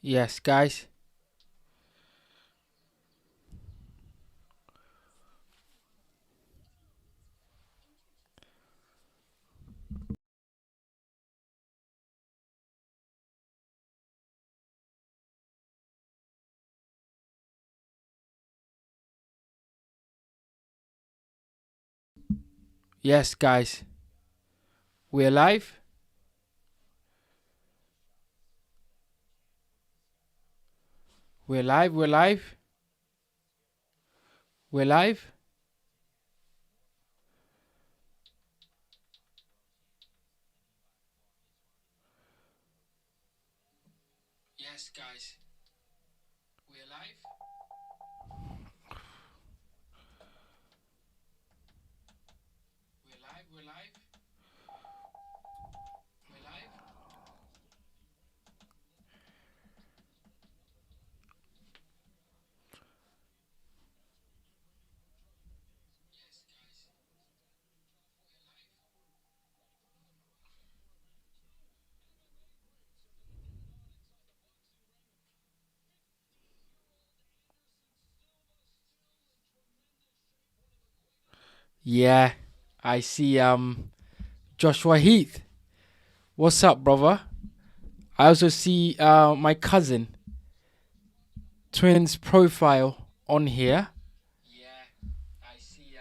Yes, guys. Yes, guys. We're live. We're live. We're live. We're live. Yes, guys. We're live. We're live. We're live. We're live. Yeah, I see. Joshua Heath. What's up, brother? I also see my cousin twins profile on here. Yeah, I see.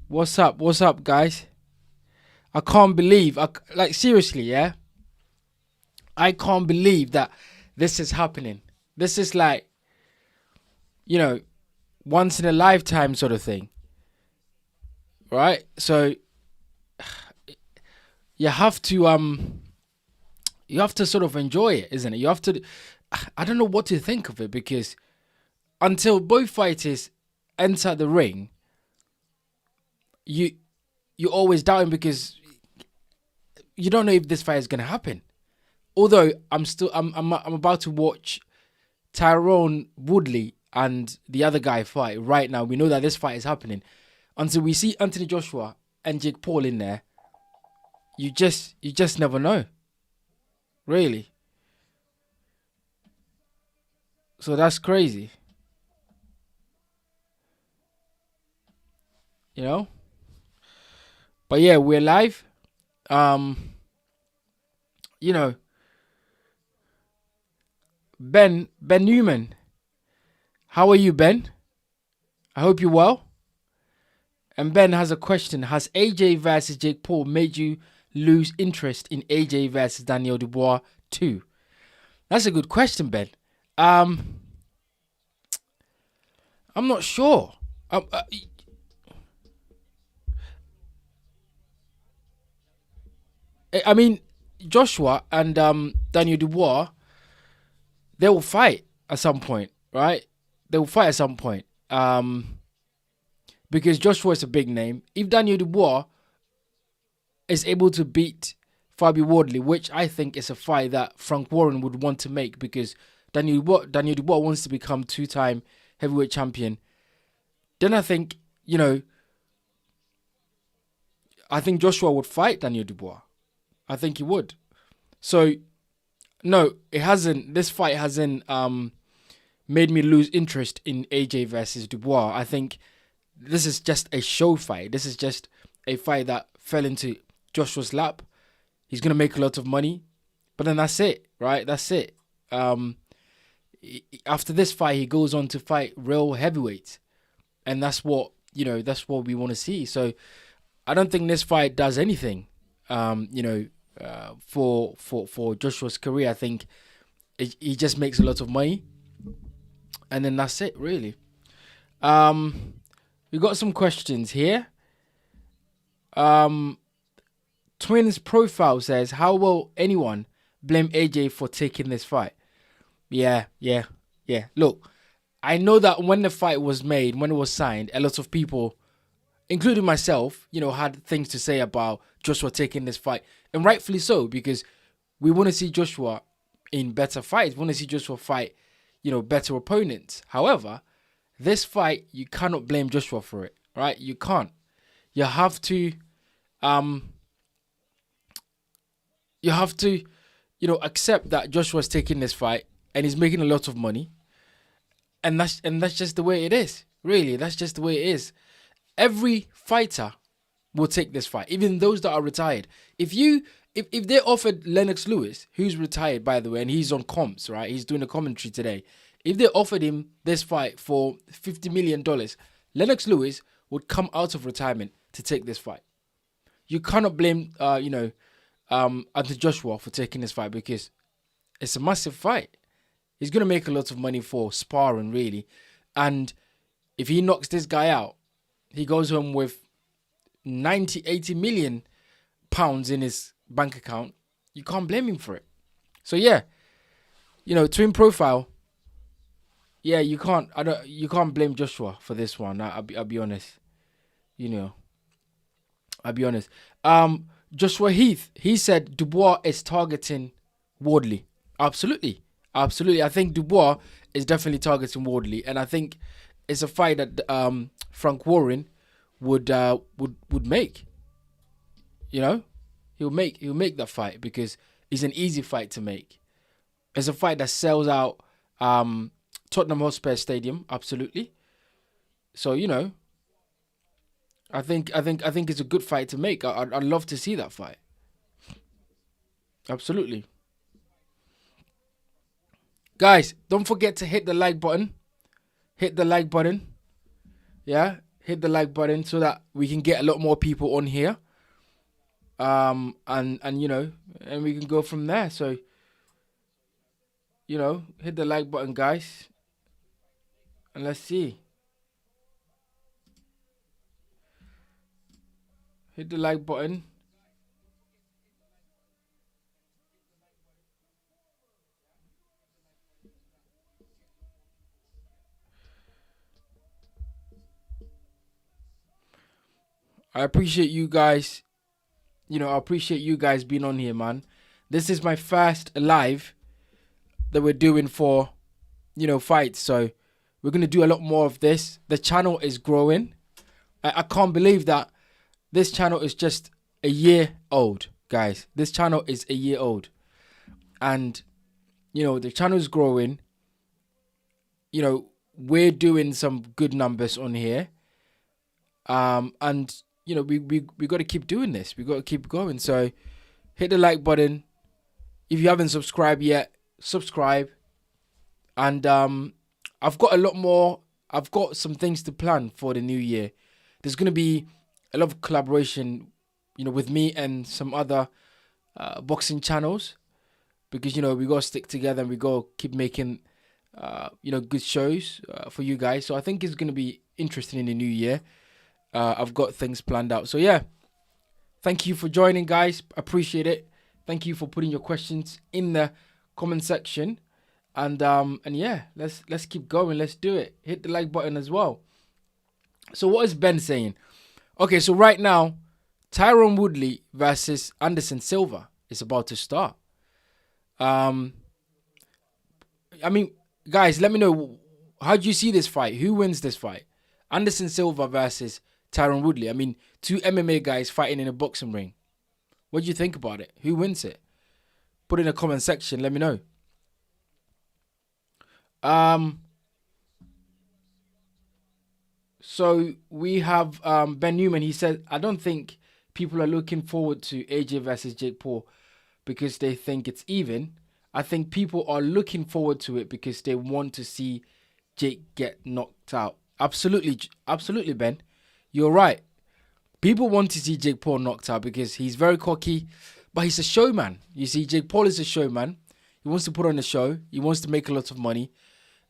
What's up? What's up, guys? I can't believe. Like seriously, yeah. I can't believe that this is happening. This is like, you know, once in a lifetime sort of thing, right? So you have to you have to sort of enjoy it, isn't it? You have to. I don't know what to think of it because until both fighters enter the ring, you you're always doubting because you don't know if this fight is gonna happen. Although I'm about to watch Tyron Woodley and the other guy fight right now. We know that this fight is happening. Until we see Anthony Joshua and Jake Paul in there, you just never know, really. So that's crazy, you know. But yeah, we're live. Um, you know, Ben Newman. How are you, Ben? I hope you're well. And Ben has a question: has AJ versus Jake Paul made you lose interest in AJ versus Daniel Dubois too? That's a good question, Ben. Um, I'm not sure. Um, uh, I mean, Joshua and Daniel Dubois, they will fight at some point, right? They will fight at some point. Because Joshua is a big name. If Daniel Dubois is able to beat Fabi Wardley, which I think is a fight that Frank Warren would want to make because Daniel Dubois wants to become two-time heavyweight champion, then I think Joshua would fight Daniel Dubois. I think he would. So no, it hasn't. This fight hasn't made me lose interest in AJ versus Dubois. I think this is just a show fight. This is just a fight that fell into Joshua's lap. He's gonna make a lot of money, but then that's it, right? That's it. Um, After this fight, he goes on to fight real heavyweights, and that's what That's what we want to see. So I don't think this fight does anything. For Joshua's career, I think he just makes a lot of money, and then that's it, really. Um, we got some questions here. Um, Twins profile says, "How will anyone blame AJ for taking this fight?" Yeah, yeah, yeah. Look, I know that when the fight was made, when it was signed, a lot of people, including myself, had things to say about Joshua taking this fight, and rightfully so because we want to see Joshua in better fights. We want to see Joshua fight, better opponents. However, this fight you cannot blame Joshua for it, right? You can't. You have to, um, you have to accept that Joshua's taking this fight and he's making a lot of money, and that's just the way it is. Really, that's just the way it is. Every fighter will take this fight, even those that are retired. If they offered Lennox Lewis, who's retired by the way, and he's on comps, right? He's doing a commentary today. If they offered him this fight for $50 million, Lennox Lewis would come out of retirement to take this fight. You cannot blame, Anthony Joshua for taking this fight because it's a massive fight. He's going to make a lot of money for sparring, really. And if he knocks this guy out, he goes home with 90, 80 million pounds in his bank account. You can't blame him for it. So, yeah, twin profile. Yeah, you can't blame Joshua for this one. I'll be honest. I'll be honest. Joshua Heath, he said Dubois is targeting Woodley. Absolutely. I think Dubois is definitely targeting Woodley, and I think it's a fight that Frank Warren would make. He'll make that fight because it's an easy fight to make. It's a fight that sells out Tottenham Hotspur Stadium. Absolutely. So I think it's a good fight to make. I'd love to see that fight. Absolutely. Guys, don't forget to hit the like button. Hit the like button. Yeah, hit the like button so that we can get a lot more people on here. And we can go from there. So, hit the like button, guys. And let's see. Hit the like button. I appreciate you guys. I appreciate you guys being on here, man. This is my first live that we're doing for, fights. So we're going to do a lot more of this. The channel is growing. I can't believe that this channel is just a year old, guys. This channel is a year old. And, the channel is growing. We're doing some good numbers on here. And we got to keep doing this. We got to keep going. So hit the like button. If you haven't subscribed yet, subscribe. And I've got a lot more. I've got some things to plan for the new year. There's going to be a lot of collaboration, with me and some other boxing channels. Because, we got to stick together and we got to keep making, good shows for you guys. So I think it's going to be interesting in the new year. I've got things planned out. So yeah, thank you for joining, guys. Appreciate it. Thank you for putting your questions in the comment section. And yeah, let's keep going. Let's do it. Hit the like button as well. So what is Ben saying? Okay, so right now, Tyron Woodley versus Anderson Silva is about to start. I mean, guys, let me know, how do you see this fight? Who wins this fight? Anderson Silva versus Tyron Woodley. I mean, two MMA guys fighting in a boxing ring. What do you think about it? Who wins it? Put in the comment section. Let me know. So we have Ben Newman. He said, I don't think people are looking forward to AJ versus Jake Paul because they think it's even. I think people are looking forward to it because they want to see Jake get knocked out. Absolutely, Ben. You're right. People want to see Jake Paul knocked out because he's very cocky, but he's a showman. You see, Jake Paul is a showman. He wants to put on a show. He wants to make a lot of money.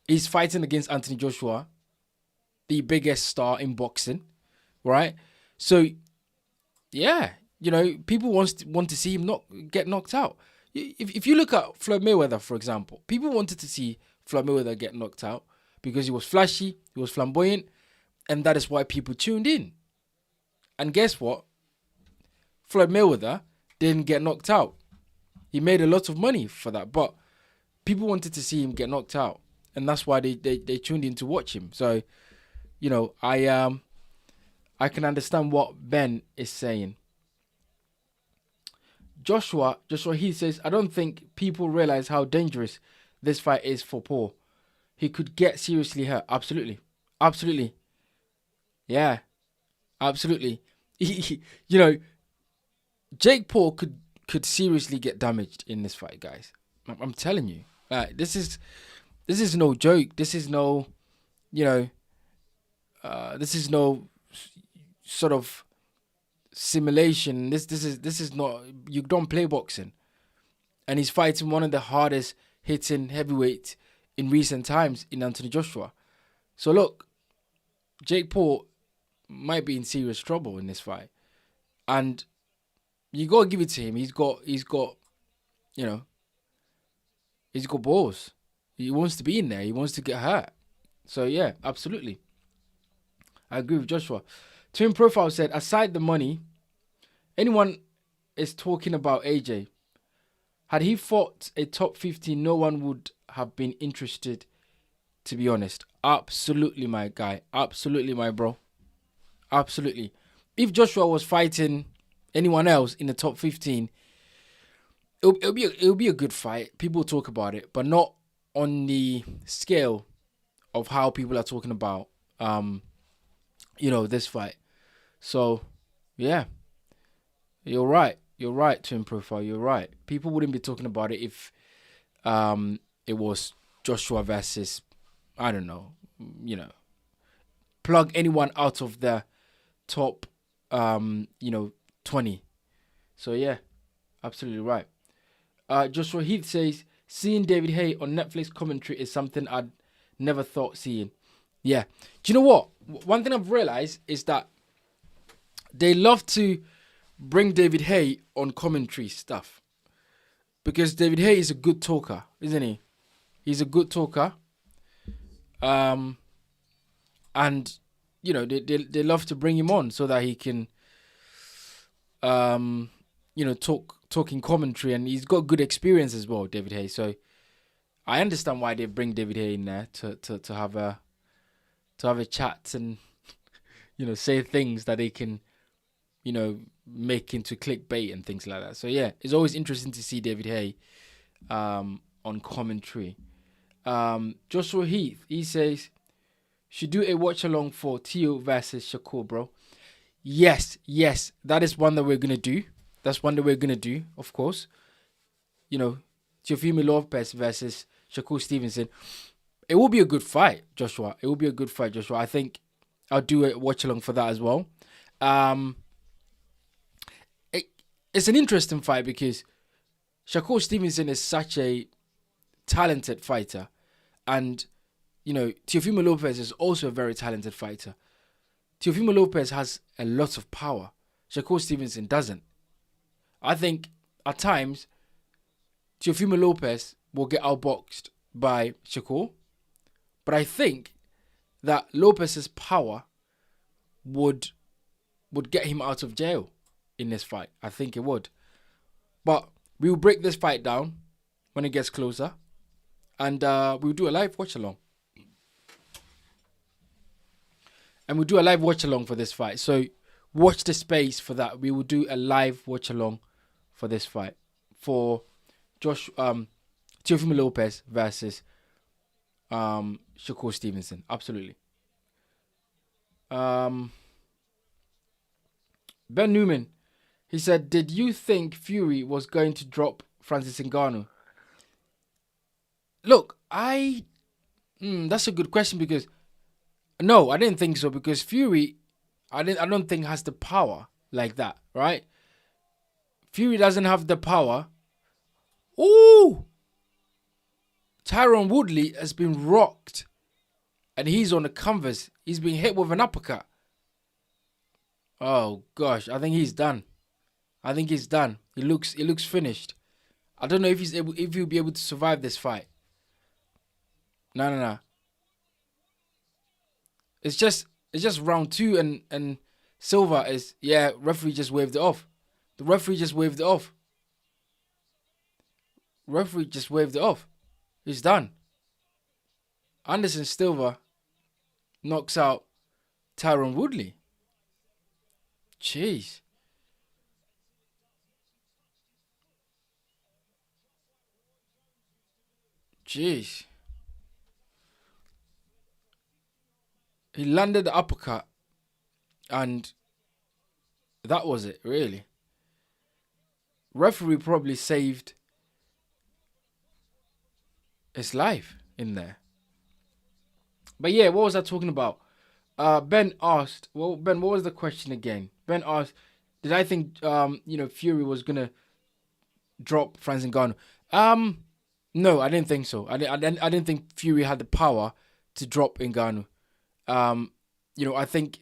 He's fighting against Anthony Joshua, the biggest star in boxing, right? So, yeah, people want to see him get knocked out. If you look at Floyd Mayweather, for example, people wanted to see Floyd Mayweather get knocked out because he was flashy, he was flamboyant, and that is why people tuned in. And guess what? Floyd Mayweather didn't get knocked out. He made a lot of money for that, but people wanted to see him get knocked out, and that's why they tuned in to watch him. So, I can understand what Ben is saying. Joshua Heath says, I don't think people realize how dangerous this fight is for Paul. He could get seriously hurt. Absolutely. Absolutely. Yeah. Absolutely. You know, Jake Paul could seriously get damaged in this fight, guys. I'm telling you. This is no joke. This is no, you know, this is no sort of simulation. This is not. You don't play boxing, and he's fighting one of the hardest hitting heavyweights in recent times in Anthony Joshua. So look, Jake Paul might be in serious trouble in this fight, and you gotta give it to him. He's got you know he's got balls. He wants to be in there. He wants to get hurt. So yeah, absolutely. I agree with Joshua. Twin Profile said, aside the money, anyone is talking about AJ. Had he fought a top 15, no one would have been interested, to be honest. Absolutely, my guy. Absolutely, my bro. Absolutely. If Joshua was fighting anyone else in the top 15, it'll be a good fight. People talk about it, but not on the scale of how people are talking about this fight. So yeah, you're right. You're right, Twin Profile. You're right. People wouldn't be talking about it if it was Joshua versus, I don't know, plug anyone out of the top 20. So yeah, absolutely right. Joshua Heath says, seeing David Haye on Netflix commentary is something I'd never thought seeing. Yeah. Do you know what? One thing I've realized is that they love to bring David Haye on commentary stuff. Because David Haye is a good talker, isn't he? He's a good talker. And, they love to bring him on so that he can, talk in commentary. And he's got good experience as well, David Haye. So I understand why they bring David Haye in there to have a chat and, say things that they can, make into clickbait and things like that. So yeah, it's always interesting to see David Haye on commentary. Joshua Heath, he says, should do a watch along for Tio versus Shakur, bro. Yes, that is one that we're gonna do. That's one that we're gonna do, of course. Teofimo Lopez versus Shakur Stevenson. It will be a good fight, Joshua. It will be a good fight, Joshua. I think I'll do a watch along for that as well. It's an interesting fight because Shakur Stevenson is such a talented fighter, and Teofimo Lopez is also a very talented fighter. Teofimo Lopez has a lot of power. Shakur Stevenson doesn't. I think at times Teofimo Lopez will get outboxed by Shakur, but I think that Lopez's power would get him out of jail in this fight. I think it would. But we will break this fight down when it gets closer, and we'll do a live watch along. And we'll do a live watch along for this fight. So watch the space for that. We will do a live watch along for this fight for Teofimo Lopez versus Shakur Stevenson. Absolutely. Ben Newman, he said, did you think Fury was going to drop Francis Ngannou? Look, that's a good question because no, I didn't think so because Fury, I don't think has the power like that, right? Fury doesn't have the power. Ooh! Tyron Woodley has been rocked and he's on the canvas. He's been hit with an uppercut. Oh gosh, I think he's done. He looks finished. I don't know if he'll be able to survive this fight. No. It's just round 2 and Silva is referee just waved it off. The referee just waved it off. It's done. Anderson Silva knocks out Tyron Woodley. Jeez. Jeez. He landed the uppercut, and that was it, really. Referee probably saved his life in there. But yeah, what was I talking about? Ben asked, well, Ben, what was the question again? Ben asked, did I think, Fury was going to drop Francis Ngannou? No, I didn't think so. I didn't think Fury had the power to drop Ngannou. I think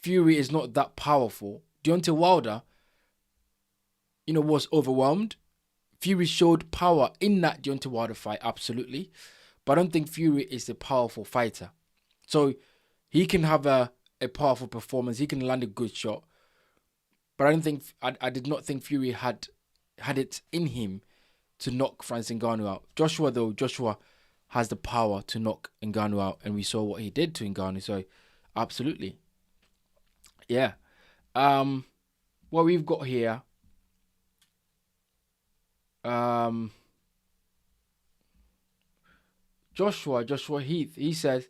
Fury is not that powerful. Deontay Wilder, was overwhelmed. Fury showed power in that Deontay Wilder fight, absolutely. But I don't think Fury is a powerful fighter. So he can have a powerful performance. He can land a good shot. But I did not think Fury had it in him to knock Francis Ngannou out. Joshua has the power to knock Ngannou out, and we saw what he did to Ngannou. So absolutely. Yeah. What we've got here. Joshua Heath, he says,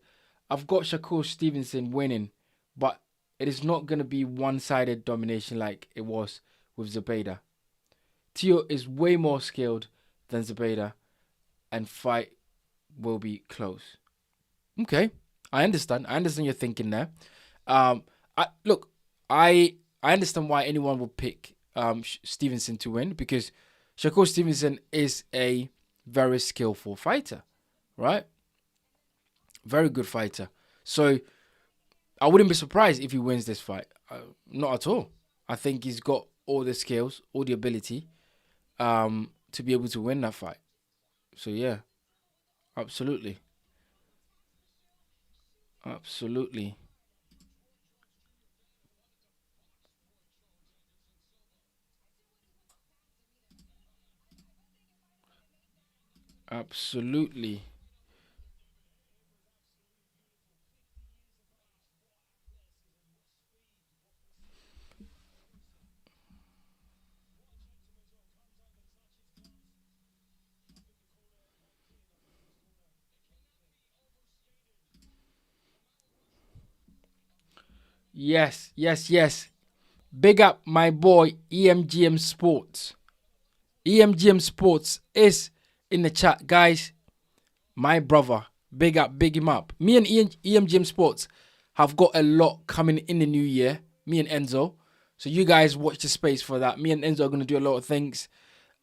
I've got Shakur Stevenson winning, but it is not going to be one-sided domination like it was with Zepeda. Tio is way more skilled than Zepeda, and fight will be close. Okay, I understand. I understand your thinking there. I understand why anyone would pick Stevenson to win, because Shakur Stevenson is a very skillful fighter, right? Very good fighter. So I wouldn't be surprised if he wins this fight. Not at all. I think he's got all the skills, all the ability to be able to win that fight. So yeah, absolutely. Absolutely. Absolutely. Yes, yes, yes. Big up my boy EMGM Sports. EMGM Sports is in the chat, guys. My brother, big up, big him up. Me and EMGM Sports have got a lot coming in the new year. Me and Enzo. So you guys watch the space for that. Me and Enzo are gonna do a lot of things.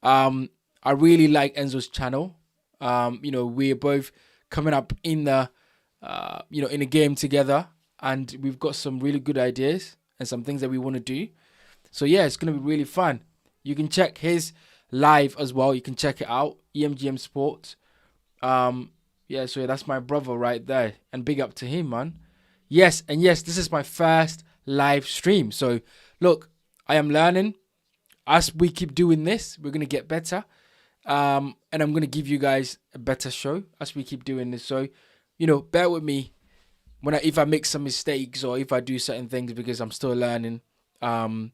I really like Enzo's channel. We're both coming up in in the game together, and we've got some really good ideas and some things that we want to do. So yeah, it's gonna be really fun. You can check his live as well. You can check it out, EMGM Sports. So that's my brother right there, and big up to him, man. Yes, and yes, this is my first live stream. So look, I am learning. As we keep doing this, we're gonna get better. And I'm gonna give you guys a better show as we keep doing this. So, bear with me if I make some mistakes or if I do certain things, because I'm still learning. I'm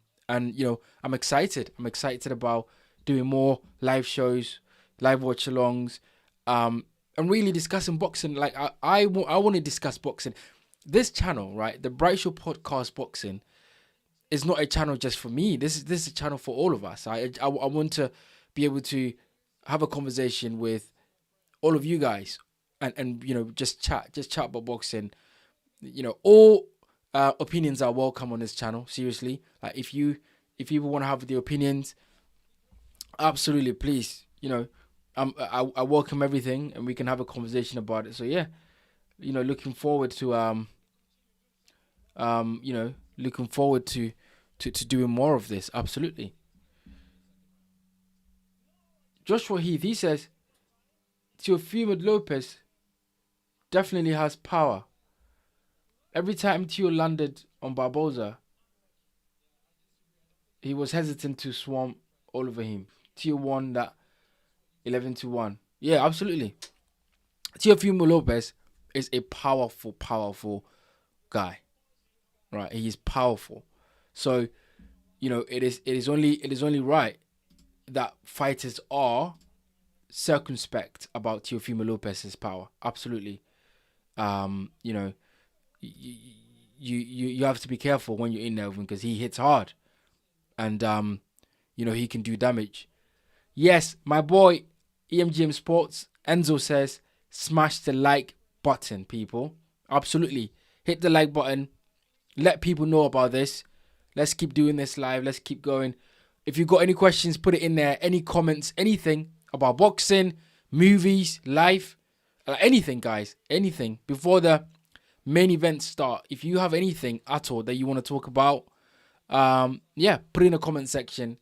excited. I'm excited about doing more live shows, live watch alongs, and really discussing boxing. Like I want to discuss boxing. This channel, right, the Bright Show Podcast Boxing, is not a channel just for me. This is a channel for all of us. I want to be able to have a conversation with all of you guys, and just chat about boxing. All opinions are welcome on this channel. Seriously, like if people want to have the opinions, absolutely, please. I welcome everything, and we can have a conversation about it. So yeah, looking forward to looking forward to doing more of this. Absolutely. Joshua Heath, he says, Teofimo Lopez definitely has power. Every time Teo landed on Barboza, he was hesitant to swarm all over him. Teo won that 11-1. Yeah, absolutely. Teofimo Lopez is a powerful guy. Right? He is powerful. So, it is only right that fighters are circumspect about Teofimo Lopez's power. Absolutely. You know, you have to be careful when you're in there with him because he hits hard, and you know, he can do damage. Yes, my boy EMGM Sports Enzo says smash the like button, people. Absolutely, hit the like button. Let people know about this. Let's keep doing this live. Let's keep going. If you've got any questions, put it in there. Any comments, anything about boxing, movies, life, anything, guys. Anything. Before the main events start, if you have anything at all that you want to talk about, yeah, put it in the comment section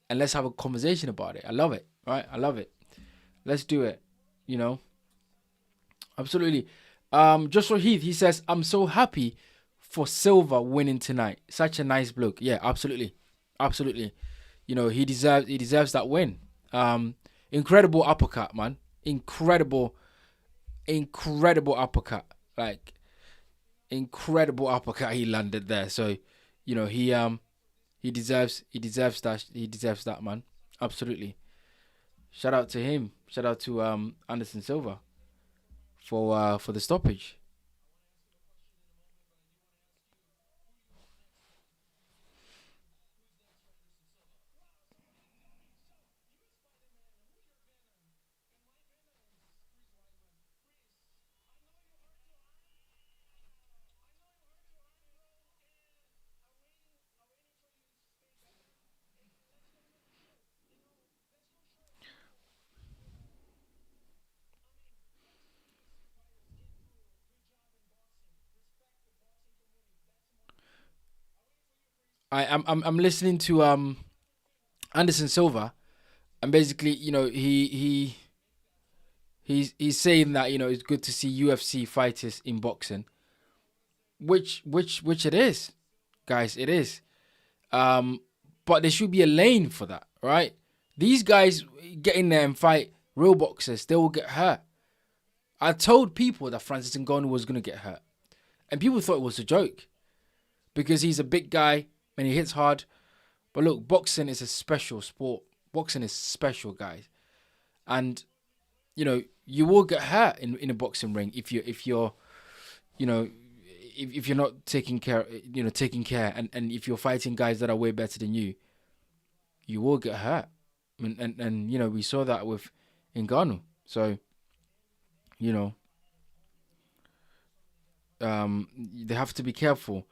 and let's have a conversation about it. I love it, right? I love it. Let's do it, you know. Absolutely. Joshua Heath, he says, I'm so happy for Silva winning tonight. Such a nice bloke. Yeah, absolutely. Absolutely. You know, he deserves that win. Incredible uppercut, man. Incredible uppercut. Like, incredible uppercut he landed there. So, you know, he deserves that, man. Absolutely. Shout out to him. Shout out to Anderson Silva for the stoppage. I'm listening to Anderson Silva, and basically, you know, he's saying that, you know, it's good to see UFC fighters in boxing, which it is, guys, it is. But there should be a lane for that, right? These guys get in there and fight real boxers, they will get hurt. I told people that Francis Ngannou was gonna get hurt, and people thought it was a joke because he's a big guy and he hits hard. But look, boxing is a special sport. Boxing is special, guys, and you know, you will get hurt in a boxing ring if you're you know, if you're not taking care, and if you're fighting guys that are way better than you will get hurt. And you know, we saw that with Ngannou. So, you know, they have to be careful.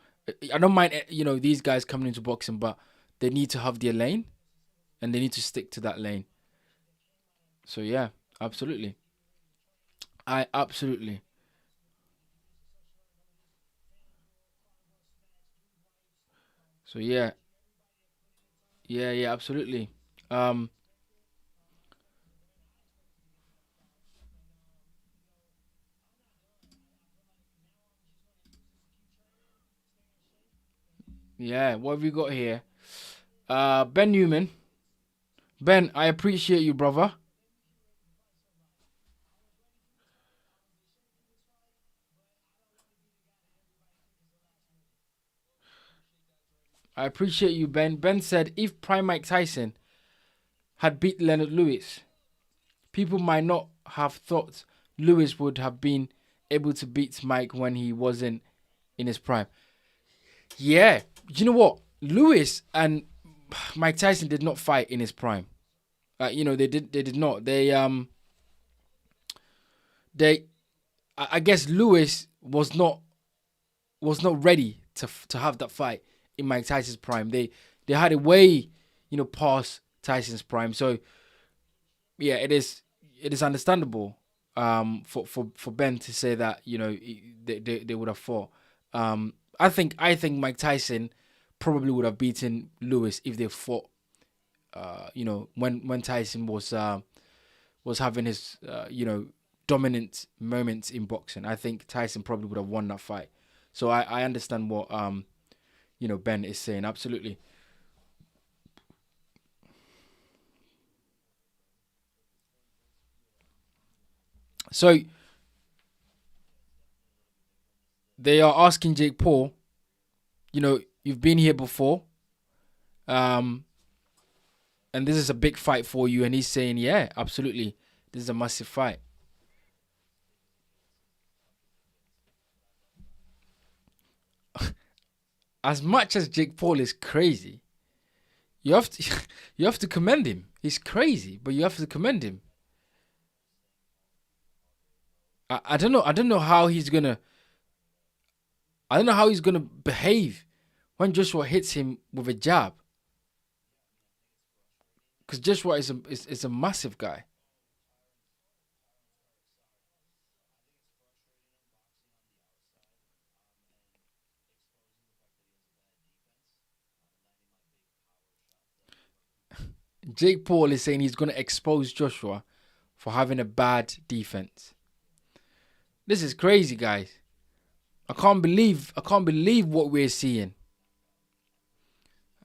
I don't mind, you know, these guys coming into boxing, but they need to have their lane and they need to stick to that lane. So yeah, absolutely. I absolutely. So yeah, yeah, absolutely. Um, yeah. What have we got here? Ben Newman. Ben, I appreciate you, brother. I appreciate you, Ben. Ben said if Prime Mike Tyson had beat Leonard Lewis, people might not have thought Lewis would have been able to beat Mike when he wasn't in his prime. Yeah, you know what? Lewis and Mike Tyson did not fight in his prime. You know, they did not. They I guess Lewis was not ready to have that fight in Mike Tyson's prime. They had it way, you know, past Tyson's prime. So yeah, it is understandable for Ben to say that, you know, they would have fought. I think Mike Tyson probably would have beaten Lewis if they fought. You know, when Tyson was having his dominant moments in boxing, I think Tyson probably would have won that fight. So I understand what Ben is saying. Absolutely. So they are asking Jake Paul, you've been here before, um, and this is a big fight for you. And he's saying, yeah, absolutely. This is a massive fight. As much as Jake Paul is crazy, you have to you have to commend him. He's crazy, but you have to commend him. I don't know. I don't know how he's gonna behave when Joshua hits him with a jab. Because Joshua is a massive guy. Jake Paul is saying he's gonna expose Joshua for having a bad defense. This is crazy, guys. I can't believe what we're seeing.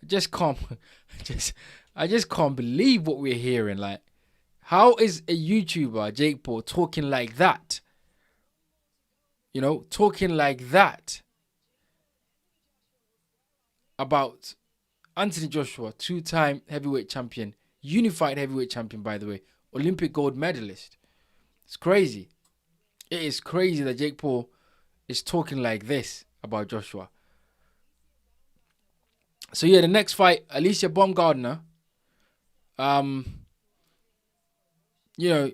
I just can't I just can't believe what we're hearing. Like, how is a YouTuber, Jake Paul, talking like that? You know, talking like that about Anthony Joshua, two-time heavyweight champion, unified heavyweight champion, by the way, Olympic gold medalist. It's crazy. It is crazy that Jake Paul is talking like this about Joshua. So yeah, the next fight, Alicia Baumgardner. You know,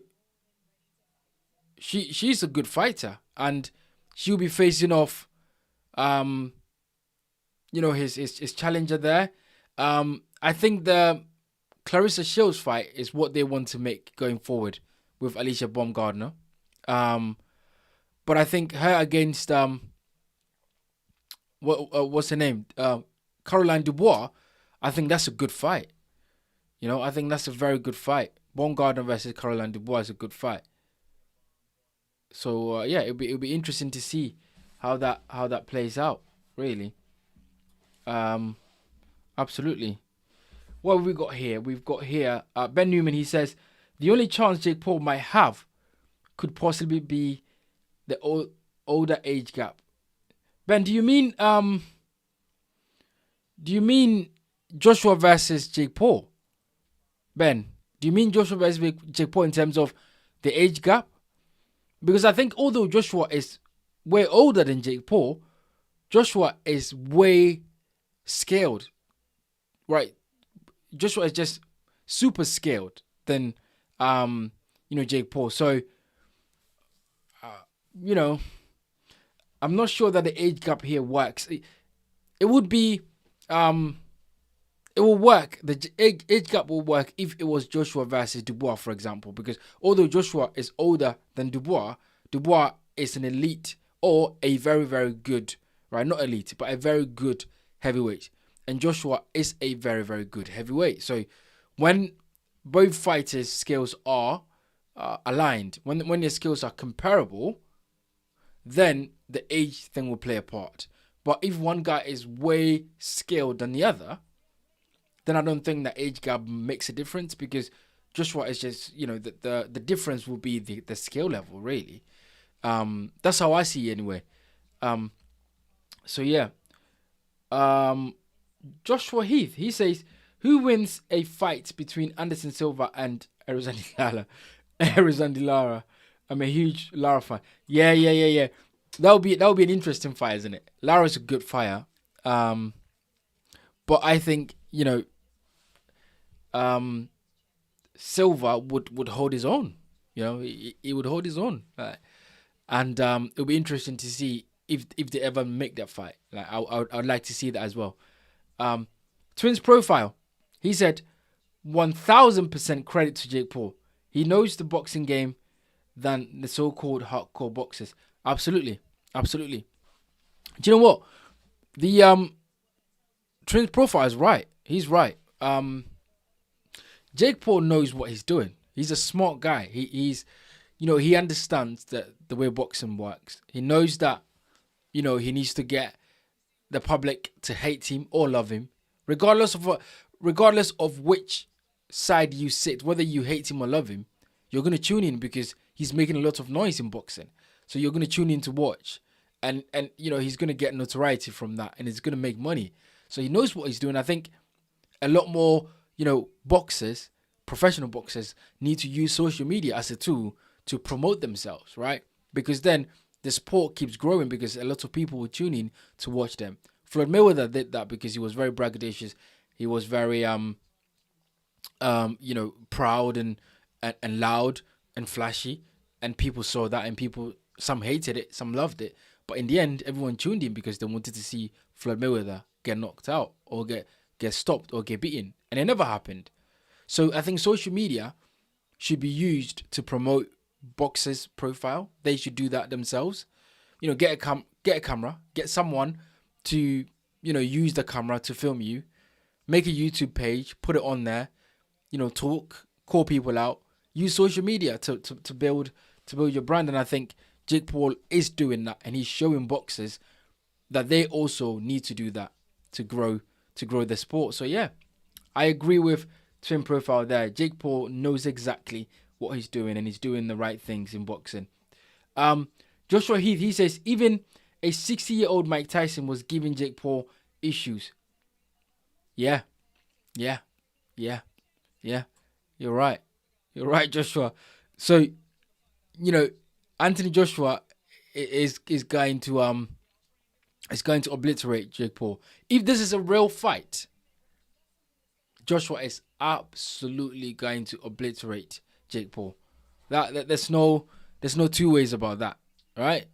she's a good fighter, and she'll be facing off, his challenger there. I think the Clarissa Shields fight is what they want to make going forward with Alicia Baumgardner. But I think her against what's her name? Caroline Dubois. I think that's a good fight. You know, I think that's a very good fight. Bombgardner versus Caroline Dubois is a good fight. So yeah, it'll be interesting to see how that plays out. Really, absolutely. What have we got here? We've got here Ben Newman. He says the only chance Jake Paul might have could possibly be the older age gap. Ben, do you mean Joshua versus Jake Paul? Ben, do you mean Joshua versus Jake Paul in terms of the age gap? Because I think although Joshua is way older than Jake Paul, Joshua is way scaled, right? Joshua is just super scaled than Jake Paul. So I'm not sure that the age gap here works. It would be it will work. The age gap will work if it was Joshua versus Dubois, for example, because although Joshua is older than Dubois, Dubois is an elite or a very, very good, right? Not elite, but a very good heavyweight. And Joshua is a very, very good heavyweight. So when both fighters' skills are aligned, when their skills are comparable, then the age thing will play a part. But if one guy is way skilled than the other, then I don't think that age gap makes a difference, because Joshua is just, the difference will be the skill level, really. That's how I see it anyway. So yeah. Joshua Heath, he says, who wins a fight between Anderson Silva and Erizandi Lara? I'm a huge Lara fan. Yeah. That'll be an interesting fight, isn't it? Lara's a good fighter. But I think, Silva would hold his own. He would hold his own. And it'll be interesting to see if they ever make that fight. Like I'd like to see that as well. Twins profile. He said 1000% credit to Jake Paul. He knows the boxing game than the so-called hardcore boxers. Absolutely. Do you know what? The Twins profile is right. He's right. Jake Paul knows what he's doing. He's a smart guy. He understands the way boxing works. He knows that, he needs to get the public to hate him or love him, regardless of which side you sit, whether you hate him or love him. You're going to tune in because he's making a lot of noise in boxing. So you're going to tune in to watch. And he's going to get notoriety from that, and he's going to make money. So he knows what he's doing. I think a lot more, boxers professional boxers need to use social media as a tool to promote themselves, right? Because then the sport keeps growing because a lot of people will tune in to watch them. Floyd Mayweather did that because he was very braggadocious. He was very proud and loud and flashy, and people saw that, and people, some hated it, some loved it, but in the end, everyone tuned in because they wanted to see Floyd Mayweather get knocked out or get stopped or get beaten, and it never happened. So I think social media should be used to promote boxers' profile. They should do that themselves. Get a camera, get someone to use the camera to film you, make a YouTube page, put it on there, talk, call people out, use social media to build your brand. And I think Jake Paul is doing that, and he's showing boxers that they also need to do that to grow the sport. So yeah, I agree with Twin Profile there. Jake Paul knows exactly what he's doing, and he's doing the right things in boxing. Joshua Heath, he says even a 60-year-old Mike Tyson was giving Jake Paul issues. Yeah, yeah, yeah, yeah. You're right. You're right, Joshua. So, Anthony Joshua is going to obliterate Jake Paul. If this is a real fight, Joshua is absolutely going to obliterate Jake Paul. That there's no two ways about that, right?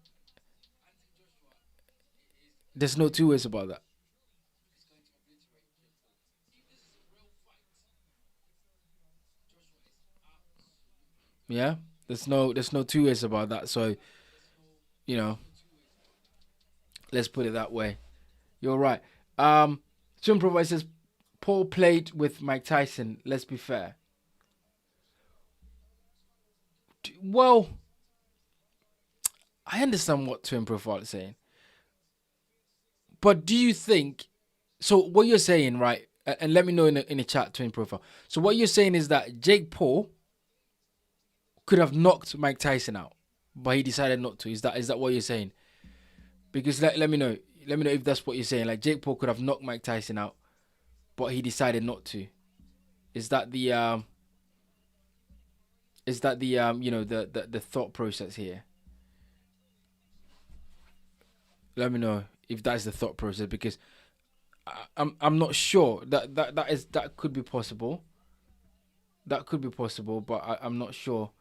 There's no two ways about that. Yeah, there's no two ways about that. So you know, let's put it that way. You're right. Jim Provider says Paul played with Mike Tyson. Let's be fair. Well, I understand what Twin Profile is saying, but do you think? So what you're saying, right? And let me know in the chat, Twin Profile. So what you're saying is that Jake Paul could have knocked Mike Tyson out, but he decided not to. Is that what you're saying? Because let me know. Let me know if that's what you're saying. Like Jake Paul could have knocked Mike Tyson out, but he decided not to. Is that the the thought process here? Let me know if that's the thought process, because I'm not sure that could be possible. That could be possible, but I'm not sure.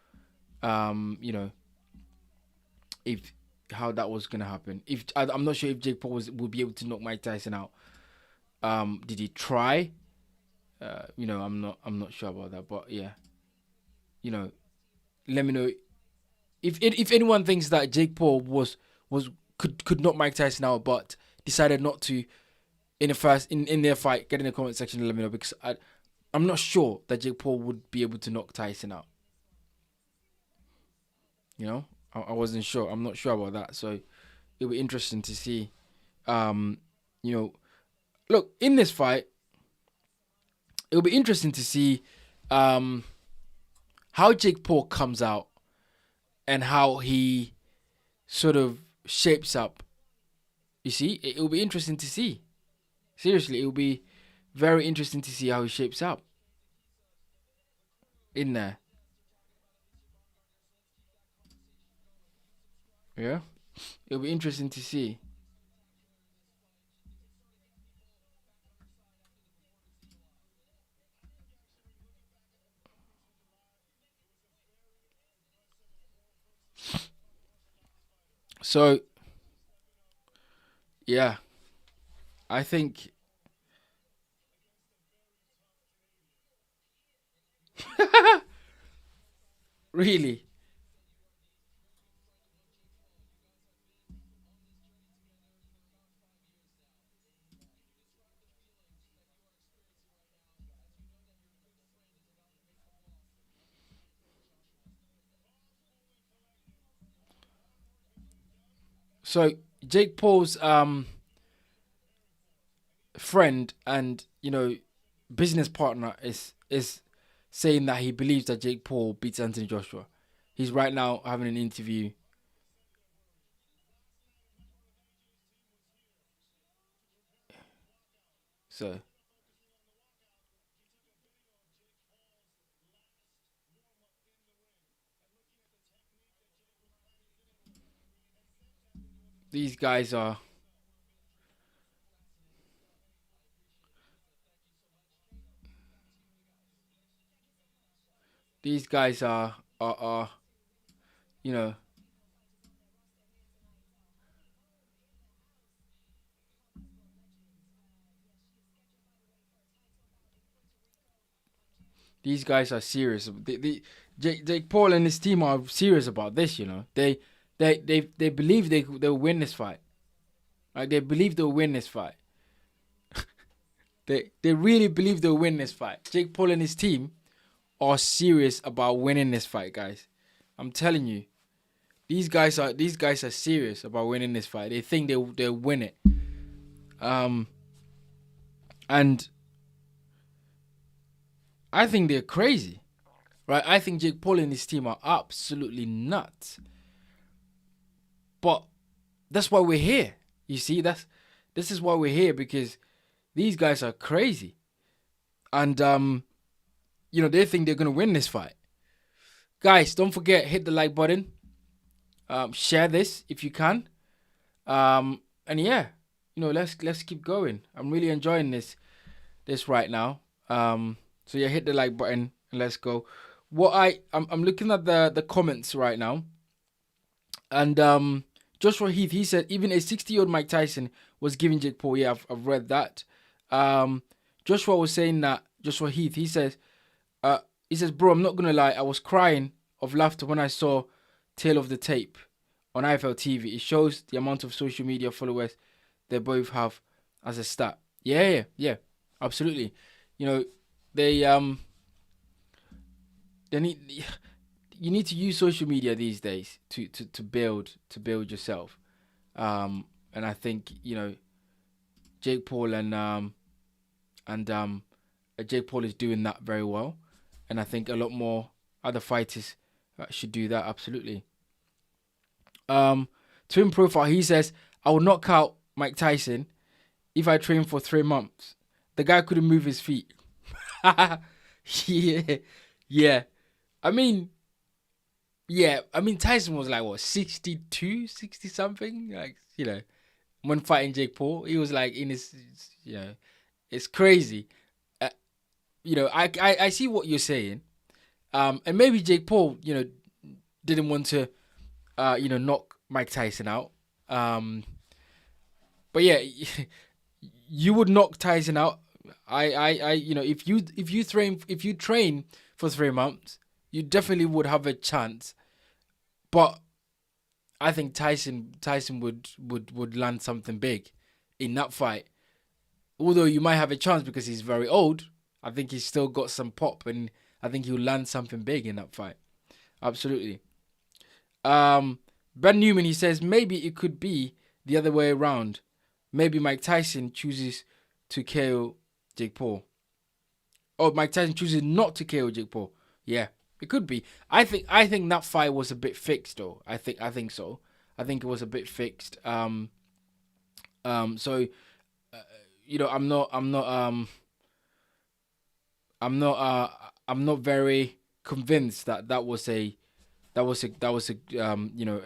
If how that was gonna happen. If I'm not sure if Jake Paul would be able to knock Mike Tyson out. Did he try? I'm not sure about that, but yeah, you know, let me know if anyone thinks that Jake Paul was could knock Mike Tyson out, but decided not to in their fight. Get in the comment section and let me know, because I'm not sure that Jake Paul would be able to knock Tyson out. I wasn't sure. I'm not sure about that, so it'll be interesting to see. Um, you know, look, in this fight, it'll be interesting to see um how Jake Paul comes out and how he sort of shapes up. You see, it'll be interesting to see. Seriously, it'll be very interesting to see how he shapes up in there. Yeah, it'll be interesting to see. So yeah, I think really. So Jake Paul's friend and business partner is saying that he believes that Jake Paul beats Anthony Joshua. He's right now having an interview. So these guys are these guys are you know these guys are serious. Jake Paul and his team are serious about this. They believe they'll win this fight. Like they believe they'll win this fight. They really believe they'll win this fight. Jake Paul and his team are serious about winning this fight, guys. I'm telling you, these guys are serious about winning this fight. They think they'll win it. Um, and I think they're crazy, right? I think Jake Paul and his team are absolutely nuts. But that's why we're here. You see, this is why we're here, because these guys are crazy, and they think they're gonna win this fight. Guys, don't forget, hit the like button, share this if you can, and yeah, let's keep going. I'm really enjoying this right now. So yeah, hit the like button and let's go. I'm looking at the comments right now, and Joshua Heath, he said even a 60-year-old Mike Tyson was giving Jake Paul. Yeah, I've read that. Joshua was saying that Joshua Heath, he says, bro, I'm not gonna lie, I was crying of laughter when I saw Tail of the Tape on IFL TV. It shows the amount of social media followers they both have as a stat. Yeah, absolutely. They they need you need to use social media these days to build yourself. And I think Jake Paul and Jake Paul is doing that very well, and I think a lot more other fighters should do that absolutely. Twin profile, he says, I will knock out Mike Tyson if I train for 3 months. The guy couldn't move his feet. yeah, yeah. I mean, Tyson was like what 62, 60 something, like when fighting Jake Paul, he was like in his, it's crazy. Uh, I see what you're saying, and maybe Jake Paul, didn't want to, knock Mike Tyson out, but yeah, you would knock Tyson out. If you train for 3 months, you definitely would have a chance. But I think Tyson would land something big in that fight. Although you might have a chance because he's very old, I think he's still got some pop, and I think he'll land something big in that fight. Absolutely. Ben Newman, he says maybe it could be the other way around. Maybe Mike Tyson chooses to KO Jake Paul. Oh, Mike Tyson chooses not to KO Jake Paul. Yeah, it could be. I think that fight was a bit fixed though. I think so. I think it was a bit fixed. So I'm not very convinced that was a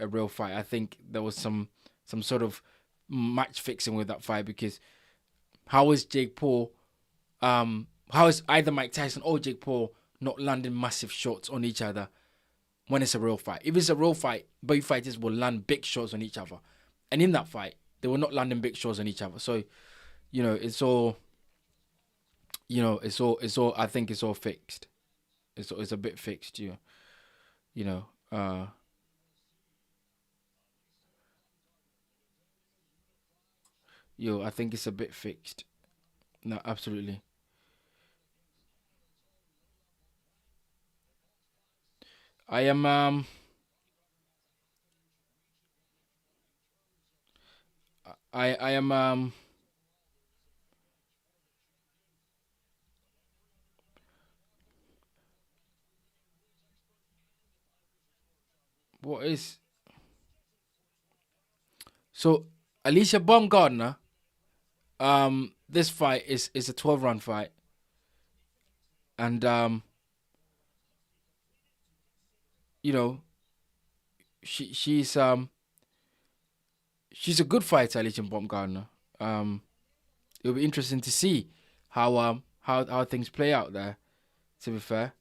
real fight. I think there was some sort of match fixing with that fight, because how is Jake Paul how is either Mike Tyson or Jake Paul not landing massive shots on each other when it's a real fight? If it's a real fight, both fighters will land big shots on each other, and in that fight they were not landing big shots on each other. So it's all I think it's all fixed. It's a bit fixed. You know I think it's a bit fixed. No, absolutely. I am I am what is so Alicia Baumgardner. This fight is a 12 round fight, and you know she's she's a good fighter, Alicia Baumgartner. It'll be interesting to see how things play out there. To be fair,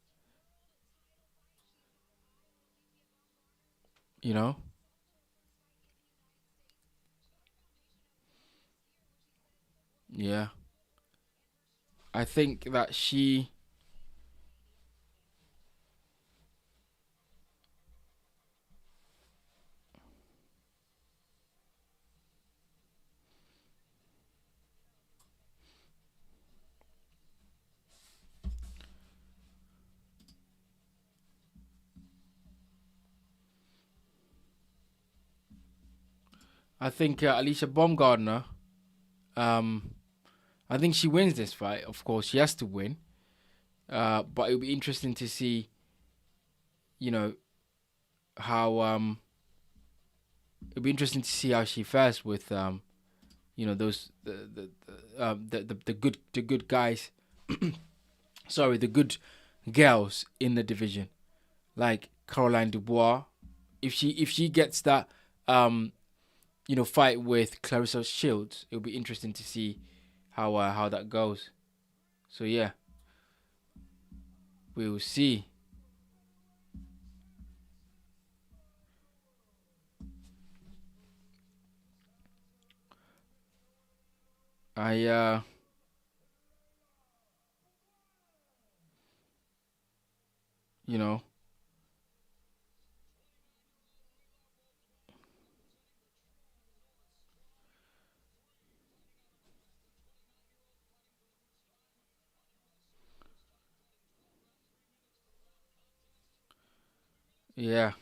you know, yeah. I think that Alicia Baumgardner. Um, I think she wins this fight. Of course, she has to win. But it'll be interesting to see, you know, how it'll be interesting to see how she fares with those the good guys. Sorry, the good girls in the division, like Caroline Dubois. If she gets that fight with Clarissa Shields, it'll be interesting to see how that goes. So yeah, we will see. I you know yeah.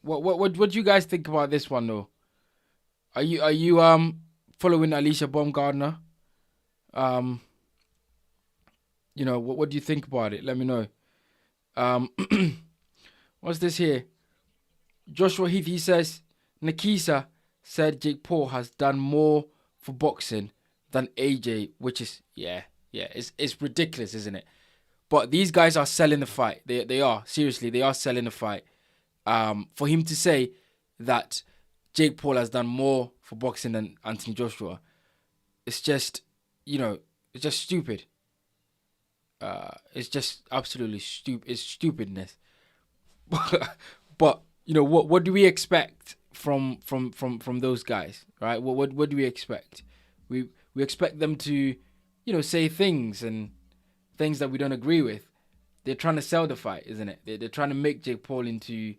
What do you guys think about this one though? Are you following Alicia Baumgardner? Um, what do you think about it? Let me know. Um, what's this here? Joshua Heath, he says Nikisa said Jake Paul has done more for boxing than AJ, which is yeah, it's ridiculous, isn't it? But these guys are selling the fight. They are seriously, they are selling the fight. For him to say that Jake Paul has done more for boxing than Anthony Joshua, it's just it's just stupid. It's just absolutely stupid. It's stupidness. But what do we expect from those guys, right? What do we expect? We expect them to, say things that we don't agree with. They're trying to sell the fight, isn't it? They're trying to make Jake Paul into,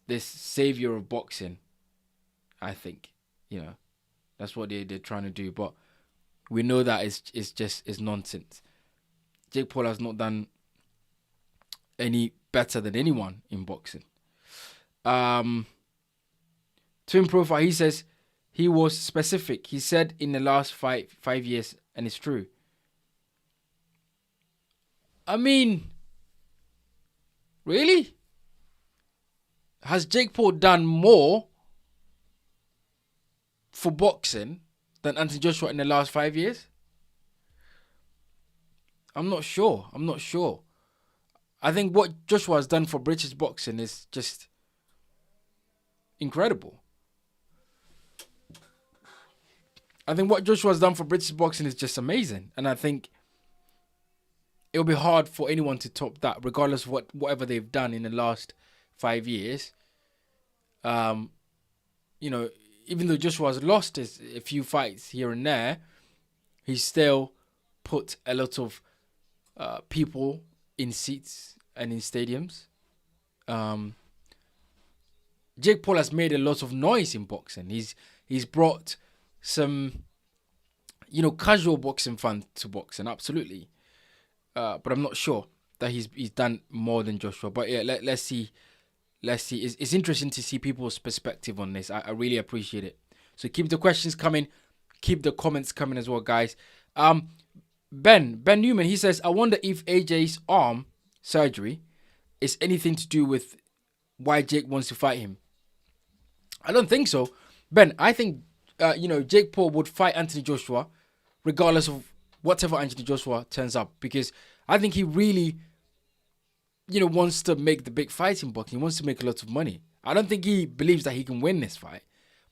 this savior of boxing. I think, that's what they're trying to do. But we know that it's nonsense. Jake Paul has not done any better than anyone in boxing. Um, Twin Profile, he says he was specific. He said in the last 5 years, and it's true. I mean, really? Has Jake Paul done more for boxing than Anthony Joshua in the last 5 years? I'm not sure. I think what Joshua has done for British boxing is just incredible. I think what Joshua has done for British boxing is just amazing. And I think it'll be hard for anyone to top that, regardless of whatever they've done in the last 5 years. Um, Even though Joshua has lost a few fights here and there, he's still put a lot of people in seats and in stadiums. Um, Jake Paul has made a lot of noise in boxing. He's brought some casual boxing fans to boxing, absolutely. But I'm not sure that he's done more than Joshua. But yeah, let's see let's see. It's interesting to see people's perspective on this. I really appreciate it. So keep the questions coming. Keep the comments coming as well, guys. Ben Newman, he says, I wonder if AJ's arm surgery is anything to do with why Jake wants to fight him. I don't think so. Ben, I think, Jake Paul would fight Anthony Joshua regardless of whatever Anthony Joshua turns up, because I think he really, wants to make the big fight in boxing. He wants to make a lot of money. I don't think he believes that he can win this fight,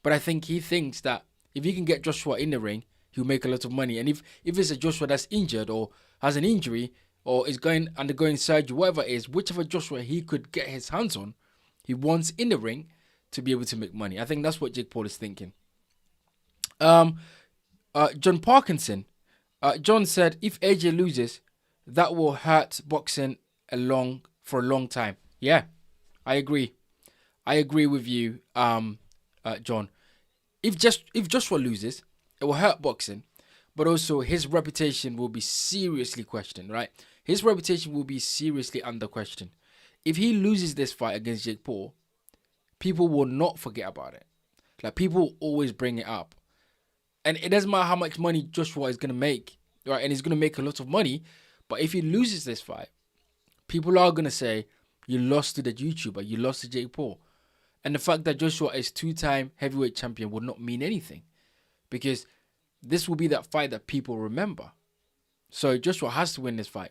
but I think he thinks that if he can get Joshua in the ring, he'll make a lot of money. And if it's a Joshua that's injured or has an injury or is undergoing surgery, whatever it is, whichever Joshua he could get his hands on, he wants in the ring to be able to make money. I think that's what Jake Paul is thinking. John Parkinson. John said, if AJ loses, that will hurt boxing for a long time. Yeah, I agree. I agree with you, John. If Joshua loses, it will hurt boxing, but also his reputation will be seriously questioned, right? His reputation will be seriously under question. If he loses this fight against Jake Paul, people will not forget about it. Like, people always bring it up. And it doesn't matter how much money Joshua is going to make, right? And he's going to make a lot of money. But if he loses this fight, people are going to say, you lost to the YouTuber, you lost to Jake Paul. And the fact that Joshua is 2-time heavyweight champion would not mean anything, because this will be that fight that people remember. So Joshua has to win this fight.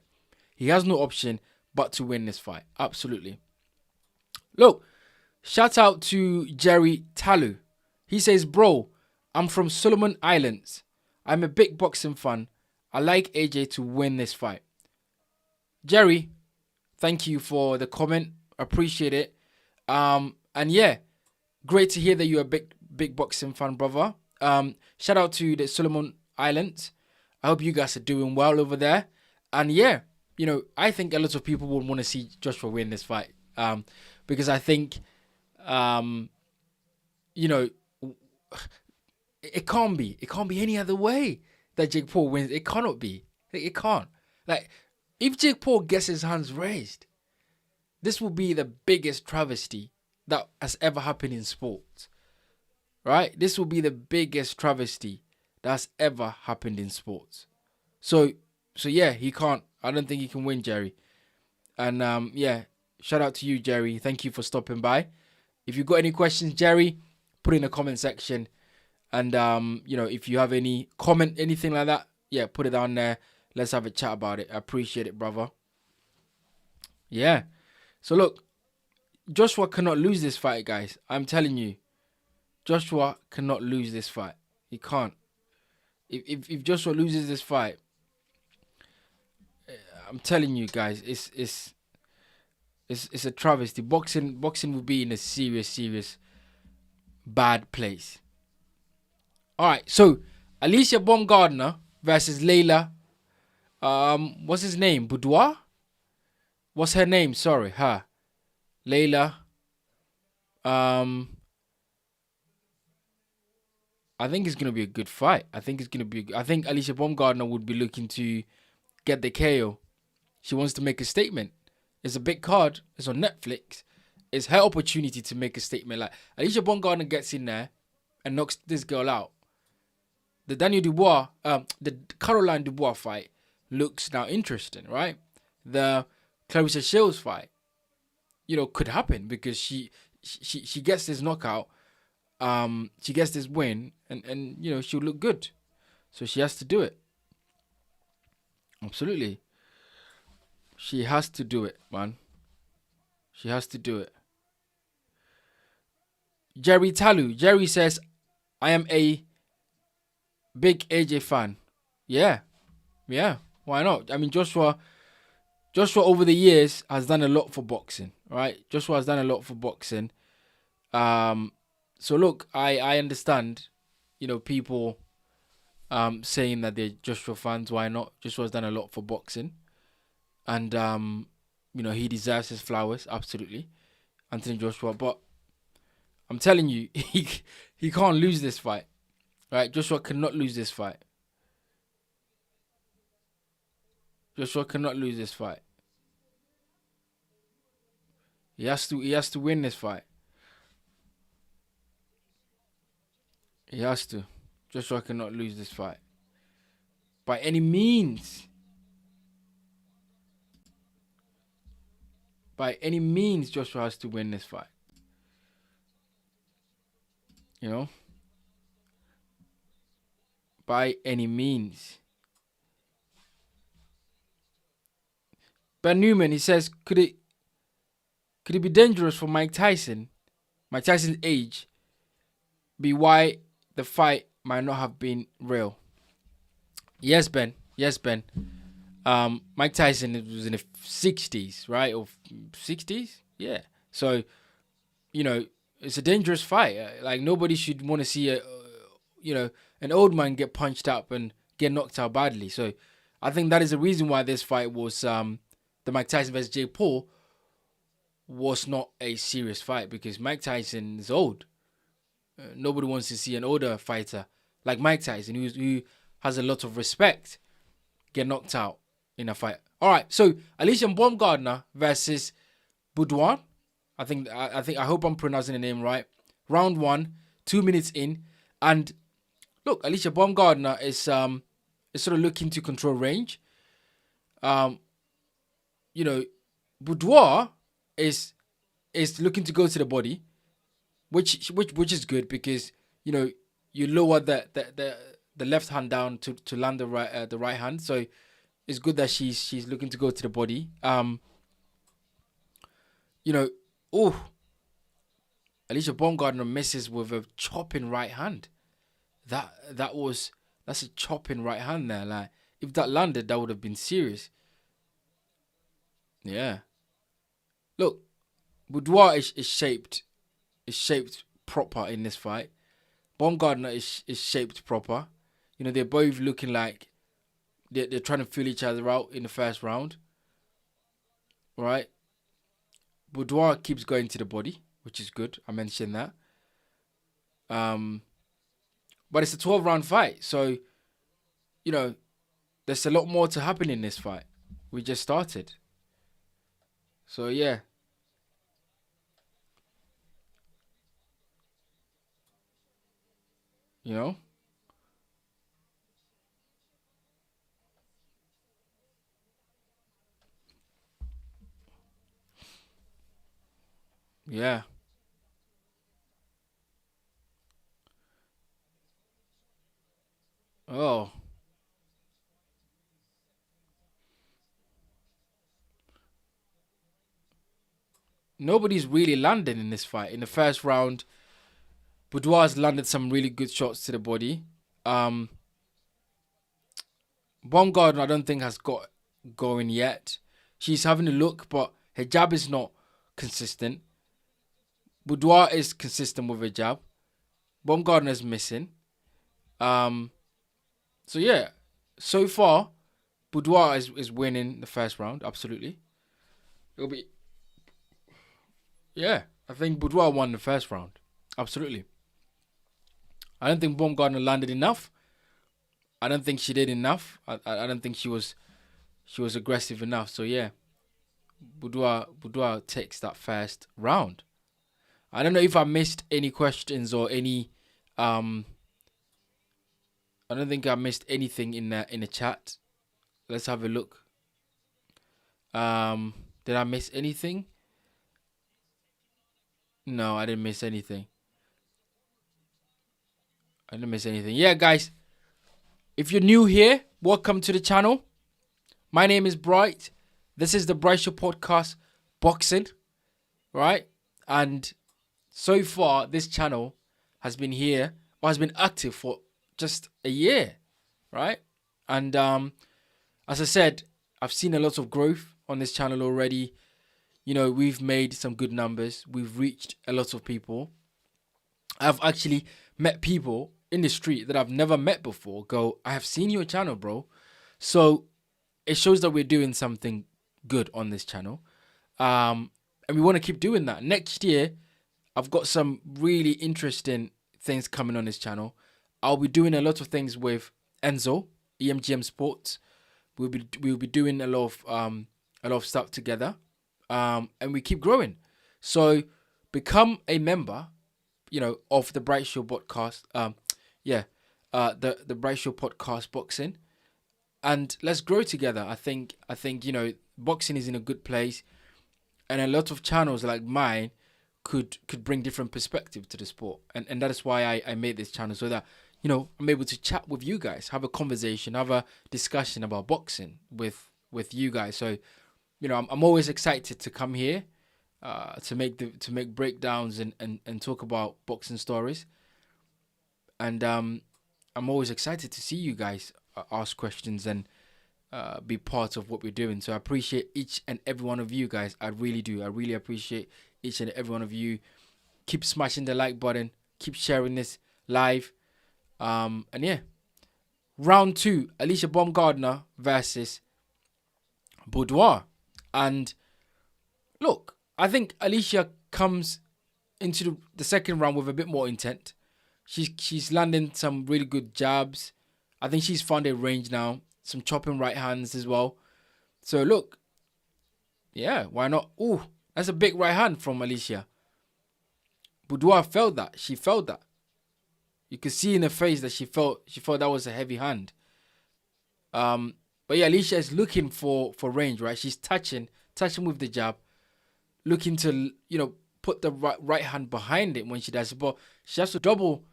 He has no option but to win this fight. Absolutely. Look, shout out to Jerry Talu. He says, bro, I'm from Solomon Islands. I'm a big boxing fan. I like AJ to win this fight. Jerry, thank you for the comment. Appreciate it. And yeah, great to hear that you're a big boxing fan, brother. Shout out to the Solomon Islands. I hope you guys are doing well over there. And yeah, I think a lot of people would want to see Joshua win this fight. Because I think, it can't be any other way that Jake Paul wins. It cannot be. It can't. Like, if Jake Paul gets his hands raised, this will be the biggest travesty that has ever happened in sports. Right? This will be the biggest travesty that's ever happened in sports. So yeah, he can't. I don't think he can win, Jerry. And yeah, shout out to you, Jerry. Thank you for stopping by. If you've got any questions, Jerry, put it in the comment section. And if you have any comment, anything like that, yeah, put it down there. Let's have a chat about it. I appreciate it, brother. Yeah. So look, Joshua cannot lose this fight, guys. I'm telling you. Joshua cannot lose this fight. He can't. If Joshua loses this fight, I'm telling you guys, it's a travesty. Boxing will be in a serious bad place. All right, so Alicia Baumgardner versus Layla. What's his name? Dubois? What's her name? Sorry, her. Layla. I think it's gonna be a good fight. I think Alicia Baumgardner would be looking to get the KO. She wants to make a statement. It's a big card. It's on Netflix. It's her opportunity to make a statement. Like, Alicia Baumgardner gets in there and knocks this girl out. The the Caroline Dubois fight looks now interesting, right? The Clarissa Shields fight, could happen because she gets this knockout, she gets this win, and she'll look good. So she has to do it. Absolutely. She has to do it, man. She has to do it. Jerry Talu. Jerry says, I am a big AJ fan. Yeah. Why not? I mean, Joshua over the years has done a lot for boxing, right? Joshua has done a lot for boxing. So look, I understand, people saying that they're Joshua fans. Why not? Joshua's done a lot for boxing. And, he deserves his flowers, absolutely. Anthony Joshua. But I'm telling you, he can't lose this fight. Right? Joshua cannot lose this fight. Joshua cannot lose this fight. He has to win this fight. He has to. Joshua cannot lose this fight by any means. By any means, Joshua has to win this fight. You know, by any means. Ben Newman, he says, could it be dangerous for Mike Tyson's age, be why the fight might not have been real? Yes, Ben. Yes, Ben. Mike Tyson was in the 60s, right? Or 60s? Yeah. So, it's a dangerous fight. Like, nobody should want to see an old man get punched up and get knocked out badly. So, I think that is the reason why this fight was, the Mike Tyson versus Jake Paul was not a serious fight, because Mike Tyson is old. Nobody wants to see an older fighter like Mike Tyson, who has a lot of respect, get knocked out in a fight. All right, so Alicia Baumgardner versus Dubois. I hope I'm pronouncing the name right. Round 1, 2 minutes in, and look, Alicia Baumgardner is sort of looking to control range. Dubois is looking to go to the body, which is good, because you lower the left hand down to land the right hand. So it's good that she's looking to go to the body. Alicia Baumgardner misses with a chopping right hand. That's a chopping right hand there. Like, if that landed, that would have been serious. Yeah. Look, Dubois is shaped proper in this fight. Bombgardner is shaped proper. They're both looking like they're trying to feel each other out in the first round. Right? Dubois keeps going to the body, which is good. I mentioned that. But it's a 12-round fight, so there's a lot more to happen in this fight. We just started. So yeah. Yeah. Oh. Nobody's really landing in this fight. In the first round, Dubois landed some really good shots to the body. Bombgardner, I don't think, has got going yet. She's having a look, but her jab is not consistent. Dubois is consistent with her jab. Bombgardner is missing. So yeah, so far, Dubois is winning the first round. Absolutely. It'll be. Yeah, I think Dubois won the first round. Absolutely. I don't think Baumgardner landed enough. I don't think she did enough. I don't think she was aggressive enough. So yeah, Dubois takes that first round. I don't know if I missed any questions or any. I don't think I missed anything in the chat. Let's have a look. Did I miss anything? No, I didn't miss anything. Yeah, guys. If you're new here, welcome to the channel. My name is Bright. This is the Bright Show Podcast Boxing. Right? And so far, this channel has been active for just a year. Right? And as I said, I've seen a lot of growth on this channel already. We've made some good numbers. We've reached a lot of people. I've actually met people in the street that I've never met before go, I have seen your channel, bro. So it shows that we're doing something good on this channel. And we want to keep doing that. Next year, I've got some really interesting things coming on this channel. I'll be doing a lot of things with Enzo, EMGM Sports. We'll be doing a lot of stuff together. And we keep growing. So become a member, of the Bright Show podcast. Yeah, the Bright Show podcast boxing, and let's grow together. I think boxing is in a good place, and a lot of channels like mine could bring different perspective to the sport, and that is why I made this channel, so that I'm able to chat with you guys, have a conversation, have a discussion about boxing with you guys. So I'm always excited to come here, to make breakdowns and talk about boxing stories, and I'm always excited to see you guys ask questions and be part of what we're doing. So I appreciate each and every one of you guys. I really do. I really appreciate each and every one of you. Keep smashing the like button. Keep sharing this live. And yeah, round 2, Alicia Baumgardner versus Boudoir. And look, I think Alicia comes into the second round with a bit more intent. She's landing some really good jabs. I think she's found a range now. Some chopping right hands as well. So look, yeah, why not? Ooh, that's a big right hand from Alicia. Boudoir felt that. She felt that. You could see in her face that she felt that was a heavy hand. But yeah, Alicia is looking for range, right? She's touching with the jab, looking to put the right hand behind it when she does it. But she has to double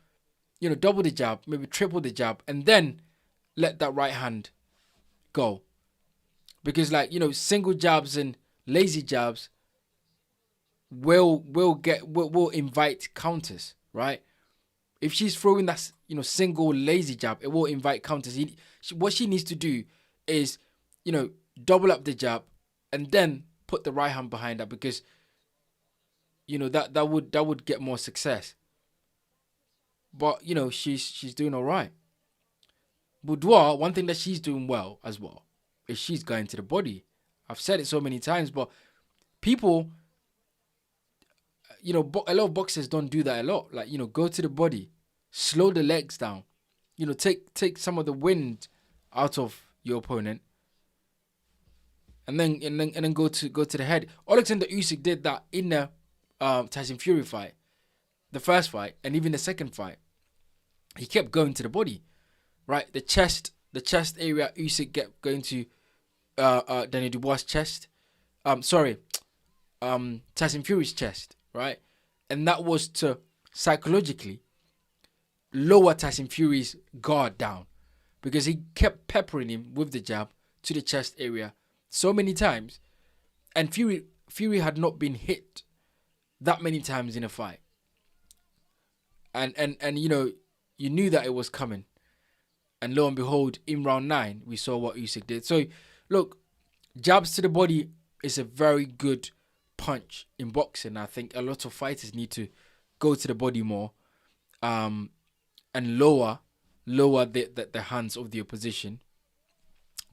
the jab, maybe triple the jab, and then let that right hand go. Because single jabs and lazy jabs will invite counters, right? If she's throwing that single lazy jab, it will invite counters. What she needs to do is double up the jab and then put the right hand behind that, because that would get more success. But she's doing all right. Boudoir, one thing that she's doing well as well is she's going to the body. I've said it so many times, but people, a lot of boxers don't do that a lot. Like, go to the body, slow the legs down, take some of the wind out of your opponent, and then go to the head. Alexander Usyk did that in the Tyson Fury fight, the first fight, and even the second fight. He kept going to the body, right? The chest area. Usyk kept going to Daniel Dubois' chest. Tyson Fury's chest, right? And that was to psychologically lower Tyson Fury's guard down, because he kept peppering him with the jab to the chest area so many times, and Fury had not been hit that many times in a fight, and you knew that it was coming, and lo and behold, in round 9 we saw what Usyk did. So look, jabs to the body is a very good punch in boxing. I think a lot of fighters need to go to the body more, and lower the hands of the opposition,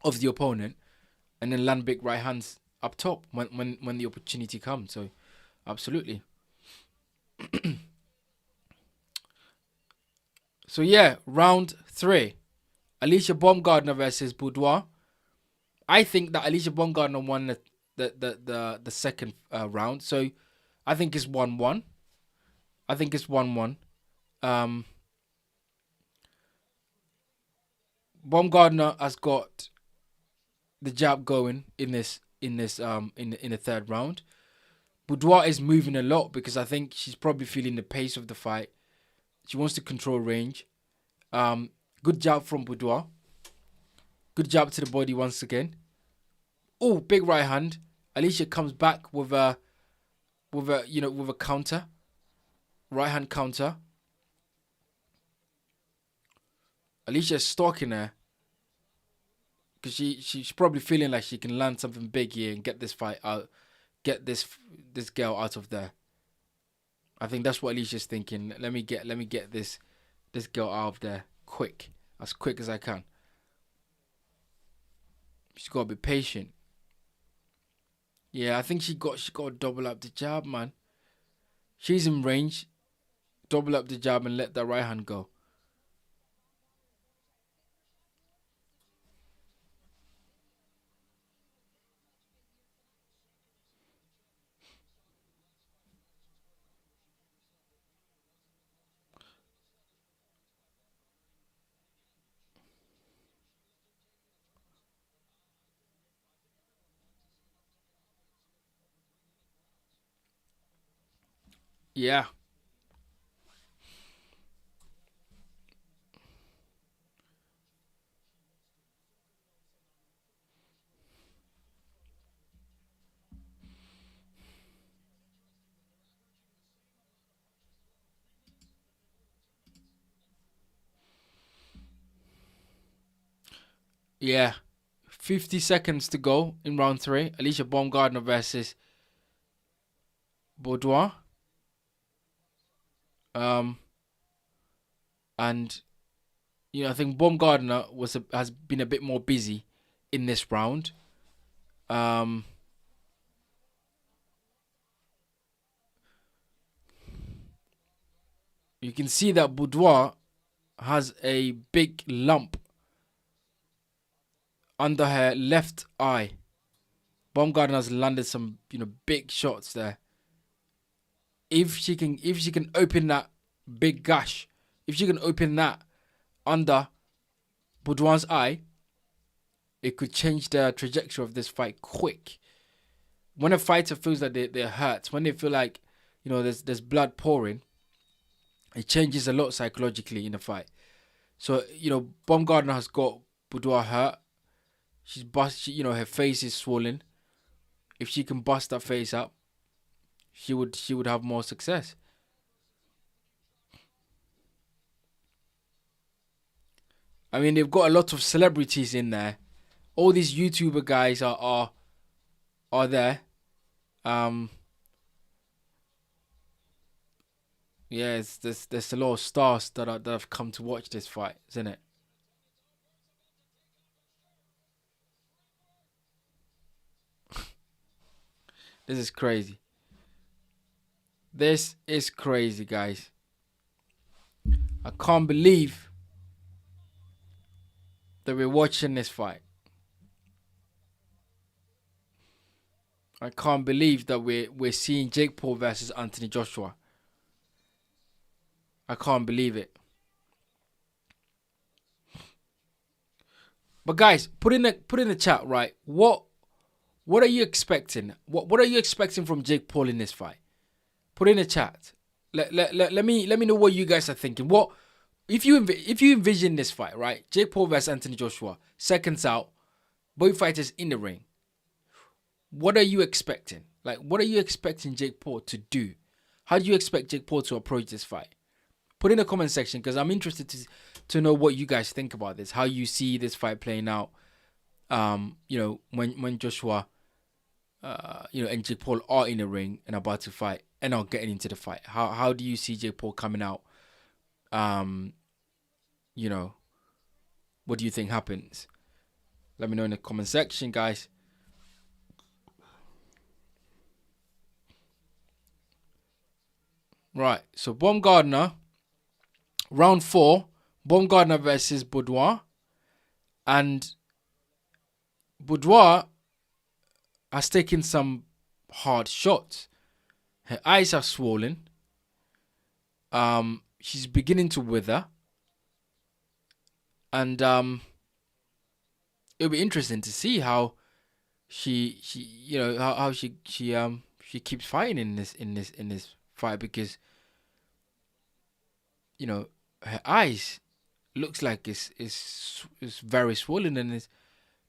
of the opponent, and then land big right hands up top when the opportunity comes. So absolutely. So yeah, round 3, Alicia Baumgardner versus Boudoir. I think that Alicia Baumgardner won the second round. So I think it's 1-1. Baumgardner has got the jab going in the third round. Boudoir is moving a lot because I think she's probably feeling the pace of the fight. She wants to control range. Good jab from Boudoir. Good jab to the body once again. Oh, big right hand. Alicia comes back with a counter. Right hand counter. Alicia's stalking her, because she's probably feeling like she can land something big here and get this fight out, get this girl out of there. I think that's what Alicia's thinking. Let me get this girl out of there as quick as I can. She's got to be patient. Yeah, I think she got to double up the jab, man. She's in range. Double up the jab and let that right hand go. Yeah. Yeah. 50 seconds to go in round three. Alicia Baumgardner versus Boudoir. Um, and I think Baumgardner has been a bit more busy in this round. Um, you can see that Boudoir has a big lump under her left eye. Baumgardner has landed some, big shots there. If she can open that big gash, if she can open that under Boudoir's eye, it could change the trajectory of this fight quick. When a fighter feels that they're hurt, when they feel like, there's blood pouring, it changes a lot psychologically in the fight. So, Baumgardner has got Boudoir hurt. Her face is swollen. If she can bust that face up, she would have more success. I mean, they've got a lot of celebrities in there. All these YouTuber guys are there. Um, yeah, there's a lot of stars that have come to watch this fight, isn't it? This is crazy. This is crazy, guys. I can't believe that we're watching this fight. I can't believe that we're seeing Jake Paul versus Anthony Joshua. I can't believe it. But guys, put in the chat, right? What are you expecting? What are you expecting from Jake Paul in this fight? Put in the chat. Let me know what you guys are thinking. What if you envision this fight, right? Jake Paul versus Anthony Joshua, seconds out, both fighters in the ring. What are you expecting? Like, what are you expecting Jake Paul to do? How do you expect Jake Paul to approach this fight? Put in the comment section because I'm interested to know what you guys think about this. How you see this fight playing out. When Joshua, and Jake Paul are in the ring and about to fight and are getting into the fight. How do you see Jake Paul coming out? Um, you know, what do you think happens? Let me know in the comment section, guys. Right, so Baumgardner, round 4, Baumgardner versus Boudoir. And Boudoir has taken some hard shots. Her eyes are swollen. She's beginning to wither. And it'll be interesting to see how she how she keeps fighting in this fight, because her eyes looks like it's very swollen, and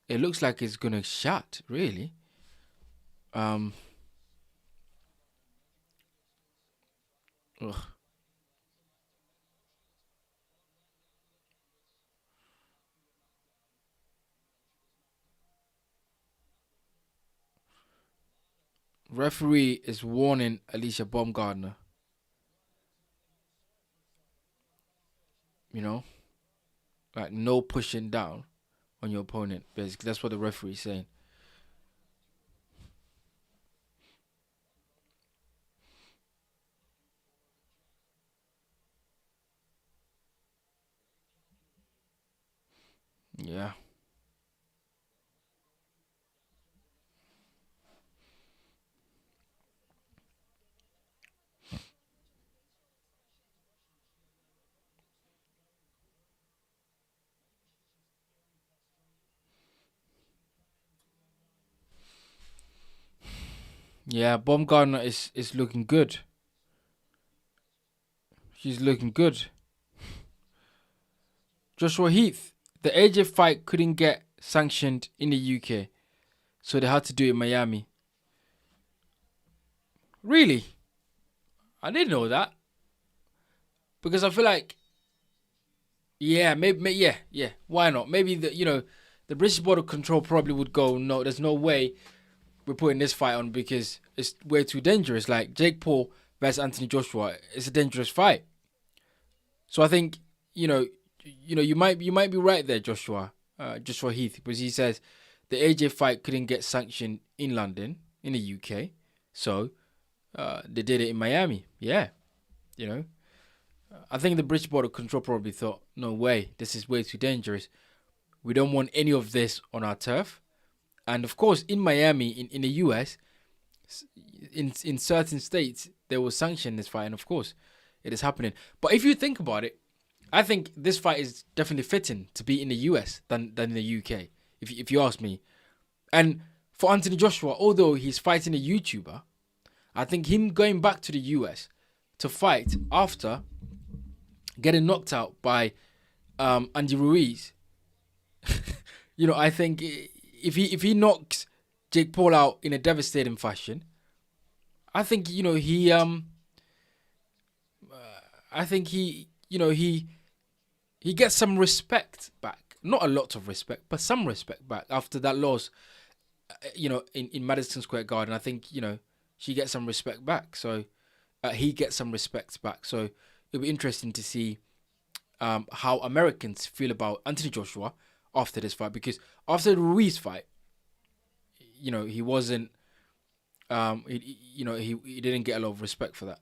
it looks like it's gonna shut, really. Um ugh. Referee is warning Alicia Baumgardner, you know, like no pushing down on your opponent. Basically, that's what the referee is saying. Yeah. Yeah, Baumgartner is looking good. She's looking good. Joshua Heath. The AJ fight couldn't get sanctioned in the UK, so they had to do it in Miami. Really? I didn't know that. Because I feel like, yeah, maybe, yeah. Why not? Maybe the British Board of Control probably would go, no, there's no way we're putting this fight on because it's way too dangerous. Like Jake Paul versus Anthony Joshua, it's a dangerous fight. So I think you might be right there, Joshua Heath, because he says the AJ fight couldn't get sanctioned in London, in the UK, so they did it in Miami. Yeah, you know. I think the British Board of Control probably thought, no way, this is way too dangerous. We don't want any of this on our turf. And of course, in Miami, in the US, in certain states, they will sanction this fight, and of course, it is happening. But if you think about it, I think this fight is definitely fitting to be in the US than in the UK, if you ask me. And for Anthony Joshua, although he's fighting a YouTuber, I think him going back to the US to fight after getting knocked out by Andy Ruiz, I think if he knocks Jake Paul out in a devastating fashion, I think he gets some respect back. Not a lot of respect, but some respect back after that loss. In Madison Square Garden, I think she gets some respect back. So he gets some respect back. So it'll be interesting to see how Americans feel about Anthony Joshua after this fight, because after the Ruiz fight, he wasn't, he didn't get a lot of respect for that.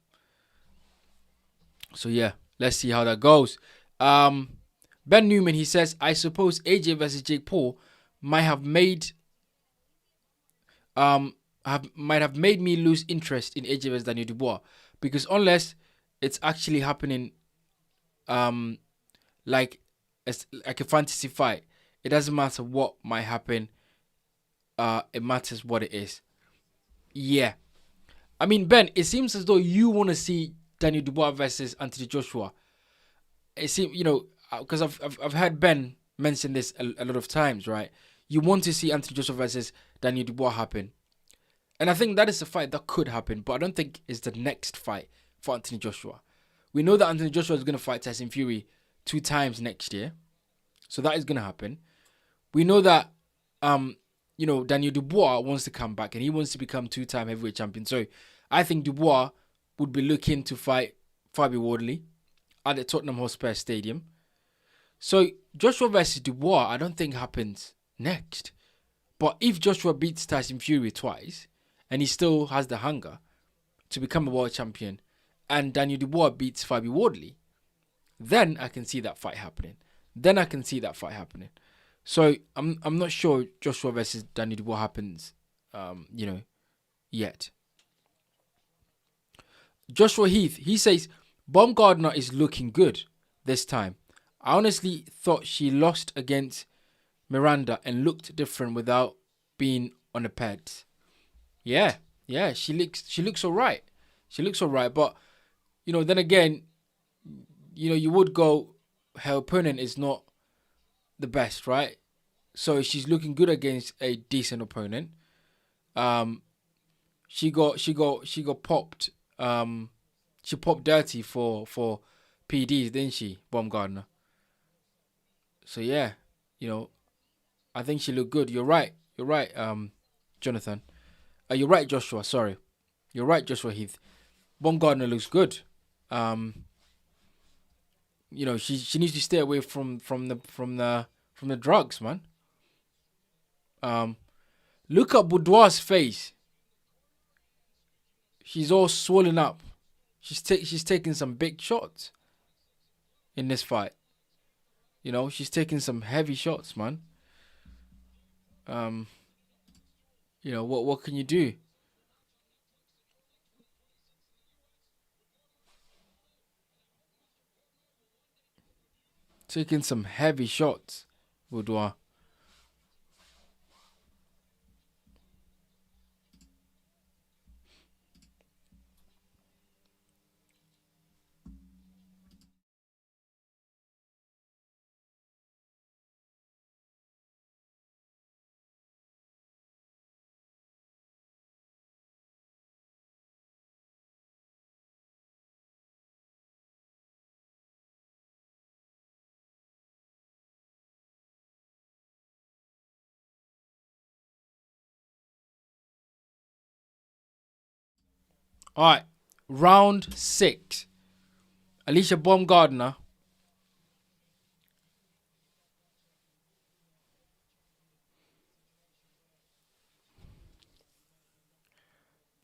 So yeah, let's see how that goes. Ben Newman, he says, I suppose AJ versus Jake Paul might have made me lose interest in AJ versus Daniel Dubois, because unless it's actually happening, like a fantasy fight, it doesn't matter what might happen. It matters what it is. Yeah, I mean, Ben, it seems as though you want to see Daniel Dubois versus Anthony Joshua. It seems, because I've heard Ben mention this a lot of times, right? You want to see Anthony Joshua versus Daniel Dubois happen. And I think that is a fight that could happen, but I don't think it's the next fight for Anthony Joshua. We know that Anthony Joshua is going to fight Tyson Fury 2 times next year. So that is going to happen. We know that, Daniel Dubois wants to come back and he wants to become 2-time heavyweight champion. So I think Dubois would be looking to fight Fabi Woodley at the Tottenham Hotspur Stadium. So Joshua versus Dubois, I don't think happens next. But if Joshua beats Tyson Fury twice and he still has the hunger to become a world champion, and Daniel Dubois beats Fabi Woodley, then I can see that fight happening. So I'm not sure Joshua versus Daniel Dubois happens, yet. Joshua Heath, he says, Bombgardner is looking good this time. I honestly thought she lost against Miranda and looked different without being on the pads. Yeah, she looks alright. But then again, you would go, her opponent is not the best, right? So she's looking good against a decent opponent. She got popped. She popped dirty for PDs, didn't she, Bombgardner? So yeah, I think she looked good. You're right, Jonathan. You're right, Joshua. Sorry, you're right, Joshua Heath. Bombgardner looks good. She needs to stay away from the drugs, man. Look at Dubois' face. She's all swollen up. She's taking some big shots in this fight. She's taking some heavy shots, man. What can you do? Taking some heavy shots, Dubois. All right, round 6. Alicia Baumgardner.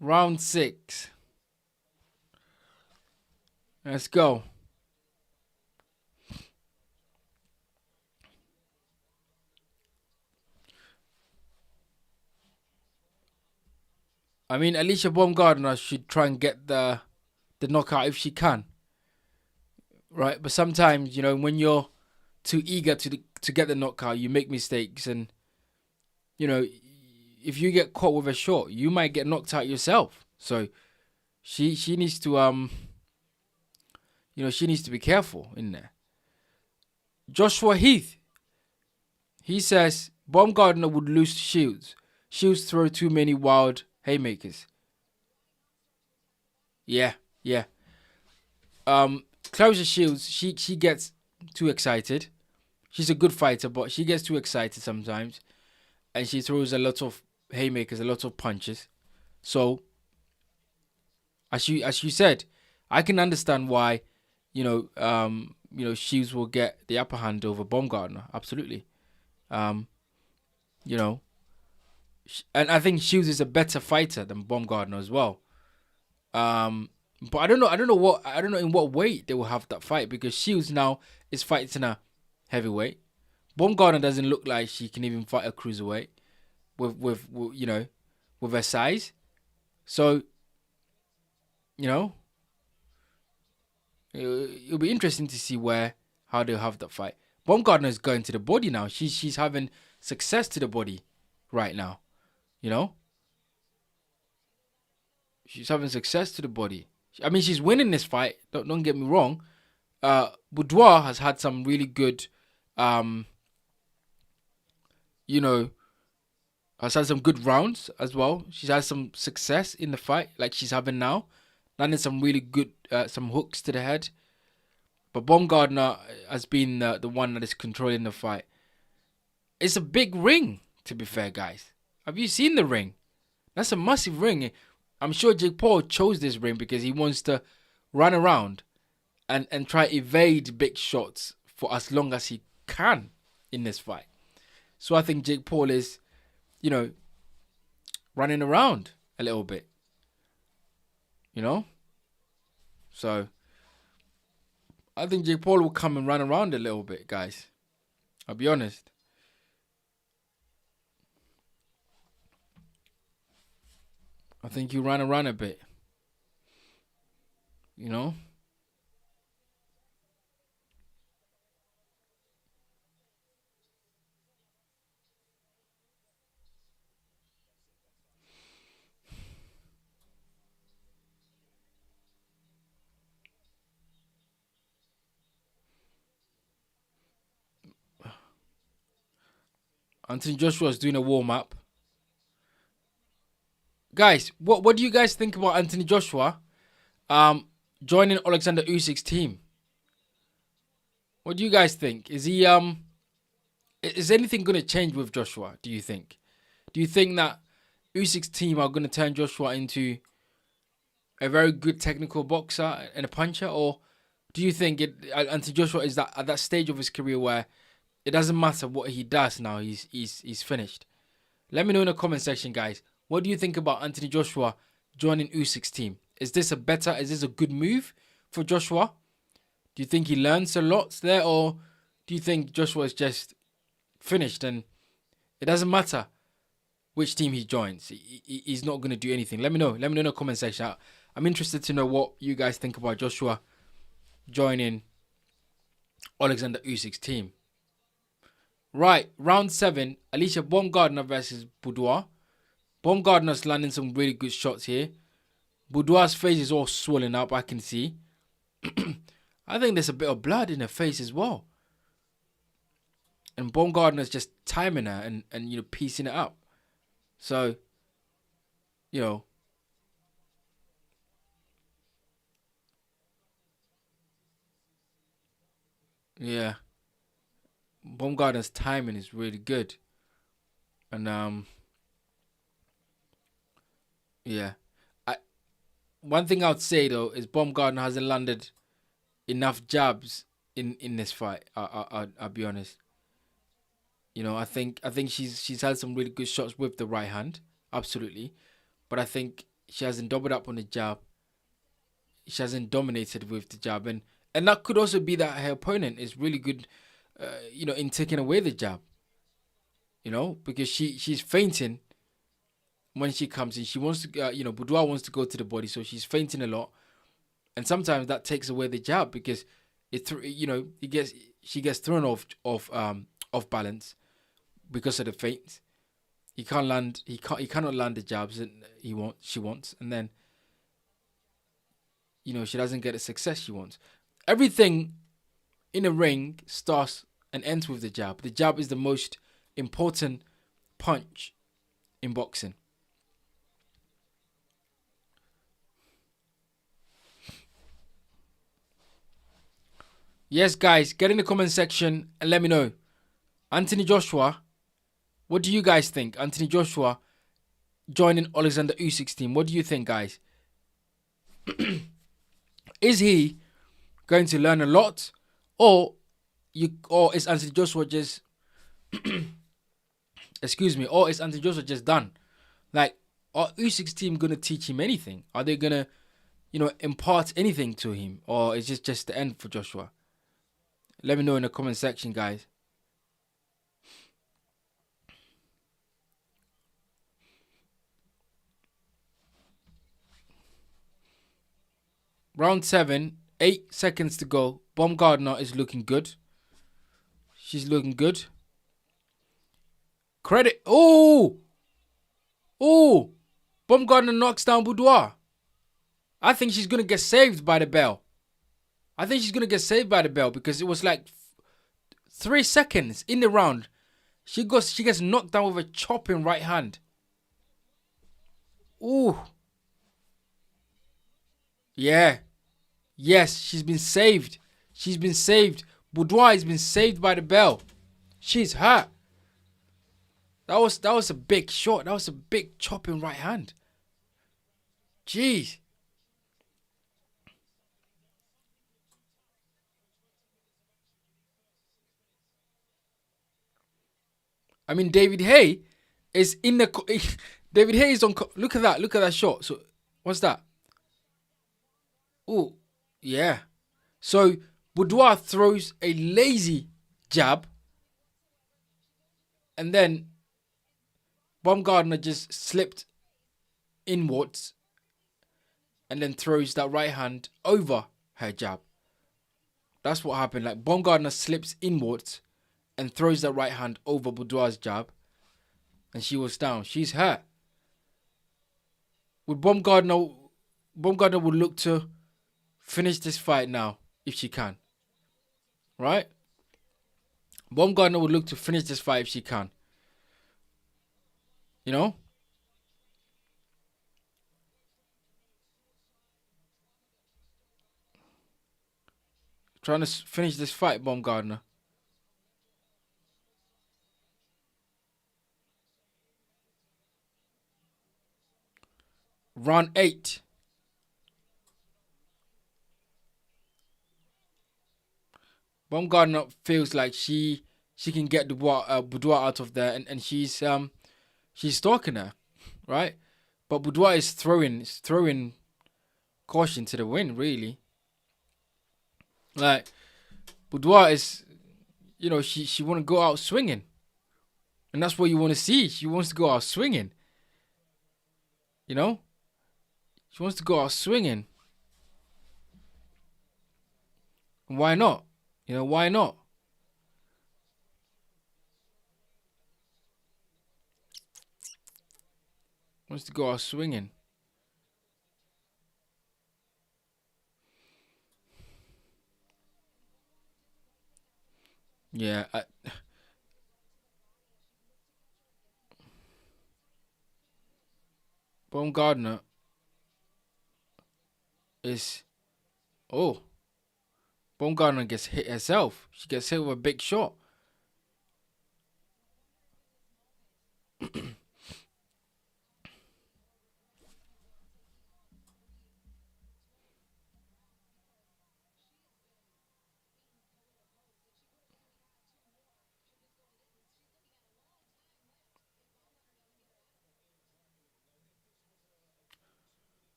Round 6. Let's go. I mean, Alicia Baumgardner should try and get the knockout if she can, right? But sometimes, when you're too eager to get the knockout, you make mistakes, and you know, if you get caught with a shot, you might get knocked out yourself. So she needs to she needs to be careful in there. Joshua Heath, he says Baumgardner would lose to Shields. Shields throw too many wild haymakers. Yeah, yeah. Clarissa Shields, she gets too excited. She's a good fighter, but she gets too excited sometimes, and she throws a lot of haymakers, a lot of punches. So, as you said, I can understand why, Shields will get the upper hand over Baumgardner. Absolutely. Um, you know, and I think Shields is a better fighter than Baumgardner as well. But I don't know in what weight they will have that fight, because Shields now is fighting a heavyweight. Baumgardner doesn't look like she can even fight a cruiserweight with her size. So, you know, it'll be interesting to see how they'll have that fight. Baumgardner is going to the body now. She's having success to the body right now. You know, she's having success to the body. I mean, she's winning this fight. Don't get me wrong. Dubois has had some really good, has had some good rounds as well. She's had some success in the fight, like she's having now. Landed some really good, some hooks to the head. But Baumgardner has been the one that is controlling the fight. It's a big ring, to be fair, guys. Have you seen the ring? That's a massive ring. I'm sure Jake Paul chose this ring because he wants to run around and try evade big shots for as long as he can in this fight. So I think Jake Paul is, running around a little bit. So I think Jake Paul will come and run around a little bit, guys. I'll be honest. I think he'll run around a bit. Anthony Joshua's doing a warm-up. Guys, what do you guys think about Anthony Joshua joining Alexander Usyk's team? What do you guys think? Is anything going to change with Joshua, do you think? Do you think that Usyk's team are going to turn Joshua into a very good technical boxer and a puncher, or do you think Anthony Joshua is at that stage of his career where it doesn't matter what he does now, he's finished? Let me know in the comment section, guys. What do you think about Anthony Joshua joining Usyk's team? Is this a good move for Joshua? Do you think he learns a lot there, or do you think Joshua is just finished and it doesn't matter which team he joins? He's not going to do anything. Let me know. Let me know in the comment section. I'm interested to know what you guys think about Joshua joining Alexander Usyk's team. Right, round 7, Alicia Baumgardner versus Dubois. Baumgardner's landing some really good shots here. Dubois' face is all swollen up, I can see. I think there's a bit of blood in her face as well. And Baumgardner's just timing her and piecing it up. So, yeah. Baumgardner's timing is really good. And yeah. one thing I'd say though is Baumgartner hasn't landed enough jabs in this fight. I'll be honest. I think she's had some really good shots with the right hand, absolutely. But I think she hasn't doubled up on the jab. She hasn't dominated with the jab, and that could also be that her opponent is really good, in taking away the jab. Because she's fainting when she comes in. She wants to, Boudoir wants to go to the body, so she's fainting a lot, and sometimes that takes away the jab because she gets thrown off balance because of the feint. He cannot land the jabs that she wants, and then she doesn't get the success she wants. Everything in a ring starts and ends with the jab. The jab is the most important punch in boxing. Yes, guys, get in the comment section and let me know. Anthony Joshua, what do you guys think? Anthony Joshua joining Alexander Usyk's team. What do you think, guys? Is he going to learn a lot, or is Anthony Joshua just or is Anthony Joshua just done? Like, are Usyk's team gonna teach him anything? Are they gonna, impart anything to him, or is it just the end for Joshua? Let me know in the comment section, guys. Round 7, 8 seconds to go. Bombgardner is looking good. She's looking good. Credit. Oh! Bombgardner knocks down Boudoir. I think she's going to get saved by the bell. Because it was like 3 seconds in the round. She gets knocked down with a chopping right hand. Ooh. Yeah. Yes, she's been saved. Boudoir has been saved by the bell. She's hurt. That was a big shot. That was a big chopping right hand. Jeez. I mean, David Haye is in the... David Haye is on... Look at that. Look at that shot. So, what's that? Oh, yeah. So, Boudoir throws a lazy jab. And then Baumgardner just slipped inwards. And then throws that right hand over her jab. That's what happened. Like, Baumgardner slips inwards and throws that right hand over Boudoir's jab. And she was down. She's hurt. Would Baumgardner would look to finish this fight now, if she can. Right? Baumgardner would look to finish this fight if she can. Trying to finish this fight, Baumgardner. Round 8. Baumgardner feels like she can get Boudoir out of there, and she's stalking her, right? But Boudoir is throwing caution to the wind, really. Like, Boudoir is, she want to go out swinging, and that's what you want to see. She wants to go out swinging. She wants to go out swinging. Why not? Why not? Wants to go out swinging. Yeah. Baumgardner is... Oh. Baumgardner gets hit herself. She gets hit with a big shot.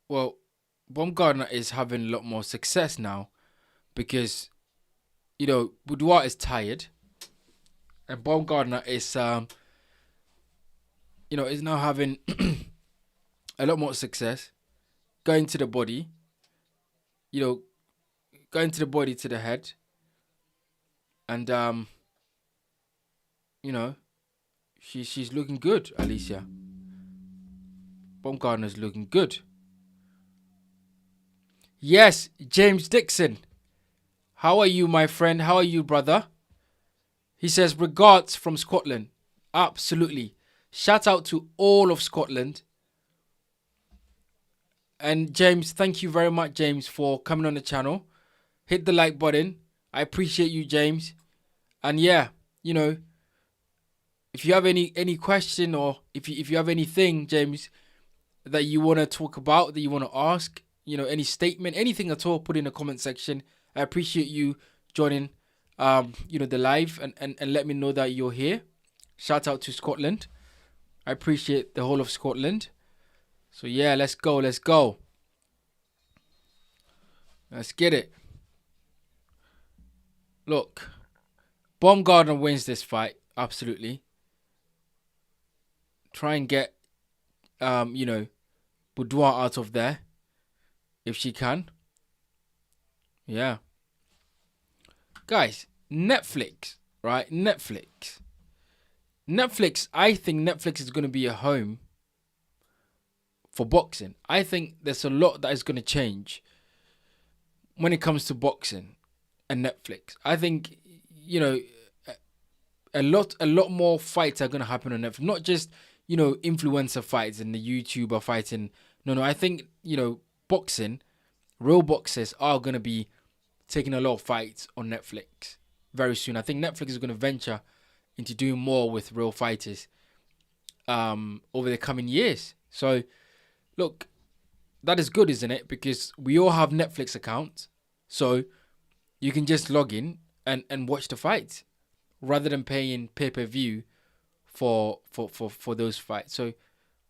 Well, Baumgartner is having a lot more success now because Boudoir is tired and Baumgardner is now having a lot more success going to the body, you know, going to the body to the head, and you know, she's looking good, Alicia. Baumgardner's looking good. Yes, James Dixon. How are you, my friend? How are you, brother? He says, regards from Scotland. Absolutely. Shout out to all of Scotland. And James, thank you very much, James, for coming on the channel. Hit the like button. I appreciate you, James. And yeah, if you have any question, or if you have anything, James, that you want to talk about, that you want to ask, any statement, anything at all, put in the comment section. I appreciate you joining, the live and let me know that you're here. Shout out to Scotland. I appreciate the whole of Scotland. So yeah, let's go. Let's get it. Look, Bombgardner wins this fight, absolutely. Try and get, Boudoir out of there, if she can. Yeah. Guys, Netflix, right? Netflix, I think Netflix is going to be a home for boxing. I think there's a lot that is going to change when it comes to boxing and Netflix. I think, a lot more fights are going to happen on Netflix. Not just, influencer fights and the YouTuber fighting. No, I think, boxing, real boxers are going to be taking a lot of fights on Netflix very soon. I think Netflix is going to venture into doing more with real fighters over the coming years. So, look, that is good, isn't it? Because we all have Netflix accounts. So, you can just log in and watch the fights rather than paying pay-per-view for those fights. So,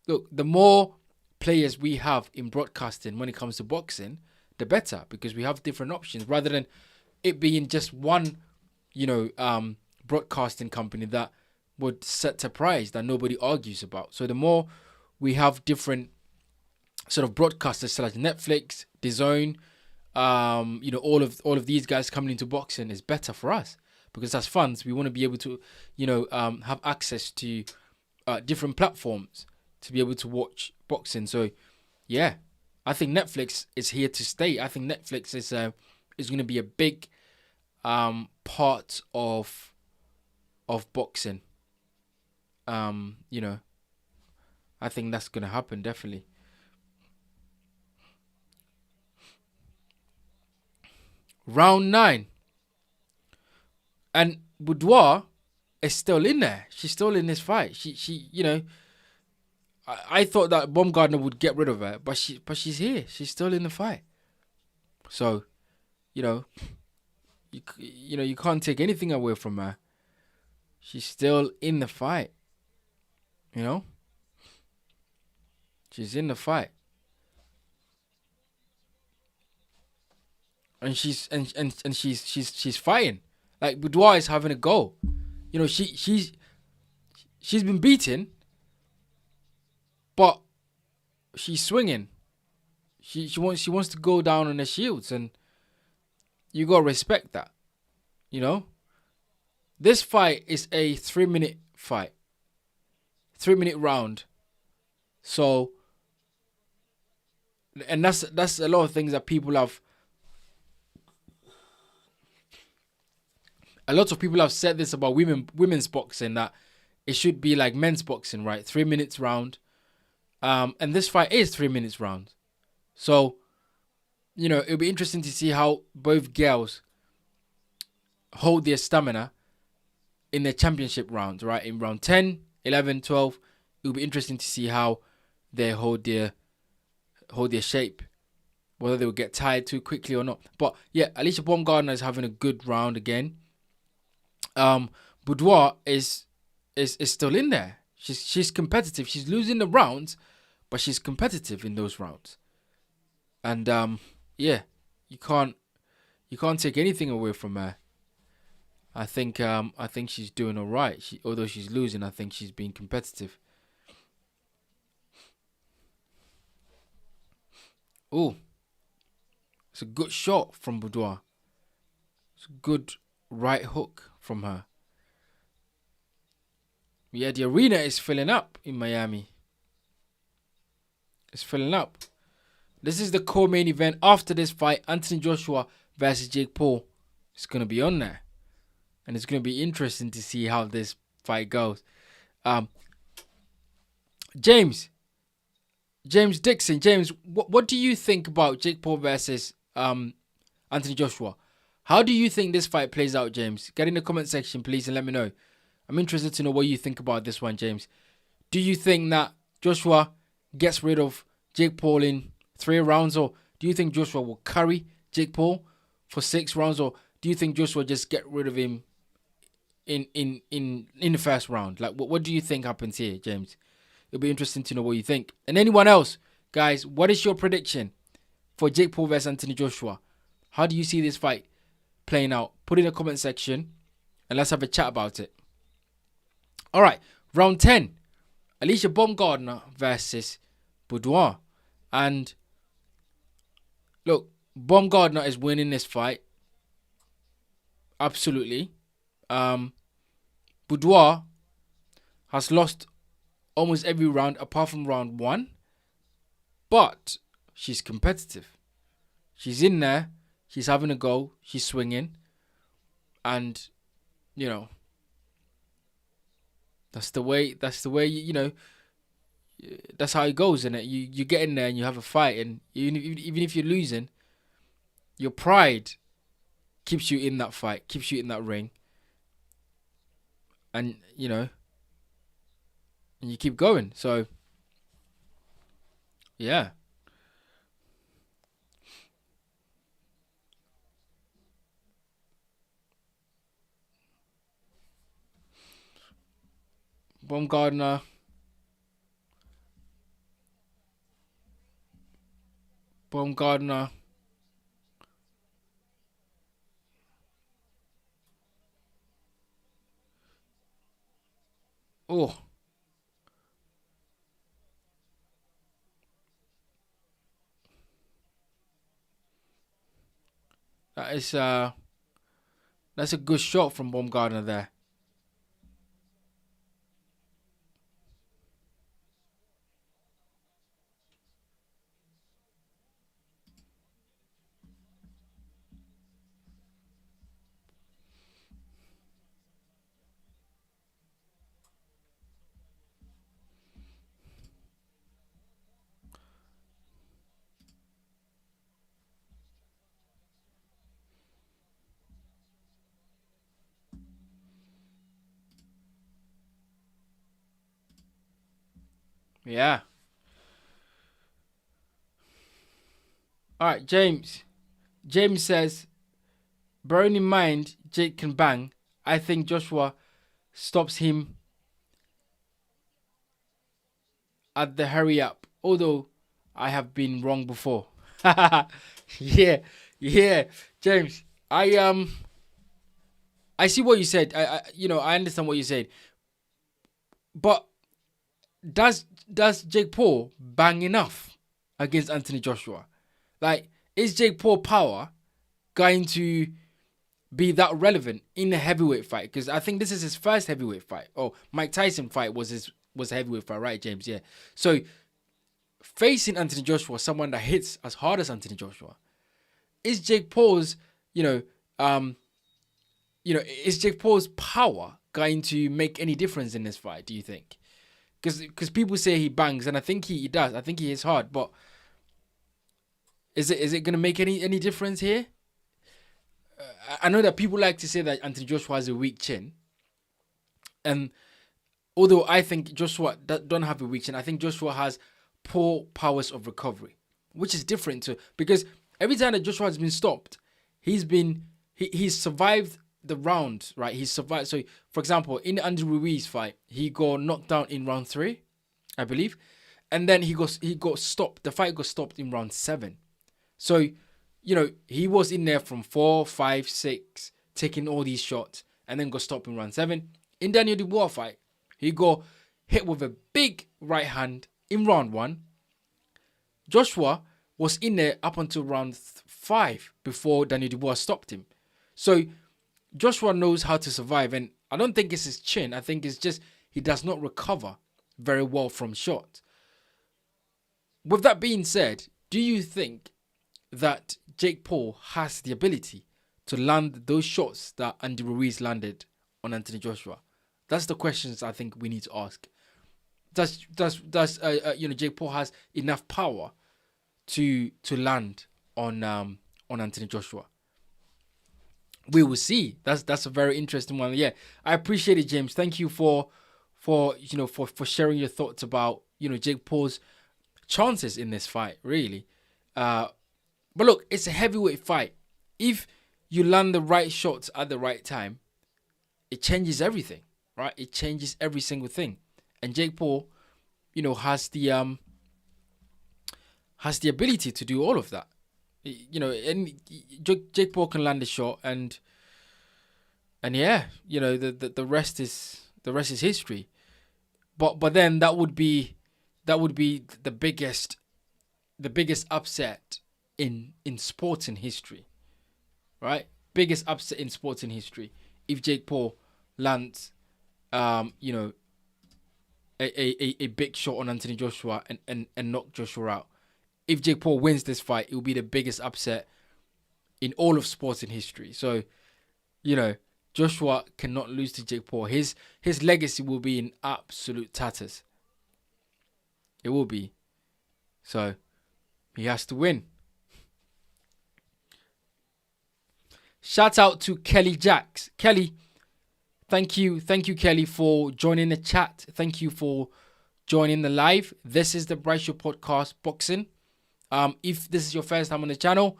look, the more players we have in broadcasting when it comes to boxing, the better, because we have different options rather than it being just one, broadcasting company that would set a price that nobody argues about. So the more we have different sort of broadcasters, such as Netflix, DAZN, all of these guys coming into boxing is better for us, because as fans we want to be able to, have access to different platforms to be able to watch boxing. So yeah, I think Netflix is here to stay. I think Netflix is going to be a big part of boxing. I think that's going to happen, definitely. Round 9. And Boudoir is still in there. She's still in this fight. She I thought that Baumgardner would get rid of her, but she's here. She's still in the fight. So, you can't take anything away from her. She's still in the fight. She's in the fight. And she's fighting. Like, Boudoir is having a go. She's been beaten, but she's swinging. She wants to go down on the shields, and you gotta respect that. This fight is a 3-minute fight, 3-minute round. So, and that's a lot of things that people have. A lot of people have said this about women's boxing, that it should be like men's boxing, right? 3 minutes round. And this fight is 3 minutes round. So, it'll be interesting to see how both girls hold their stamina in their championship rounds, right? In round 10, 11, 12, it'll be interesting to see how they hold their shape, whether they will get tired too quickly or not. But yeah, Alicia Baumgardner is having a good round again. Boudoir is still in there. She's competitive. She's losing the rounds, but she's competitive in those rounds. And yeah, you can't take anything away from her. I think she's doing all right. Although she's losing, I think she's being competitive. Oh, it's a good shot from Dubois. It's a good right hook from her. Yeah, the arena is filling up in Miami. It's filling up. This is the co-main event. After this fight, Anthony Joshua versus Jake Paul is going to be on there. And it's going to be interesting to see how this fight goes. James Dixon. James, what do you think about Jake Paul versus Anthony Joshua? How do you think this fight plays out, James? Get in the comment section, please, and let me know. I'm interested to know what you think about this one, James. Do you think that Joshua gets rid of Jake Paul in 3 rounds, or do you think Joshua will carry Jake Paul for 6 rounds, or do you think Joshua just get rid of him in the first round? Like, what do you think happens here, James? It'll be interesting to know what you think. And anyone else, guys, what is your prediction for Jake Paul versus Anthony Joshua? How do you see this fight playing out? Put it in the comment section and let's have a chat about it. All right, round 10. Alicia Baumgardner versus Dubois. And look, Bombgardner is winning this fight. Absolutely. Dubois has lost almost every round apart from round 1. But she's competitive. She's in there. She's having a go. She's swinging. And, you know, that's the way, you know, that's how it goes, isn't it? You get in there and you have a fight, and even if you're losing, your pride keeps you in that fight, keeps you in that ring, and you know, and you keep going. So yeah. Bombgardner. Bombgardner. Oh. That's a good shot from Bombgardner there. Yeah. All right, James. James says, bearing in mind Jake can bang, I think Joshua stops him at the hurry up. Although I have been wrong before. yeah, James. I see what you said. I understand what you said. But does Jake Paul bang enough against Anthony Joshua? Like, is Jake Paul power going to be that relevant in a heavyweight fight? Because I think this is his first heavyweight fight. Oh, Mike Tyson fight was a heavyweight fight, right, James? Yeah. So facing Anthony Joshua, someone that hits as hard as Anthony Joshua, is Jake Paul's, is Jake Paul's power going to make any difference in this fight? Do you think? Because people say he bangs, and I think he does. I think he hits hard, but is it going to make any difference here? I know that people like to say that Anthony Joshua has a weak chin, and although I think Joshua don't have a weak chin, I think Joshua has poor powers of recovery, which is different too. Because every time that Joshua has been stopped, he's survived the round, right? He's survived. So, for example, in the Andrew Ruiz fight, he got knocked down in round 3, I believe, and then he got stopped. The fight got stopped in round 7. So, he was in there from 4, 5, 6, taking all these shots, and then got stopped in round 7. In Daniel Dubois fight, he got hit with a big right hand in round 1. Joshua was in there up until round 5 before Daniel Dubois stopped him. So Joshua knows how to survive, and I don't think it's his chin. I think it's just he does not recover very well from shots. With that being said, do you think that Jake Paul has the ability to land those shots that Andy Ruiz landed on Anthony Joshua? That's the questions I think we need to ask. Does Jake Paul has enough power to land on Anthony Joshua? We will see. That's a very interesting one. Yeah, I appreciate it, James. Thank you for sharing your thoughts about Jake Paul's chances in this fight. Really, but look, it's a heavyweight fight. If you land the right shots at the right time, it changes everything, right? It changes every single thing. And Jake Paul, has the ability to do all of that. And Jake Paul can land a shot, and yeah, the rest is history. But then that would be the biggest upset in sports in history, right? Biggest upset in sports in history if Jake Paul lands, a big shot on Anthony Joshua and knock Joshua out. If Jake Paul wins this fight, it will be the biggest upset in all of sports in history. So, Joshua cannot lose to Jake Paul. His legacy will be in absolute tatters. It will be. So, he has to win. Shout out to Kelly Jacks. Kelly, thank you, Kelly, for joining the chat. Thank you for joining the live. This is the Bryce Show Podcast Boxing. If this is your first time on the channel,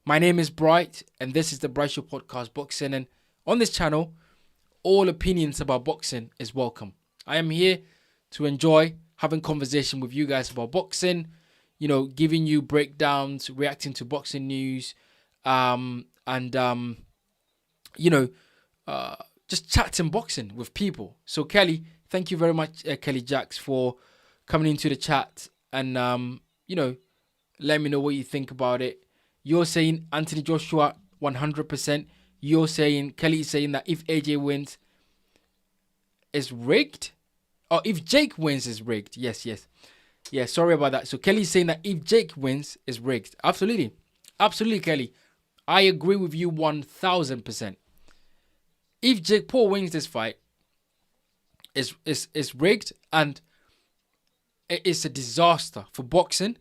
my name is Bright, and this is the Bryce Show Podcast Boxing. And on this channel, all opinions about boxing is welcome. I am here to enjoy having conversation with you guys about boxing, giving you breakdowns, reacting to boxing news, just chatting boxing with people. So Kelly, thank you very much, Kelly Jacks, for coming into the chat and, let me know what you think about it. You're saying Anthony Joshua 100%. You're saying, Kelly is saying that if AJ wins, it's rigged. Or if Jake wins, it's rigged. Yes. Yeah, sorry about that. So Kelly's saying that if Jake wins, it's rigged. Absolutely, Kelly. I agree with you 1000%. If Jake Paul wins this fight, it's rigged, and it's a disaster for boxing,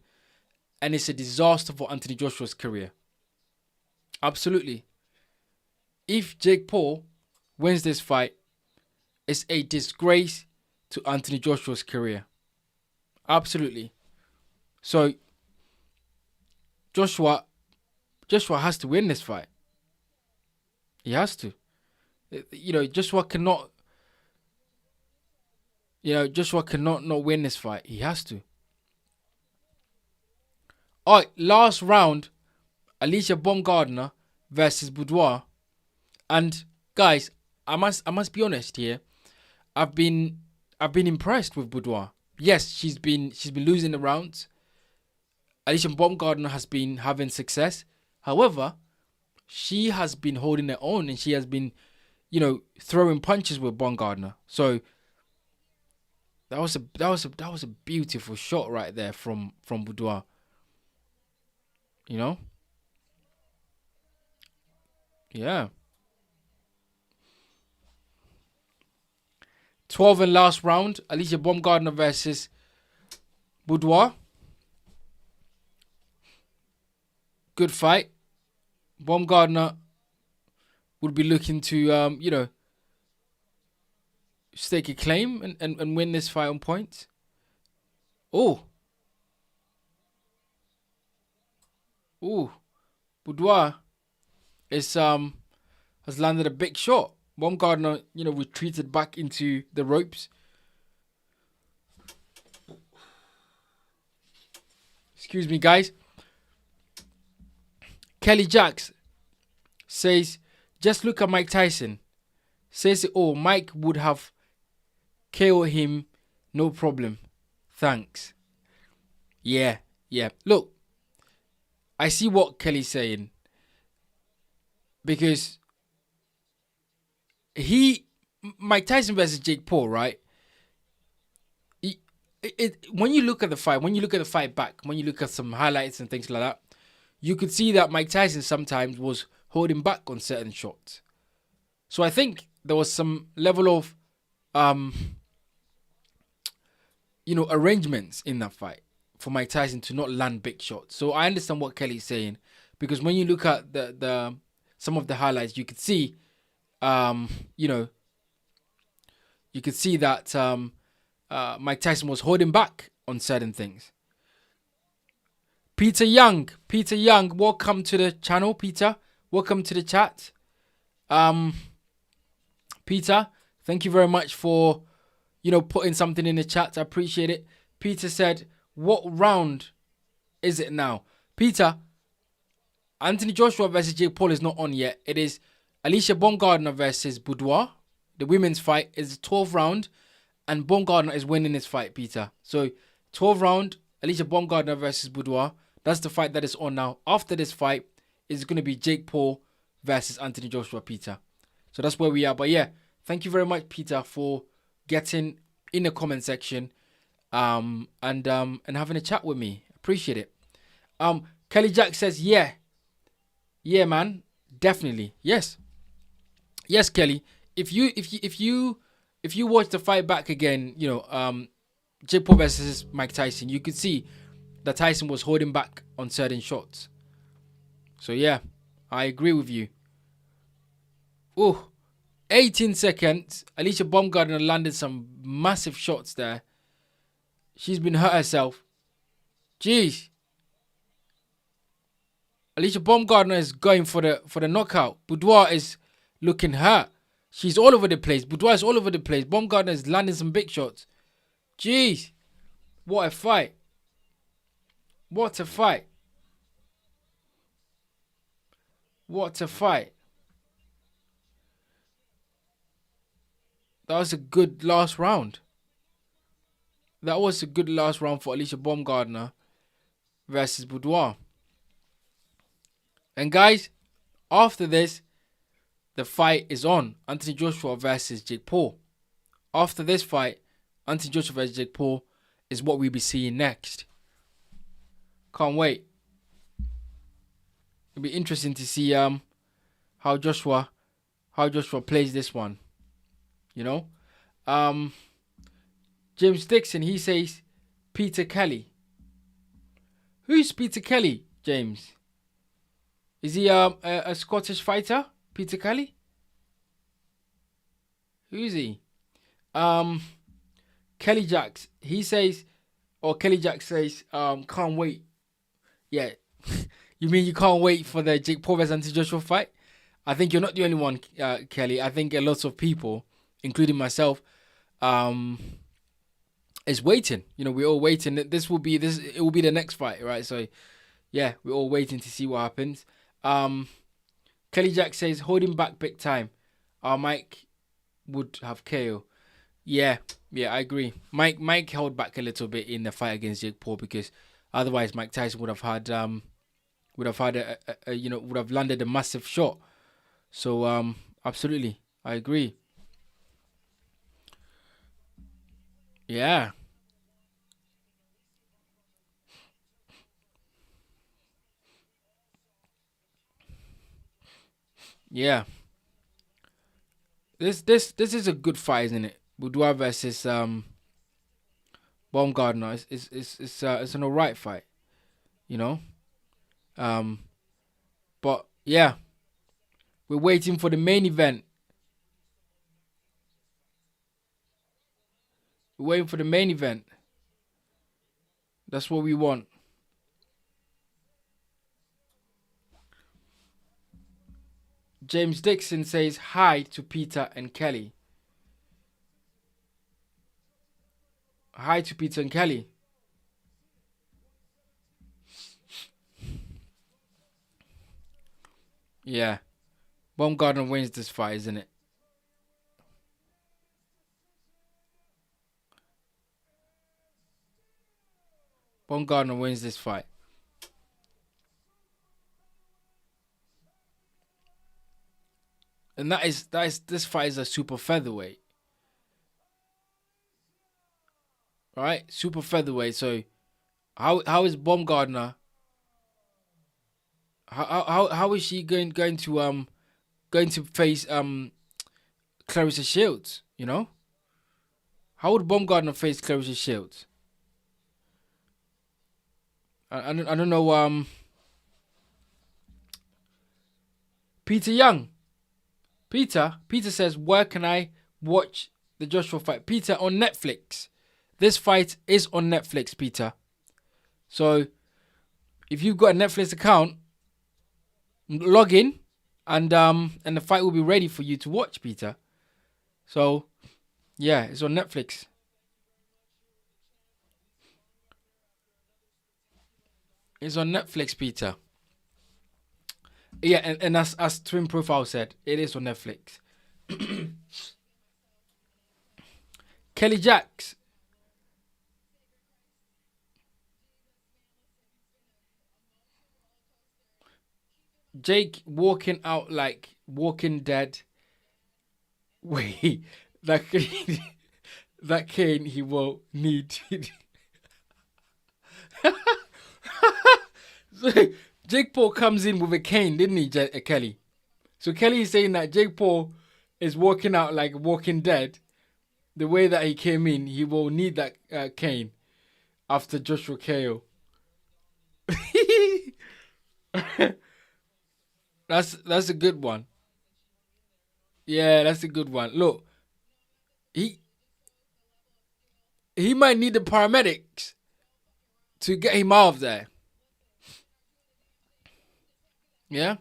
and it's a disaster for Anthony Joshua's career. Absolutely. If Jake Paul wins this fight, it's a disgrace to Anthony Joshua's career. Absolutely. So Joshua has to win this fight. He has to. Joshua cannot not win this fight. He has to. All right, last round, Alicia Baumgardner versus Dubois. And guys, I must be honest here. I've been impressed with Dubois. Yes, she's been losing the rounds. Alicia Baumgardner has been having success. However, she has been holding her own, and she has been, throwing punches with Bombgardner. So that was a beautiful shot right there from Dubois. 12 and last round, Alicia Baumgardner versus Dubois. Good fight. Bombgardner would be looking to, stake a claim and win this fight on points. Dubois has landed a big shot. Bombgardner, retreated back into the ropes. Excuse me, guys. Kelly Jacks says, just look at Mike Tyson. Says it all. Mike would have KO'd him, no problem. Thanks. Yeah. Look, I see what Kelly's saying. Because Mike Tyson versus Jake Paul, right? When you look at the fight back, when you look at some highlights and things like that, you could see that Mike Tyson sometimes was holding back on certain shots. So I think there was some level of, arrangements in that fight for Mike Tyson to not land big shots. So I understand what Kelly's saying, because when you look at the some of the highlights, you could see, you could see that Mike Tyson was holding back on certain things. Peter Young, welcome to the channel, Peter. Welcome to the chat. Peter, thank you very much for, putting something in the chat. I appreciate it. Peter said, what round is it now? Peter, Anthony Joshua versus Jake Paul is not on yet. It is Alicia Baumgardner versus Dubois. The women's fight is the 12th round, and Bombgardner is winning this fight, Peter. So 12th round, Alicia Bombgardner versus Dubois. That's the fight that is on now. After this fight, it's going to be Jake Paul versus Anthony Joshua, Peter. So that's where we are. But yeah, thank you very much, Peter, for getting in the comment section and having a chat with me. Appreciate it. Kelly Jack says, yeah, man, definitely, yes, Kelly. If you watch the fight back again, Jake Paul versus Mike Tyson, you could see that Tyson was holding back on certain shots. So yeah, I agree with you. Oh, 18 seconds. Alicia Baumgardner landed some massive shots there. She's been hurt herself. Jeez. Alicia Baumgardner is going for the knockout. Dubois is looking hurt. She's all over the place. Dubois is all over the place. Bombgardner is landing some big shots. Jeez. What a fight. What a fight. What a fight. That was a good last round. That was a good last round for Alicia Baumgardner versus Dubois. And guys, after this, the fight is on. Anthony Joshua versus Jake Paul. After this fight, Anthony Joshua versus Jake Paul is what we'll be seeing next. Can't wait. It'll be interesting to see how Joshua plays this one. James Dixon, he says Peter Kelly. Who's Peter Kelly, James? Is he a Scottish fighter? Peter Kelly? Who is he? Kelly Jacks. He says, or Kelly Jacks says, can't wait. Yeah. You mean you can't wait for the Jake Paul versus Anthony Joshua fight? I think you're not the only one, Kelly. I think a lot of people, including myself, is waiting. We're all waiting. It will be the next fight, right? So yeah, we're all waiting to see what happens. Kelly Jack says, holding back big time. Mike would have KO. Yeah, I agree. Mike held back a little bit in the fight against Jake Paul, because otherwise Mike Tyson would have landed a massive shot. So absolutely, I agree. Yeah. Yeah. This is a good fight, isn't it? Dubois versus Baumgardner. It's an alright fight, But yeah, we're waiting for the main event. We're waiting for the main event. That's what we want. James Dixon says hi to Peter and Kelly. Hi to Peter and Kelly. Yeah. Baumgartner wins this fight, isn't it? Baumgardner wins this fight. And that is this fight is a super featherweight. Right? Super featherweight. So how is Baumgardner how is she going to face Clarissa Shields, you know? How would Baumgardner face Clarissa Shields? I don't know Peter Young. Peter says, where can I watch the Joshua fight? Peter, on Netflix. This fight is on Netflix, Peter. So if you've got a Netflix account, log in and the fight will be ready for you to watch, Peter. So yeah, it's on Netflix. It's on Netflix, Peter. Yeah, and as Twin Profile said, it is on Netflix. Kelly Jacks. Jake walking out like Walking Dead. Wait, that that cane he will need. So Jake Paul comes in with a cane, didn't he, Kelly? So Kelly is saying that Jake Paul is walking out like Walking Dead. The way that he came in, he will need that cane after Joshua KO. That's a good one. Yeah, that's a good one. Look, he he might need the paramedics to get him out of there. Yeah.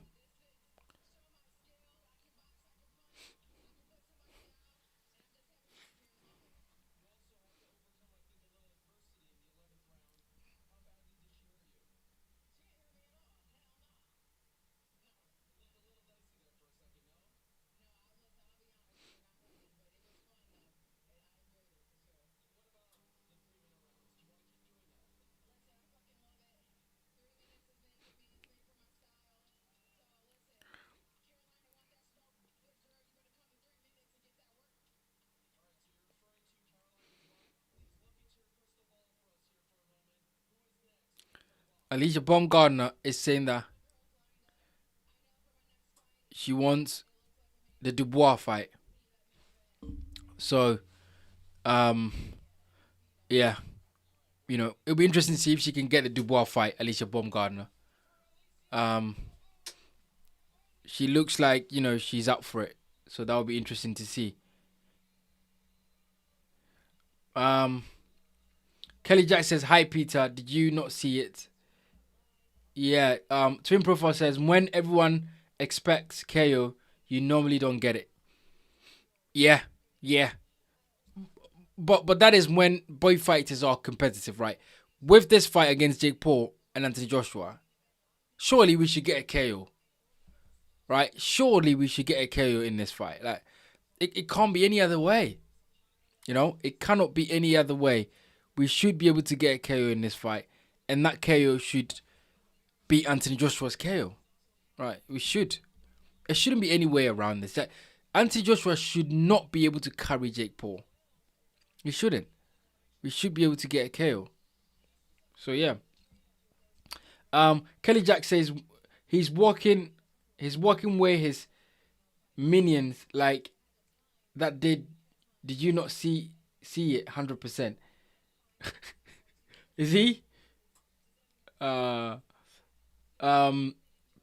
Alicia Baumgardner is saying that she wants the Dubois fight. So, um, yeah, it'll be interesting to see if she can get the Dubois fight, Alicia Baumgardner. Um, she looks like she's up for it, so that will be interesting to see. Um, Kelly Jack says, "Hi Peter, did you not see it?" Yeah. Twin Profile says, "When everyone expects KO, you normally don't get it." Yeah, yeah. But that is when both fighters are competitive, right? With this fight against Jake Paul and Anthony Joshua, surely we should get a KO, right? Surely we should get a KO in this fight. Like, it can't be any other way. It cannot be any other way. We should be able to get a KO in this fight, and that KO should be Anthony Joshua's KO, right? We should. It shouldn't be any way around this. That Anthony Joshua should not be able to carry Jake Paul. He shouldn't. We should be able to get a KO. So yeah. Kelly Jack says he's walking where his minions like that did you not see it 100%? Is he? Uh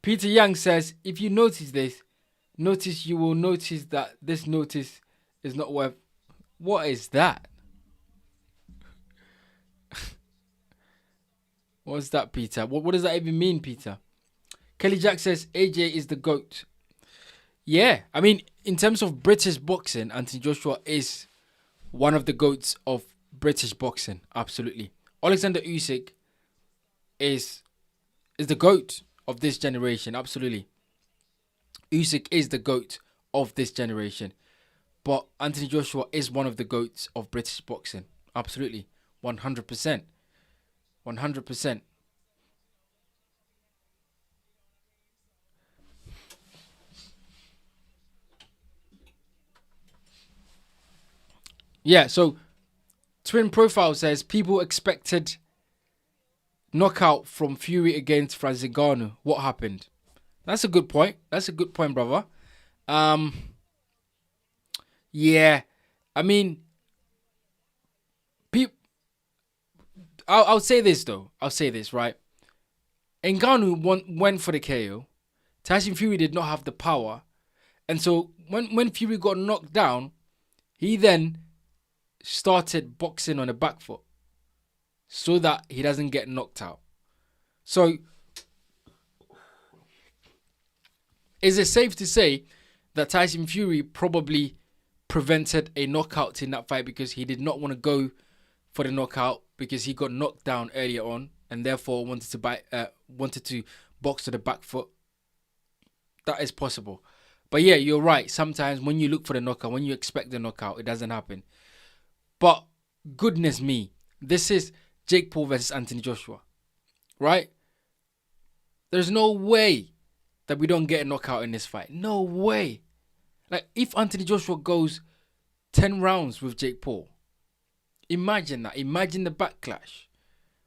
Peter Young says if you notice this, you will notice that this notice is not worth. What is that? What's that, Peter? What does that even mean, Peter? Kelly Jack says AJ is the GOAT. Yeah, I mean, in terms of British boxing, Anthony Joshua is one of the GOATs of British boxing. Absolutely. Alexander Usyk is the GOAT of this generation. Absolutely. Usyk is the GOAT of this generation. But Anthony Joshua is one of the GOATs of British boxing. Absolutely. 100%. 100%. Yeah, so Twin Profile says people expected knockout from Fury against Francis Ngannou. What happened? That's a good point. That's a good point, brother. Um, yeah, I mean, people. I'll say this though. I'll say this right. Ngannou went for the KO. Tyson Fury did not have the power, and so when Fury got knocked down, he then started boxing on the back foot so that he doesn't get knocked out. So, is it safe to say that Tyson Fury probably prevented a knockout in that fight because he did not want to go for the knockout because he got knocked down earlier on and therefore wanted to box to the back foot? That is possible. But yeah, you're right. Sometimes when you look for the knockout, when you expect the knockout, it doesn't happen. But goodness me, this is Jake Paul versus Anthony Joshua, right? There's no way that we don't get a knockout in this fight. No way. Like, if Anthony Joshua goes 10 rounds with Jake Paul, imagine that. Imagine the backlash,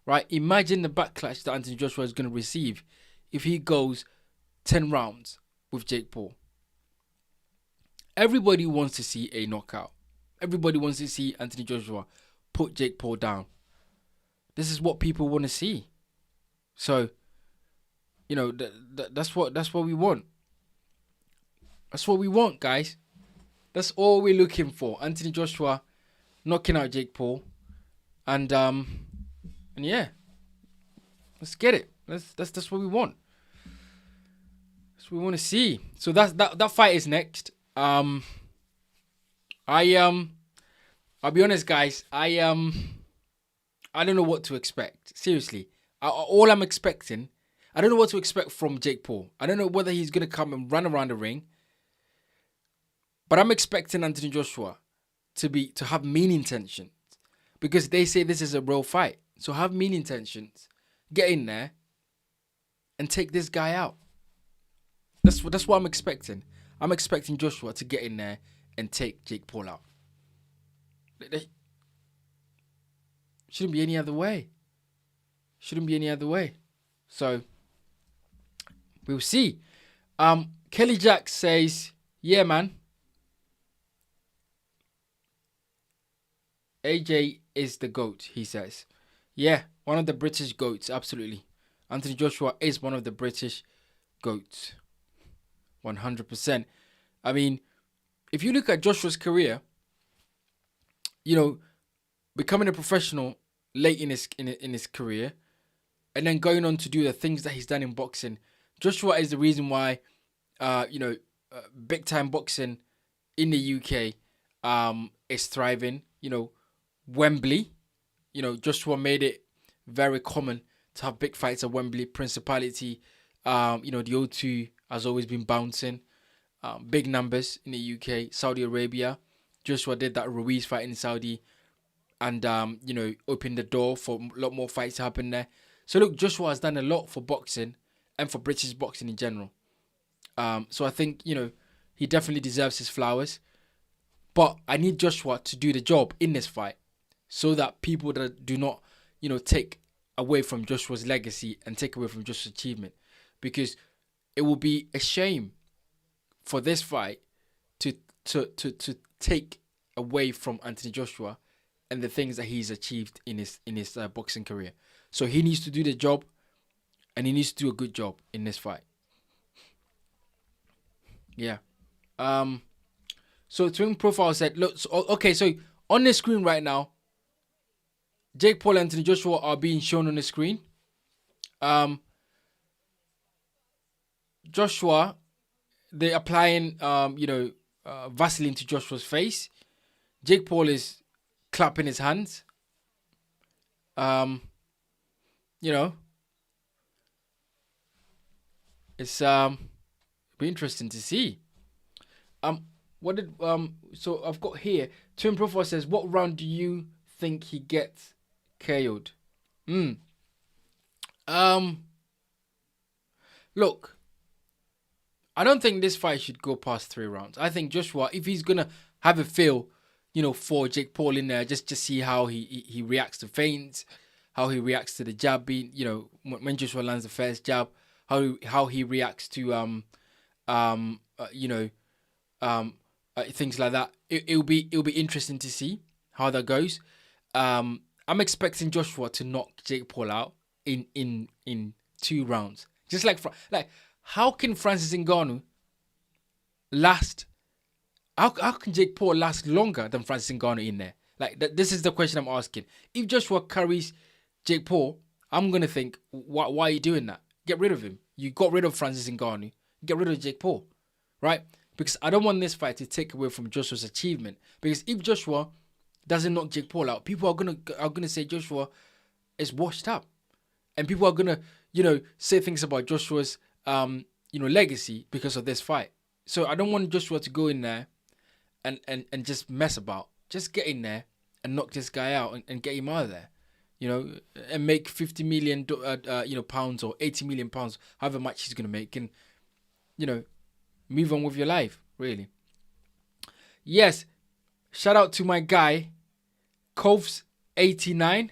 right? Imagine the backlash that Anthony Joshua is going to receive if he goes 10 rounds with Jake Paul. Everybody wants to see a knockout. Everybody wants to see Anthony Joshua put Jake Paul down. This is what people want to see. So, you know, that's what we want. That's what we want, guys. That's all we're looking for. Anthony Joshua knocking out Jake Paul, and yeah, let's get it. That's what we want. That's what we want to see. So that fight is next. I'll be honest, guys. I don't know what to expect. Seriously, all I'm expecting, I don't know what to expect from Jake Paul. I don't know whether he's gonna come and run around the ring, but I'm expecting Anthony Joshua to have mean intentions because they say this is a real fight. So have mean intentions, get in there, and take this guy out. That's what I'm expecting. I'm expecting Joshua to get in there and take Jake Paul out. Shouldn't be any other way. Shouldn't be any other way. So we'll see. Kelly Jack says, yeah, man. AJ is the GOAT, he says. Yeah, one of the British GOATs, absolutely. Anthony Joshua is one of the British GOATs. 100%. I mean, if you look at Joshua's career, you know, becoming a professional late in his career, and then going on to do the things that he's done in boxing, Joshua is the reason why, big time boxing in the UK is thriving. You know, Wembley, Joshua made it very common to have big fights at Wembley. Principality, the O2 has always been bouncing. Big numbers in the UK. Saudi Arabia, Joshua did that Ruiz fight in Saudi and, opened the door for a lot more fights to happen there. So look, Joshua has done a lot for boxing and for British boxing in general. So I think, he definitely deserves his flowers. But I need Joshua to do the job in this fight so that people that do not, take away from Joshua's legacy and take away from Joshua's achievement. Because it will be a shame for this fight to take away from Anthony Joshua and the things that he's achieved in his boxing career. So he needs to do the job, and he needs to do a good job in this fight. Yeah. So Twin Profile said, look, so on the screen right now, Jake Paul and Anthony Joshua are being shown on the screen. Joshua, they're applying, Vaseline to Joshua's face. Jake Paul is clapping his hands. It's Be interesting to see. What did So I've got here. Twin Profile says, what round do you think he gets KO'd? Look, I don't think this fight should go past 3 rounds. I think Joshua, if he's gonna have a feel, for Jake Paul in there, just see how he reacts to feints, how he reacts to the jab being, when Joshua lands the first jab, how he reacts to things like that. It'll be interesting to see how that goes. I'm expecting Joshua to knock Jake Paul out in 2 rounds. Just like how can Francis Ngannou last? How can Jake Paul last longer than Francis Ngannou in there? This is the question I'm asking. If Joshua carries Jake Paul, I'm gonna think, why are you doing that? Get rid of him. You got rid of Francis Ngannou. Get rid of Jake Paul, right? Because I don't want this fight to take away from Joshua's achievement. Because if Joshua doesn't knock Jake Paul out, people are gonna say Joshua is washed up, and people are gonna say things about Joshua's legacy because of this fight. So I don't want Joshua to go in there and just mess about. Just get in there and knock this guy out and get him out of there, and make 50 million pounds or 80 million pounds, however much he's gonna make, and move on with your life, really. Yes, shout out to my guy, Coves89.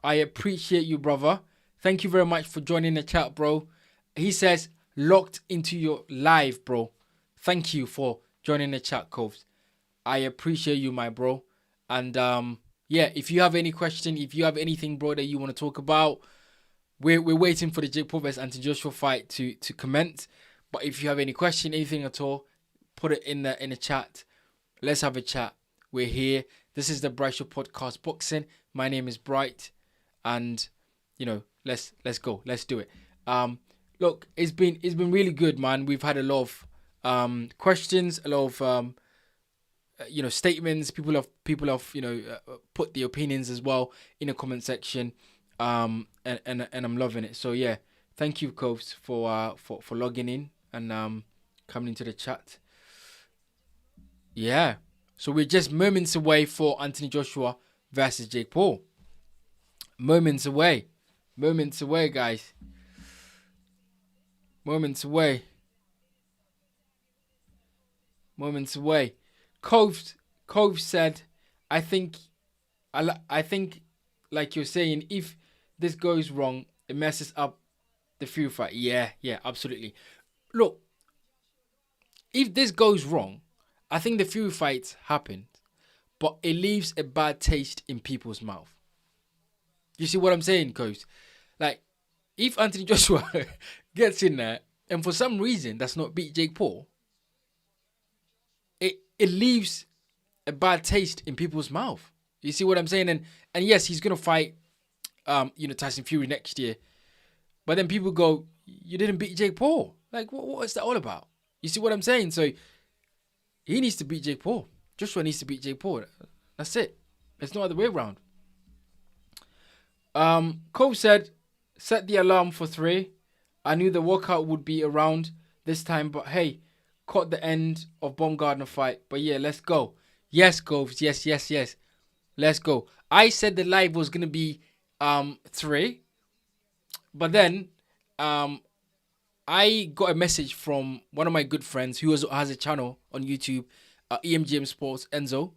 I appreciate you, brother. Thank you very much for joining the chat, bro. He says, locked into your live, bro. Thank you for joining the chat, Coves. I appreciate you, my bro. And if you have any question, if you have anything, bro, that you want to talk about, we're waiting for the Jake Paul vs Anthony Joshua fight to commence. But if you have any question, anything at all, put it in the chat. Let's have a chat. We're here. This is the Bright Show Podcast Boxing. My name is Bright, and let's go. Let's do it. Look, it's been really good, man. We've had a lot of questions, a lot of statements. People have put the opinions as well in the comment section. And I'm loving it. So yeah, thank you, Coves, for logging in and coming into the chat. Yeah. So we're just moments away for Anthony Joshua versus Jake Paul. Moments away, guys. Moments away. Cove said, I think, like you're saying, if this goes wrong, it messes up the Fury fight. Yeah, absolutely. Look, if this goes wrong, I think the Fury fight happened, but it leaves a bad taste in people's mouth. You see what I'm saying, Coach? Like, if Anthony Joshua gets in there and for some reason does not beat Jake Paul, it leaves a bad taste in people's mouth. You see what I'm saying? And yes, he's gonna fight Tyson Fury next year. But then people go, you didn't beat Jake Paul. Like, what is that all about? You see what I'm saying? So he needs to beat Jake Paul. Joshua needs to beat Jake Paul. That's it. There's no other way around. Cole said, set the alarm for 3. I knew the workout would be around this time, but hey, caught the end of Bombgardner fight. But yeah, let's go. Yes, Coves. Yes. Let's go. I said the live was going to be 3. But then I got a message from one of my good friends who has a channel on YouTube, EMGM Sports, Enzo.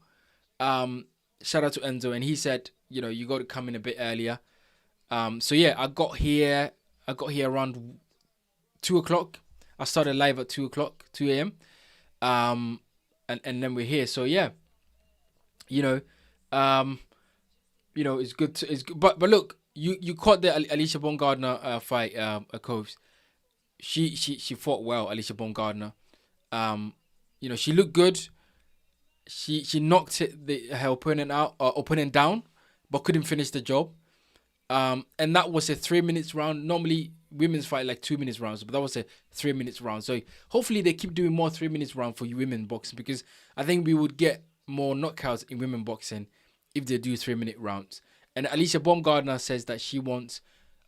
Shout out to Enzo. And he said, you got to come in a bit earlier. So yeah, I got here around 2 o'clock. I started live at 2 o'clock, 2 a.m. And then we're here. So yeah, it's good. It's good. But look, you caught the Alicia Bombgardner fight, Coves. She fought well, Alicia Bombgardner. She looked good. She knocked her opponent down, but couldn't finish the job. And that was a 3 minutes round. Normally women's fight like 2 minutes rounds, but that was a 3 minutes round. So hopefully they keep doing more 3 minutes round for you women boxing, because I think we would get more knockouts in women boxing if they do 3 minute rounds. And Alicia Bombgardner says that she wants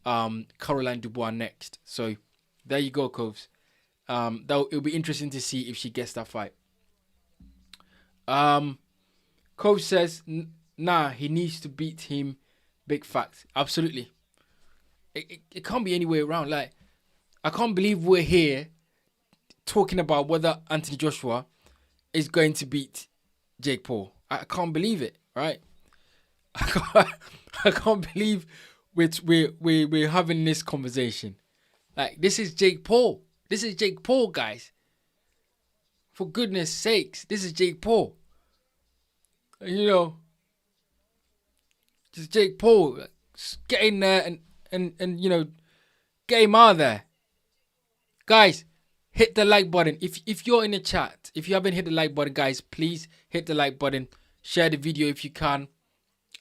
Caroline Dubois next. So there you go, Coves. It'll be interesting to see if she gets that fight. Cove says, nah, he needs to beat him. Big fact. Absolutely. It can't be any way around. Like, I can't believe we're here talking about whether Anthony Joshua is going to beat Jake Paul. I can't believe it, right? I can't believe we're having this conversation. Like, this is Jake Paul. This is Jake Paul, guys. For goodness sakes, this is Jake Paul. You know, just Jake Paul. Just get in there and you know, get him out of there. Guys, hit the like button. If you're in the chat, if you haven't hit the like button, guys, please hit the like button. Share the video if you can.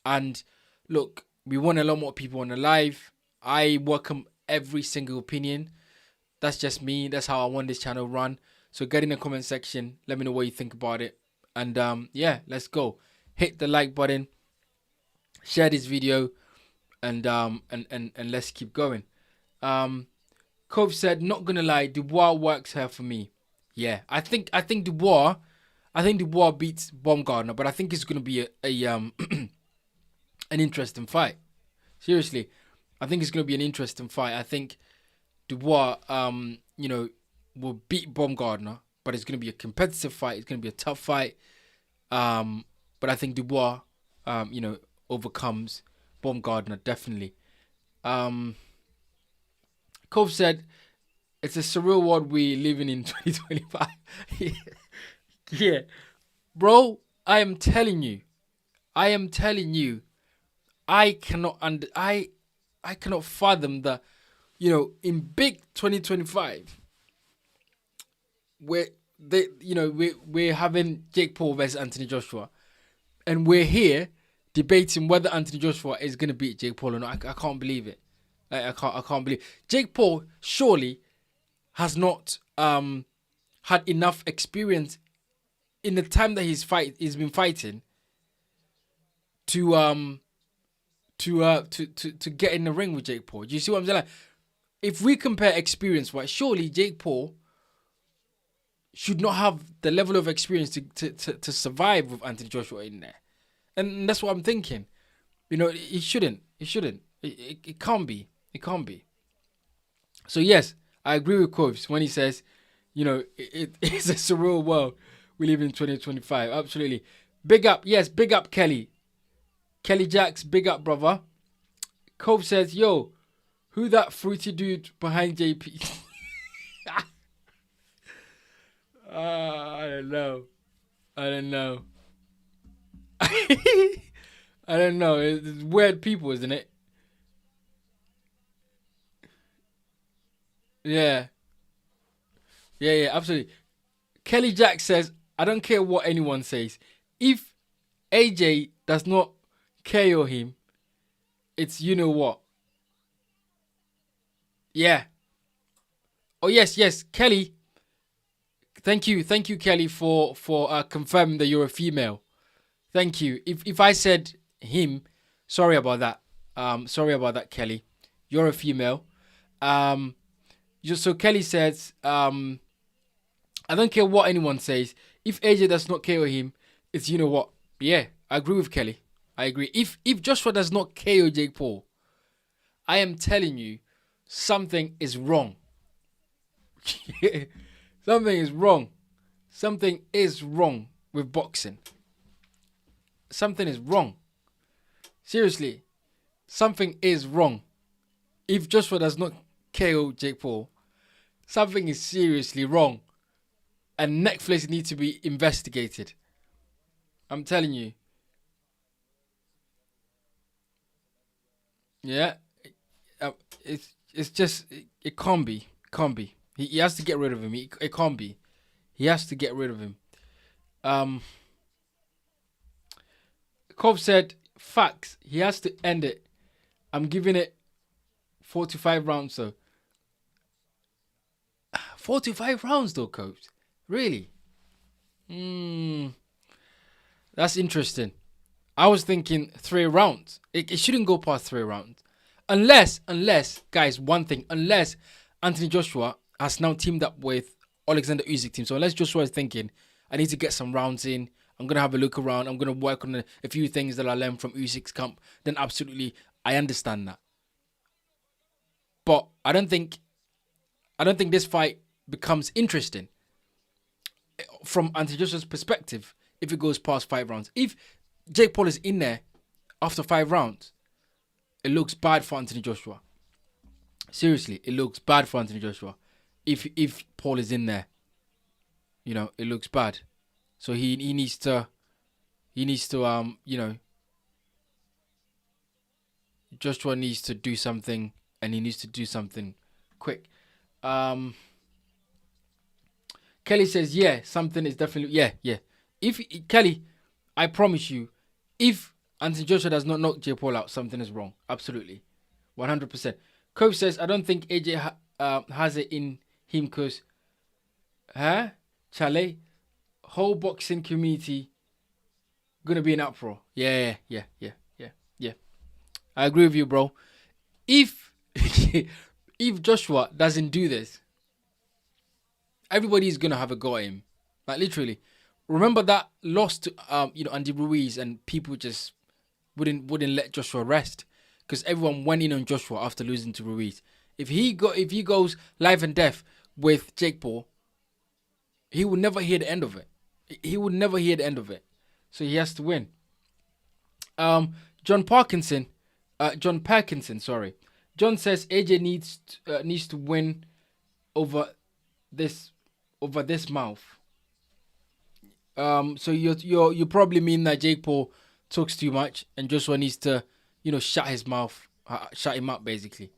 And look, we want a lot more people on the live. I welcome every single opinion. That's just me. That's how I want this channel run. So get in the comment section. Let me know what you think about it. And yeah, let's go. Hit the like button. Share this video. And let's keep going. Cove said, not gonna lie, Dubois works here for me. Yeah, I think Dubois beats Bombgardner, but I think it's gonna be an interesting fight. Seriously, I think it's gonna be an interesting fight. I think Dubois, you know, will beat Bombgardner, but it's gonna be a competitive fight. It's gonna be a tough fight. But I think Dubois, you know, overcomes Bombgardner definitely. Cove said, it's a surreal world we living in 2025. Yeah. Bro, I am telling you, I cannot I cannot fathom the, you know, in big 2025 where they, you know, we're having Jake Paul versus Anthony Joshua, and we're here debating whether Anthony Joshua is gonna beat Jake Paul or not. I can't believe it. Like, I can't believe Jake Paul surely has not had enough experience in the time that he's been fighting to get in the ring with Jake Paul. Do you see what I'm saying? Like, if we compare experience, right, surely Jake Paul should not have the level of experience to survive with Anthony Joshua in there. And that's what I'm thinking. You know, he shouldn't. It can't be. It can't be. So yes, I agree with Coves when he says, you know, it's a surreal world we live in 2025. Absolutely. Big up. Yes, big up Kelly. Kelly Jacks, big up, brother. Cove says, yo, who that fruity dude behind JP? I don't know. I don't know. It's weird people, isn't it? Yeah, absolutely. Kelly Jack says, I don't care what anyone says. If AJ does not KO him, it's you know what. Yeah. Oh, yes, Kelly. Thank you, Kelly, for confirming that you're a female. Thank you. If I said him, sorry about that, Kelly. You're a female. So Kelly says, I don't care what anyone says. If AJ does not KO him, it's you know what. Yeah, I agree with Kelly. I agree. If Joshua does not KO Jake Paul, I am telling you, something is wrong. Something is wrong. Something is wrong with boxing. Something is wrong. Seriously, something is wrong. If Joshua does not KO Jake Paul, something is seriously wrong. And Netflix needs to be investigated. I'm telling you. Yeah. It's just, it can't be. Can't be. He has to get rid of him. It can't be. He has to get rid of him. Cove said, facts. He has to end it. I'm giving it 45 rounds though. 45 rounds though, Cove. Really? That's interesting. I was thinking 3 rounds. It shouldn't go past 3 rounds. Unless, guys, one thing. Unless Anthony Joshua has now teamed up with Alexander Usyk team. So unless Joshua is thinking, I need to get some rounds in, I'm going to have a look around, I'm going to work on a few things that I learned from Usyk's camp, then absolutely, I understand that. But I don't think this fight becomes interesting from Anthony Joshua's perspective if it goes past 5 rounds. If Jake Paul is in there after 5 rounds, it looks bad for Anthony Joshua. Seriously, it looks bad for Anthony Joshua. If Paul is in there, you know, it looks bad. So he needs to Joshua needs to do something, and he needs to do something quick. Kelly says, yeah, something is definitely, yeah. If Kelly, I promise you, if Anthony Joshua does not knock Jake Paul out, something is wrong. Absolutely. 100%. Cove says, I don't think AJ has it in him because, Chale, whole boxing community gonna be in uproar. Yeah. I agree with you, bro. If if Joshua doesn't do this, everybody's gonna have a go at him. Like literally. Remember that loss to Andy Ruiz, and people just wouldn't let Joshua rest because everyone went in on Joshua after losing to Ruiz. If he goes life and death with Jake Paul, he will never hear the end of it. He would never hear the end of it. So he has to win. John Parkinson, sorry. John says AJ needs to win over this mouth. So you probably mean that Jake Paul talks too much and Joshua needs to, shut his mouth, shut him up basically.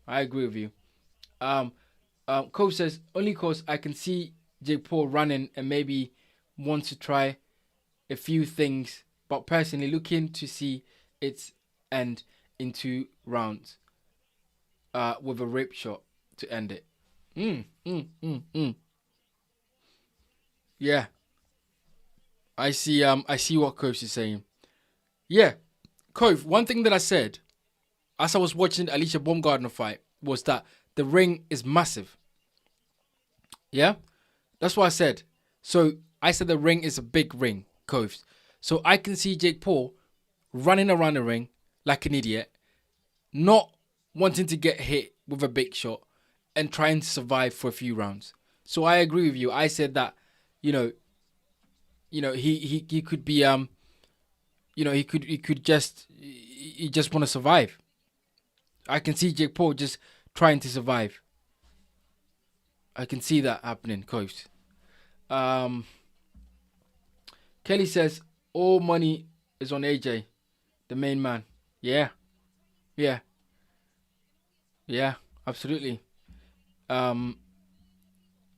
I agree with you. Cove says only cause I can see Jake Paul running and maybe want to try a few things, but personally looking to see its end in 2 rounds with a rip shot to end it. Yeah. I see what Cove is saying. Yeah. Cove, one thing that I said as I was watching the Alicia Baumgardner fight was that the ring is massive. Yeah? That's what I said. So I said the ring is a big ring, Coves. So I can see Jake Paul running around the ring like an idiot, not wanting to get hit with a big shot and trying to survive for a few rounds. So I agree with you. I said that, he could be he just want to survive. I can see Jake Paul just trying to survive. I can see that happening, Coves. Kelly says all money is on AJ, the main man. Yeah, absolutely.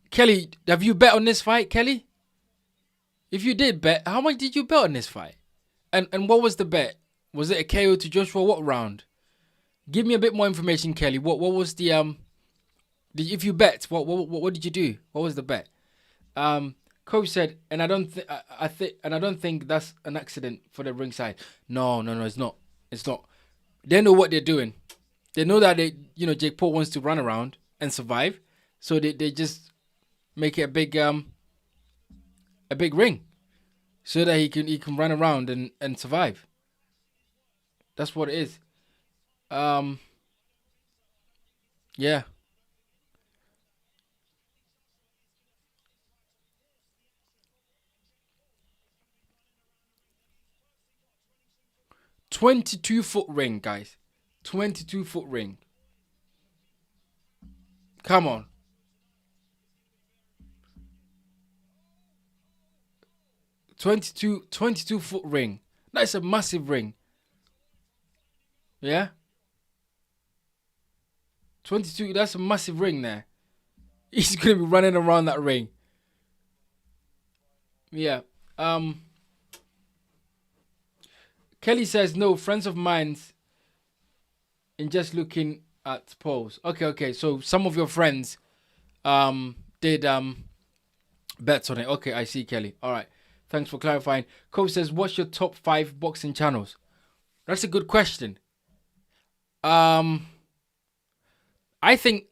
Kelly, have you bet on this fight, Kelly? If you did bet, how much did you bet on this fight? And what was the bet? Was it a KO to Joshua? What round? Give me a bit more information, Kelly. What was the if you bet, what did you do? What was the bet? Cove said, and I don't think that's an accident for the ringside. No, it's not. It's not. They know what they're doing. They know that Jake Paul wants to run around and survive, so they just make it a big ring, so that he can run around and survive. That's what it is. Yeah. "22-foot ring, guys. 22-foot ring. Come on. 22-foot ring. That's a massive ring. Yeah? 22, that's a massive ring there. He's going to be running around that ring. Yeah. Kelly says, no, friends of mine's in just looking at polls. Okay. So some of your friends did bets on it. Okay, I see, Kelly. All right. Thanks for clarifying. Cole says, what's your top 5 boxing channels? That's a good question. I think,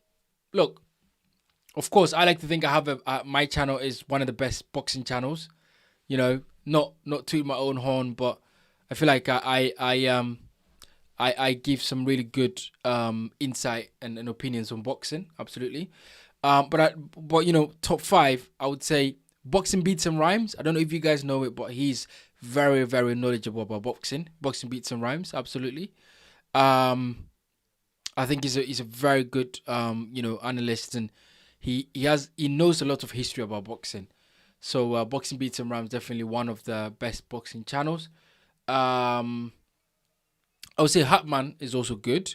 look, Of course, I like to think I have my channel is one of the best boxing channels. You know, not to my own horn, but I feel like I give some really good insight and opinions on boxing. Absolutely. But top five, I would say Boxing Beats and Rhymes. I don't know if you guys know it, but he's very, very knowledgeable about boxing. Boxing Beats and Rhymes, absolutely. Um, I think he's a very good analyst, and he knows a lot of history about boxing. So Boxing Beats and Rhymes definitely one of the best boxing channels. Um, I would say Hatman is also good.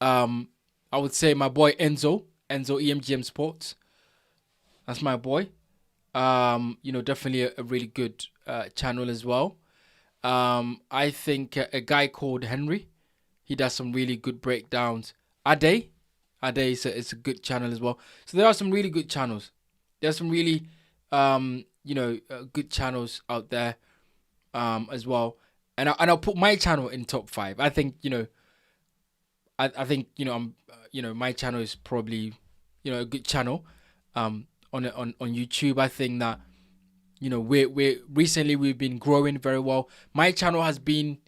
Um, I would say my boy Enzo EMGM Sports. That's my boy. Definitely a really good channel as well. I think a guy called Henry, he does some really good breakdowns. Ade, Ade is a good channel as well. So there are some really good channels. There's some really, good channels out there as well. And I'll put my channel in top five. I think I think I'm my channel is probably a good channel on YouTube. I think that we're recently we've been growing very well. My channel has been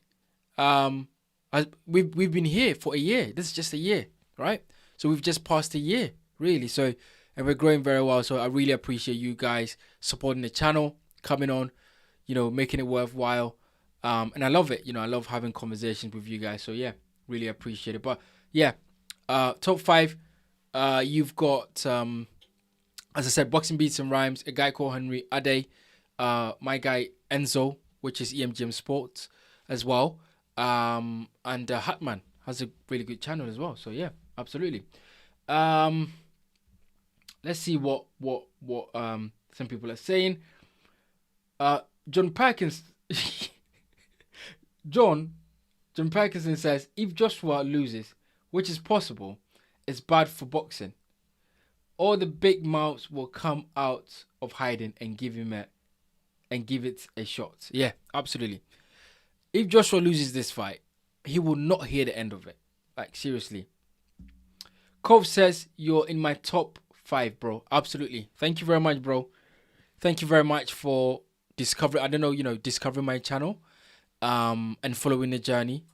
we've been here for a year. This is just a year, right? So we've just passed a year, really. So and we're growing very well. So I really appreciate you guys supporting the channel, coming on, making it worthwhile. And I love it. I love having conversations with you guys. So yeah, really appreciate it. But yeah, top five. You've got as I said, Boxing Beats and Rhymes, a guy called Henry Ade, my guy Enzo, which is EMGM Sports as well. And Hatman has a really good channel as well. So yeah, absolutely. Let's see what some people are saying. John Perkins John Parkinson says, if Joshua loses, which is possible, it's bad for boxing. All the big mouths will come out of hiding and give it a shot. Yeah, absolutely. If Joshua loses this fight, he will not hear the end of it. Like, seriously. Cove says, you're in my top five, bro. Absolutely. Thank you very much, bro. Thank you very much for discovering my channel and following the journey.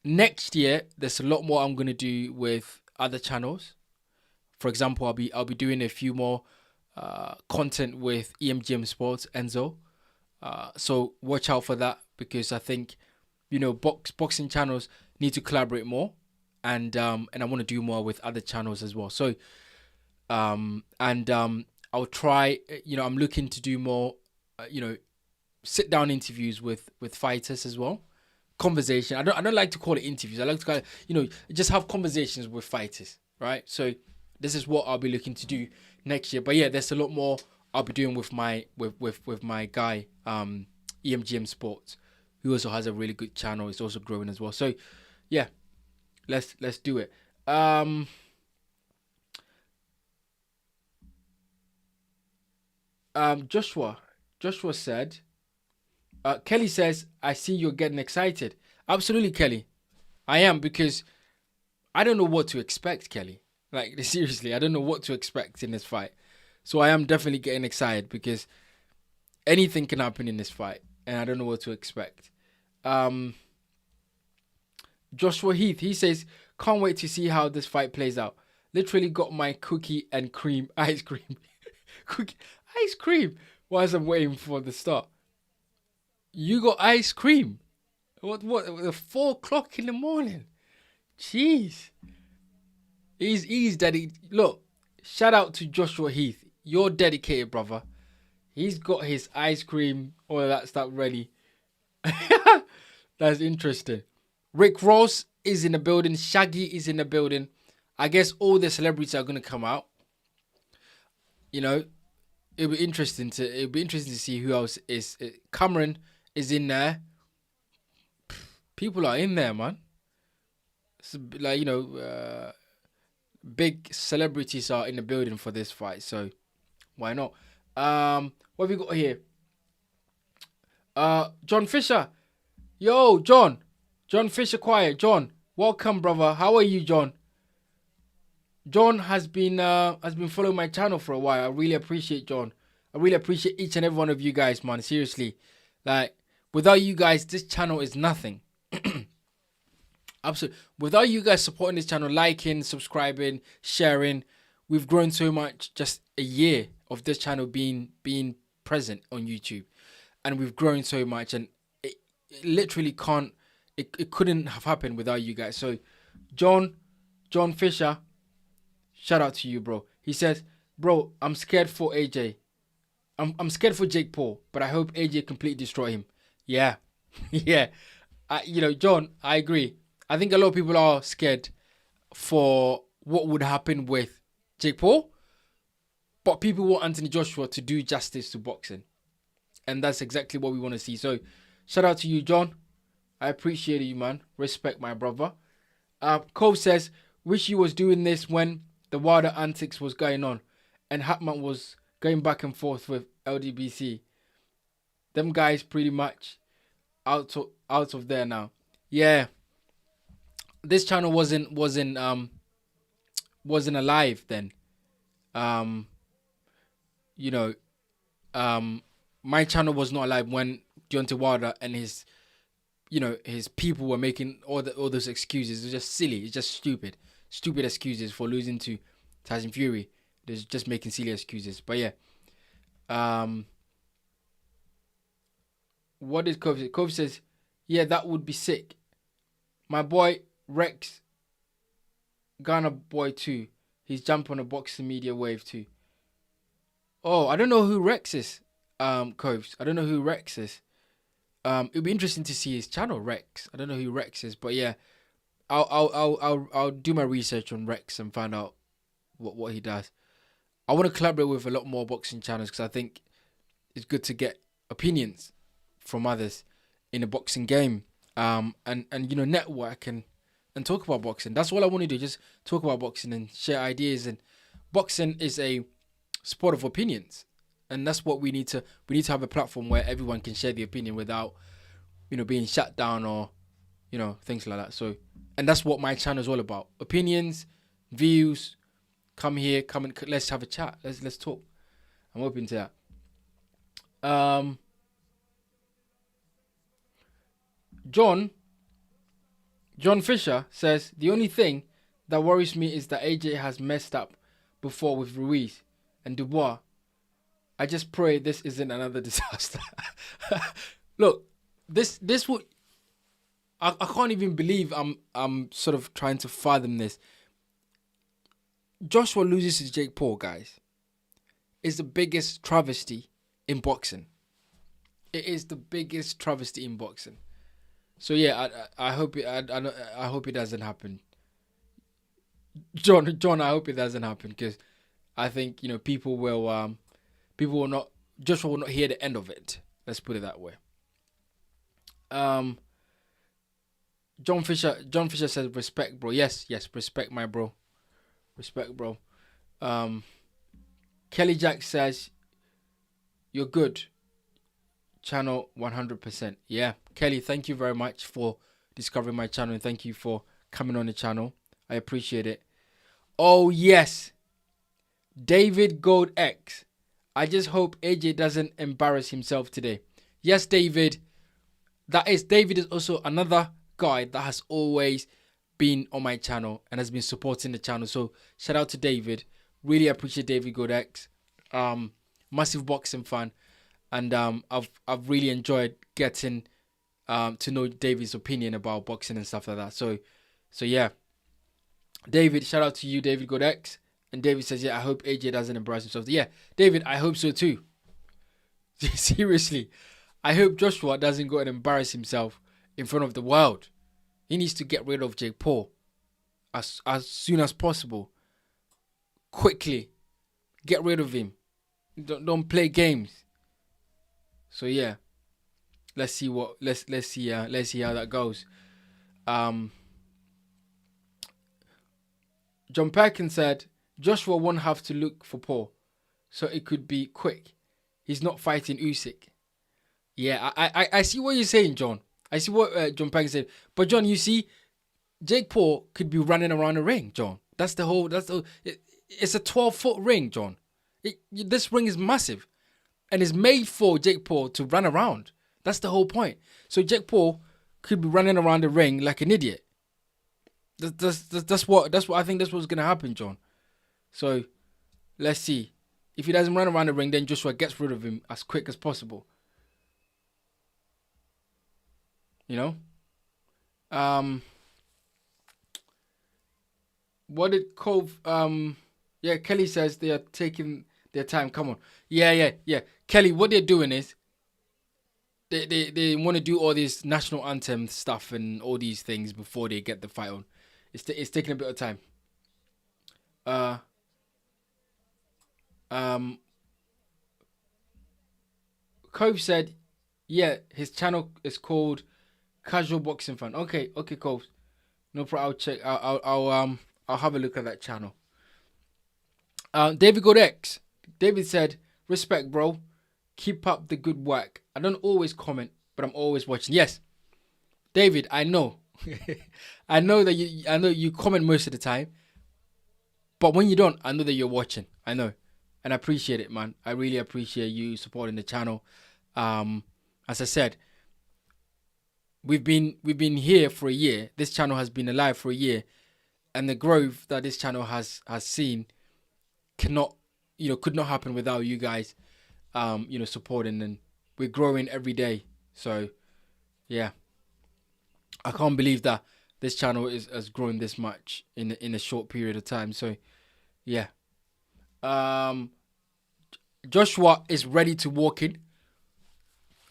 Next year, there's a lot more I'm going to do with other channels. For example, I'll be doing a few more content with EMGM Sports, Enzo. So watch out for that, because I think boxing channels need to collaborate more, and I want to do more with other channels as well. So I'll try. I'm looking to do more. Sit down interviews with fighters as well. Conversation. I don't like to call it interviews. I like to call it, just have conversations with fighters, right? So this is what I'll be looking to do next year. But yeah, there's a lot more I'll be doing with my guy, EMGM Sports, who also has a really good channel. It's also growing as well. So yeah, let's do it. Joshua said, Kelly says, I see you're getting excited. Absolutely, Kelly. I am, because I don't know what to expect, Kelly. Like, seriously, I don't know what to expect in this fight. So I am definitely getting excited, because anything can happen in this fight, and I don't know what to expect. Joshua Heath, he says, can't wait to see how this fight plays out. Literally got my cookie and cream, ice cream. Cookie, ice cream. Whilst I'm waiting for the start. You got ice cream? What, 4 o'clock in the morning? Jeez. He's daddy. Look, shout out to Joshua Heath. You're dedicated, brother. He's got his ice cream, all of that stuff ready. That's interesting. Rick Ross is in the building. Shaggy is in the building. I guess all the celebrities are gonna come out. It'll be interesting to see who else is. Cameron is in there. People are in there, man. It's like, big celebrities are in the building for this fight, so why not? What have we got here? John Fisher. Yo, John Fisher, quiet. John, welcome, brother. How are you, John? John has been following my channel for a while. I really appreciate John. I really appreciate each and every one of you guys, man. Seriously, like without you guys, this channel is nothing. Absolutely. Without you guys supporting this channel, liking, subscribing, sharing, we've grown so much. Just a year of this channel being present on YouTube, and we've grown so much, and it literally can't. It couldn't have happened without you guys. So, John Fisher, shout out to you, bro. He says, bro, I'm scared for AJ. I'm scared for Jake Paul, but I hope AJ completely destroy him. Yeah, yeah. John, I agree. I think a lot of people are scared for what would happen with Jake Paul, but people want Anthony Joshua to do justice to boxing, and that's exactly what we want to see. So, shout out to you, John. I appreciate you, man. Respect, my brother. Cole says, wish he was doing this when the Wilder antics was going on and Hatman was going back and forth with LDBC. Them guys pretty much out of there now. Yeah. This channel wasn't alive then. My channel was not alive when Deontay Wilder and his people were making all those excuses. It's just silly. It's just stupid excuses for losing to Tyson Fury. They're just making silly excuses. But yeah, what did Cove say? Cove says, yeah, that would be sick. My boy Rex, Ghana boy too. He's jumped on a boxing media wave too. Oh, I don't know who Rex is. Coves. I don't know who Rex is. It'd be interesting to see his channel, Rex. I don't know who Rex is, but yeah, I'll do my research on Rex and find out what he does. I want to collaborate with a lot more boxing channels because I think it's good to get opinions from others in the boxing game. And network and talk about boxing. That's all I want to do. Just talk about boxing and share ideas. And boxing is a sport of opinions. And that's what we need to have a platform where everyone can share the opinion without, being shut down or, things like that. So, and that's what my channel is all about. Opinions, views, come here, let's have a chat. Let's talk. I'm open to that. John Fisher says, the only thing that worries me is that AJ has messed up before with Ruiz and Dubois. I just pray this isn't another disaster. Look, this would. I can't even believe I'm sort of trying to fathom this. Joshua loses to Jake Paul, guys. Is the biggest travesty in boxing. It is the biggest travesty in boxing. So yeah, I hope it doesn't happen. John, I hope it doesn't happen because I think people will not. Joshua will not hear the end of it. Let's put it that way. John Fisher says respect, bro. Yes, respect, my bro. Respect, bro. Kelly Jack says you're good. Channel 100%. Yeah, Kelly, thank you very much for discovering my channel and thank you for coming on the channel. I appreciate it. Oh yes, David Gold X. I just hope AJ doesn't embarrass himself today. Yes, David. David is also another guy that has always been on my channel and has been supporting the channel. So shout out to David. Really appreciate David Gold X. Massive boxing fan. And I've really enjoyed getting to know David's opinion about boxing and stuff like that. So yeah. David, shout out to you, David Gold X. And David says, yeah, I hope AJ doesn't embarrass himself. Yeah, David, I hope so too. Seriously. I hope Joshua doesn't go and embarrass himself in front of the world. He needs to get rid of Jake Paul as soon as possible. Quickly. Get rid of him. Don't play games. So yeah. Let's see how that goes. John Perkins said, Joshua won't have to look for Paul, so it could be quick. He's not fighting Usyk. Yeah, I see what you're saying, John. I see what John Perkins said. But John, you see, Jake Paul could be running around the ring, John. That's the whole. It's a 12-foot ring, John. This ring is massive, and it's made for Jake Paul to run around. That's the whole point. So Jake Paul could be running around the ring like an idiot. That's what I think. That's what's gonna happen, John. So let's see. If he doesn't run around the ring, then Joshua gets rid of him as quick as possible. You know. What did Cove? Yeah, Kelly says they are taking their time. Come on. Yeah. Kelly, what they're doing is they want to do all this national anthem stuff and all these things before they get the fight on. It's taking a bit of time. Cove said, yeah, his channel is called Casual Boxing Fan. Okay, Cove. No problem. I'll check. I'll have a look at that channel. David Godex. David said, respect, bro. Keep up the good work. I don't always comment, but I'm always watching. Yes, David, I know. I know you comment most of the time, but when you don't, I know that you're watching. I know, and I appreciate it, man. I really appreciate you supporting the channel. As I said, we've been here for a year. This channel has been alive for a year, and the growth that this channel has seen could not happen without you guys, supporting, and we're growing every day. So, yeah, I can't believe that this channel has grown this much in a short period of time. So, yeah, Joshua is ready to walk in.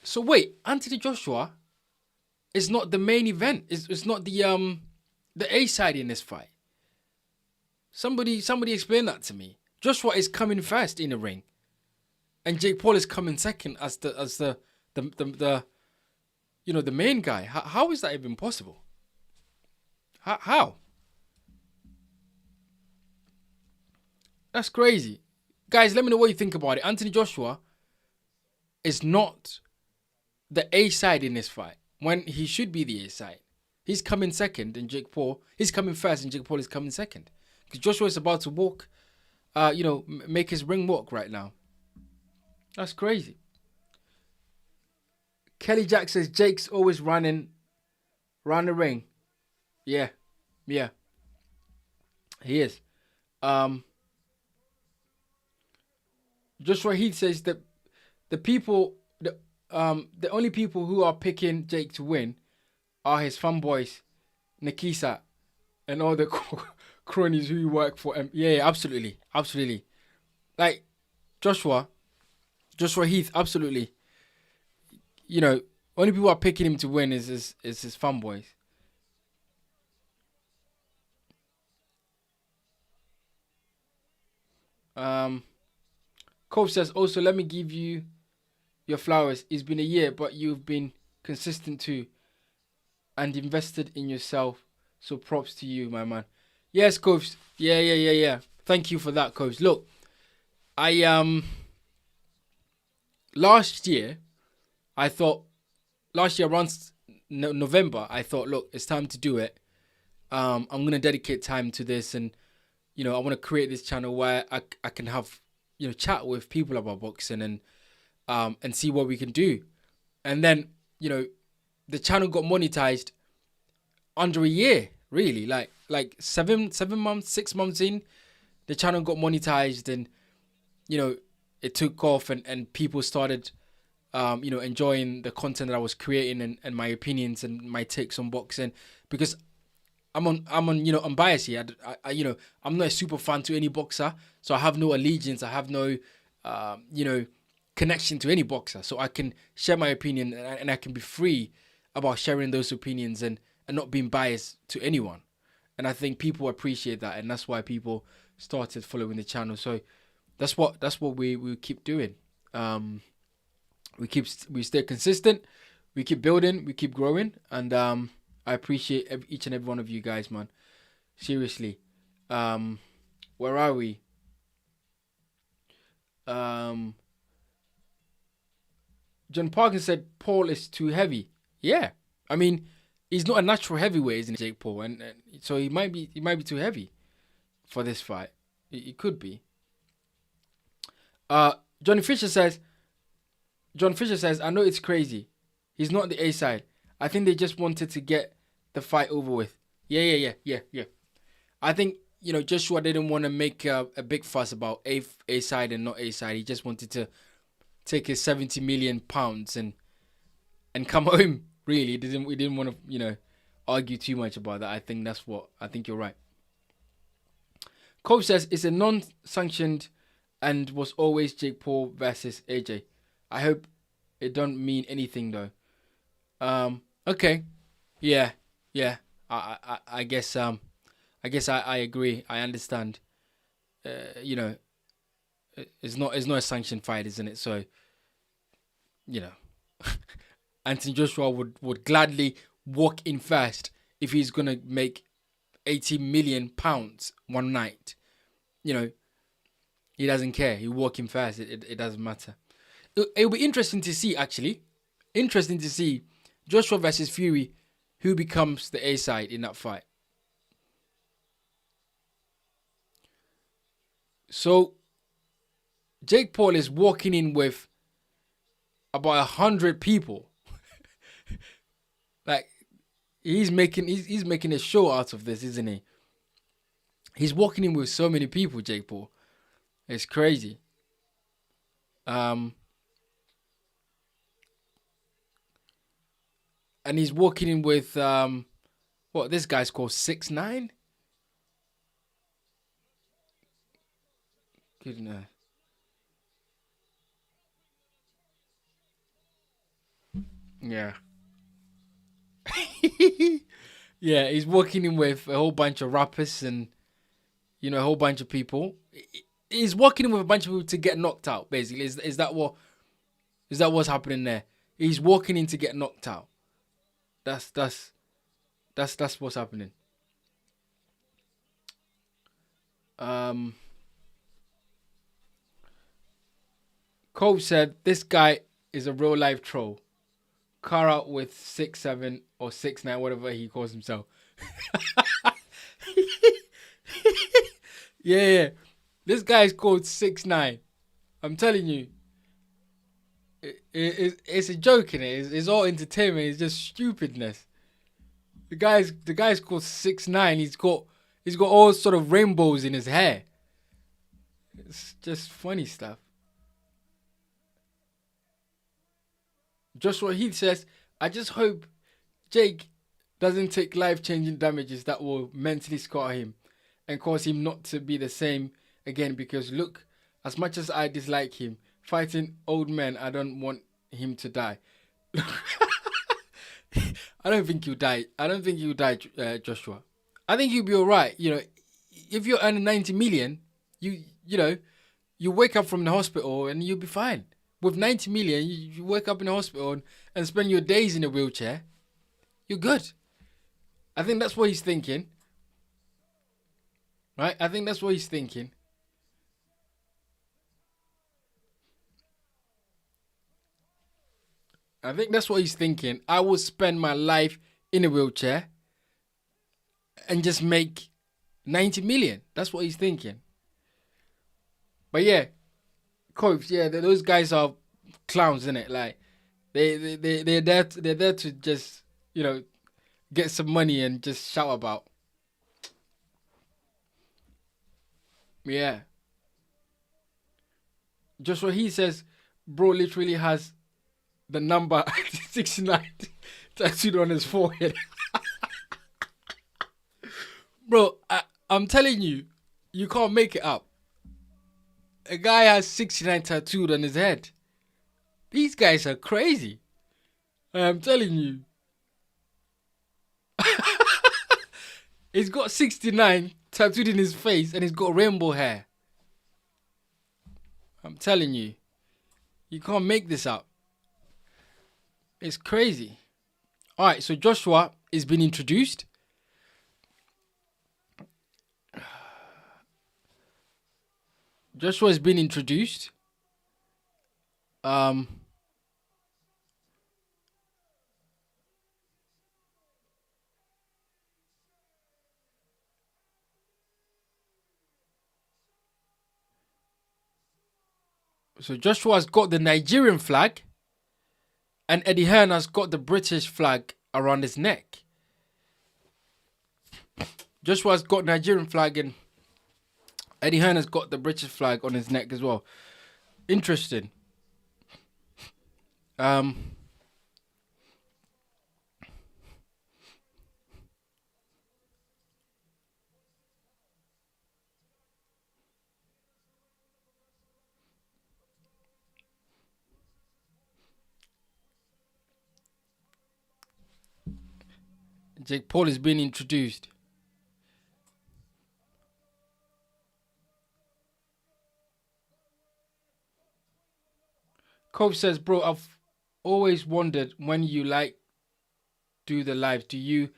So wait, Anthony Joshua is not the main event. It's not the A side in this fight. Somebody explain that to me. Joshua is coming first in the ring, and Jake Paul is coming second as the main guy. How is that even possible? How? That's crazy. Guys, let me know what you think about it. Anthony Joshua is not the A side in this fight when he should be the A side. He's coming second, and Jake Paul. He's coming first, and Jake Paul is coming second. Because Joshua is about to walk, make his ring walk right now. That's crazy. Kelly Jack says Jake's always running around the ring. Yeah, he is. Joshua Heath says that the only people who are picking Jake to win are his fanboys, Nikisa, and all the cronies who work for him. Yeah, absolutely. Like Joshua Heath, absolutely. Only people who are picking him to win is his fanboys. Cove says, also, let me give you your flowers. It's been a year, but you've been consistent too and invested in yourself. So props to you, my man. Yes, Coves. Yeah. Thank you for that, Coves. Look, I last year around November, I thought, look, it's time to do it. I'm gonna dedicate time to this, and I want to create this channel where I can have chat with people about boxing and see what we can do. And then the channel got monetized under a year, really, like 7 months, 6 months in, the channel got monetized, and it took off, and people started enjoying the content that I was creating, and my opinions and my takes on boxing, because I'm biased here. I'm not a super fan to any boxer, so I have no allegiance. I have no connection to any boxer, so I can share my opinion, and I can be free about sharing those opinions and not being biased to anyone. And I think people appreciate that, and that's why people started following the channel. So that's what we keep doing. We stay consistent, we keep building, we keep growing, and I appreciate each and every one of you guys, man. Seriously. Where are we? John Parkin said Paul is too heavy. Yeah, I mean, he's not a natural heavyweight, isn't he, Jake Paul? And so he might be too heavy. for this fight. It could be. Uh, Johnny Fisher says. John Fisher says, I know it's crazy. He's not the A side. I think they just wanted to get the fight over with. Yeah. I think, Joshua didn't want to make a big fuss about A side and not A side. He just wanted to take his 70 million pounds and come home. Really, we didn't want to, argue too much about that. I think you're right. Cove says it's a non-sanctioned and was always Jake Paul versus AJ. I hope it don't mean anything though. Okay. Yeah. I guess I agree. I understand. It's not a sanctioned fight, isn't it? So, Anthony Joshua would gladly walk in first if he's gonna make 80 million pounds one night. He doesn't care. He walk in first. It doesn't matter. It'll be interesting to see, actually. Interesting to see Joshua versus Fury, who becomes the A side in that fight. So, Jake Paul is walking in with about 100 people. Like, he's making a show out of this, isn't he? He's walking in with so many people, Jake Paul. It's crazy. And he's walking in with what this guy's called 6ix9ine. Goodness. Yeah. Yeah, he's walking in with a whole bunch of rappers and a whole bunch of people. He's walking in with a bunch of people to get knocked out. Basically, is that what's happening there? He's walking in to get knocked out. That's what's happening. Cole said this guy is a real life troll. Car out with 6'7" or 6'9", whatever he calls himself. Yeah. This guy is called 6'9". I'm telling you. It's a joke, innit? It's all entertainment. It's just stupidness. The guy's called 6'9". He's got all sort of rainbows in his hair. It's just funny stuff. Joshua Heath says, I just hope Jake doesn't take life-changing damages that will mentally scar him and cause him not to be the same again, because look, as much as I dislike him, fighting old men, I don't want him to die. I don't think he'll die. Joshua. I think you'll be all right. If you're earning 90 million, you wake up from the hospital and you'll be fine. With 90 million, you wake up in the hospital and spend your days in a wheelchair. You're good. I think that's what he's thinking. Right? I think that's what he's thinking. I will spend my life in a wheelchair and just make 90 million. That's what he's thinking. But yeah, Coves, yeah, those guys are clowns, innit? Like, they're there to just, get some money and just shout about. Yeah. Just what he says, bro literally has the number 69 tattooed on his forehead. Bro, I'm telling you, you can't make it up. A guy has 69 tattooed on his head. These guys are crazy. I'm telling you. He's got 69 tattooed in his face and he's got rainbow hair. I'm telling you. You can't make this up. It's crazy. Alright, so Joshua is being introduced. Joshua has been introduced. So Joshua's got the Nigerian flag, and Eddie Hearn has got the British flag around his neck. Joshua's got Nigerian flag, and Eddie Hearn has got the British flag on his neck as well. Interesting. Jake Paul is being introduced. Cope says, bro, I've always wondered when you do the live, do you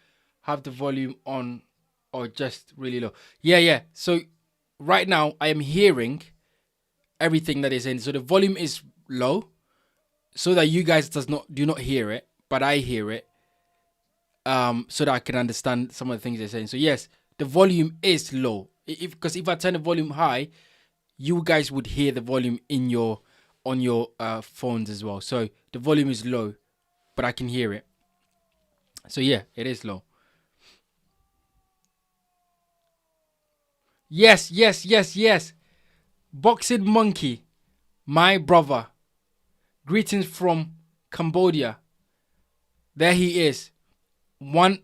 have the volume on or just really low? Yeah. So right now I am hearing everything that is in. So the volume is low so that you guys do not hear it, but I hear it. So that I can understand some of the things they're saying. So yes, the volume is low. Because if I turn the volume high, you guys would hear the volume on your phones as well. So the volume is low, but I can hear it. So yeah, it is low. Yes. Boxing Monkey, my brother. Greetings from Cambodia. There he is.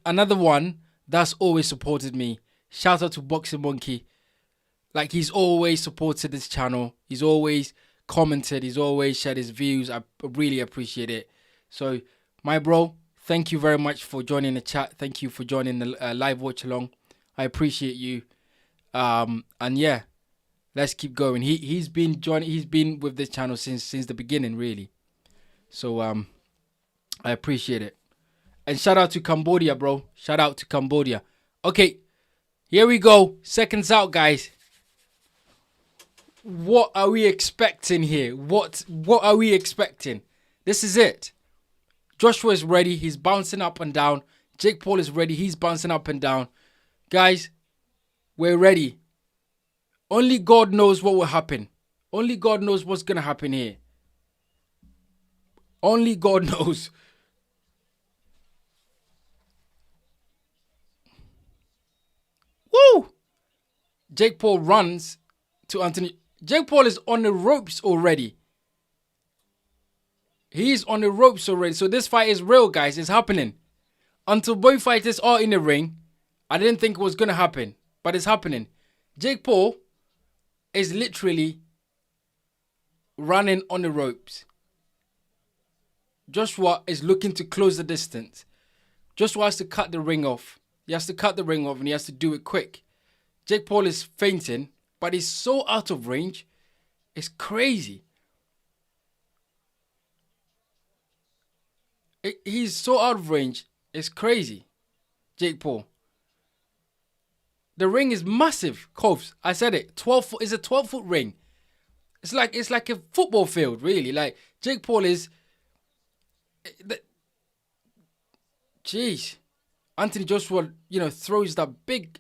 Another one that's always supported me. Shout out to Boxing Monkey. Like, he's always supported this channel. He's always commented. He's always shared his views. I really appreciate it. So, my bro, thank you very much for joining the chat. Thank you for joining the live watch along. I appreciate you. And yeah, let's keep going. He's been with this channel since the beginning, really. So I appreciate it. And shout out to Cambodia, bro. Shout out to Cambodia. Okay, here we go. Seconds out, guys. What are we expecting here? What are we expecting? This is it. Joshua is ready. He's bouncing up and down. Jake Paul is ready. He's bouncing up and down. Guys, we're ready. Only God knows what will happen. Only God knows what's going to happen here. Only God knows. Woo! Jake Paul runs to Anthony. Jake Paul is on the ropes already. He's on the ropes already. So this fight is real, guys. It's happening. Until both fighters are in the ring, I didn't think it was going to happen. But it's happening. Jake Paul is literally running on the ropes. Joshua is looking to close the distance. Joshua has to cut the ring off. He has to cut the ring off and he has to do it quick. Jake Paul is fainting, but he's so out of range. It's crazy. He's so out of range. It's crazy. Jake Paul. The ring is massive, Coves. I said it. 12 foot is a 12-foot ring. It's like a football field, really. Like, Jake Paul is. Jeez. Anthony Joshua, throws that big,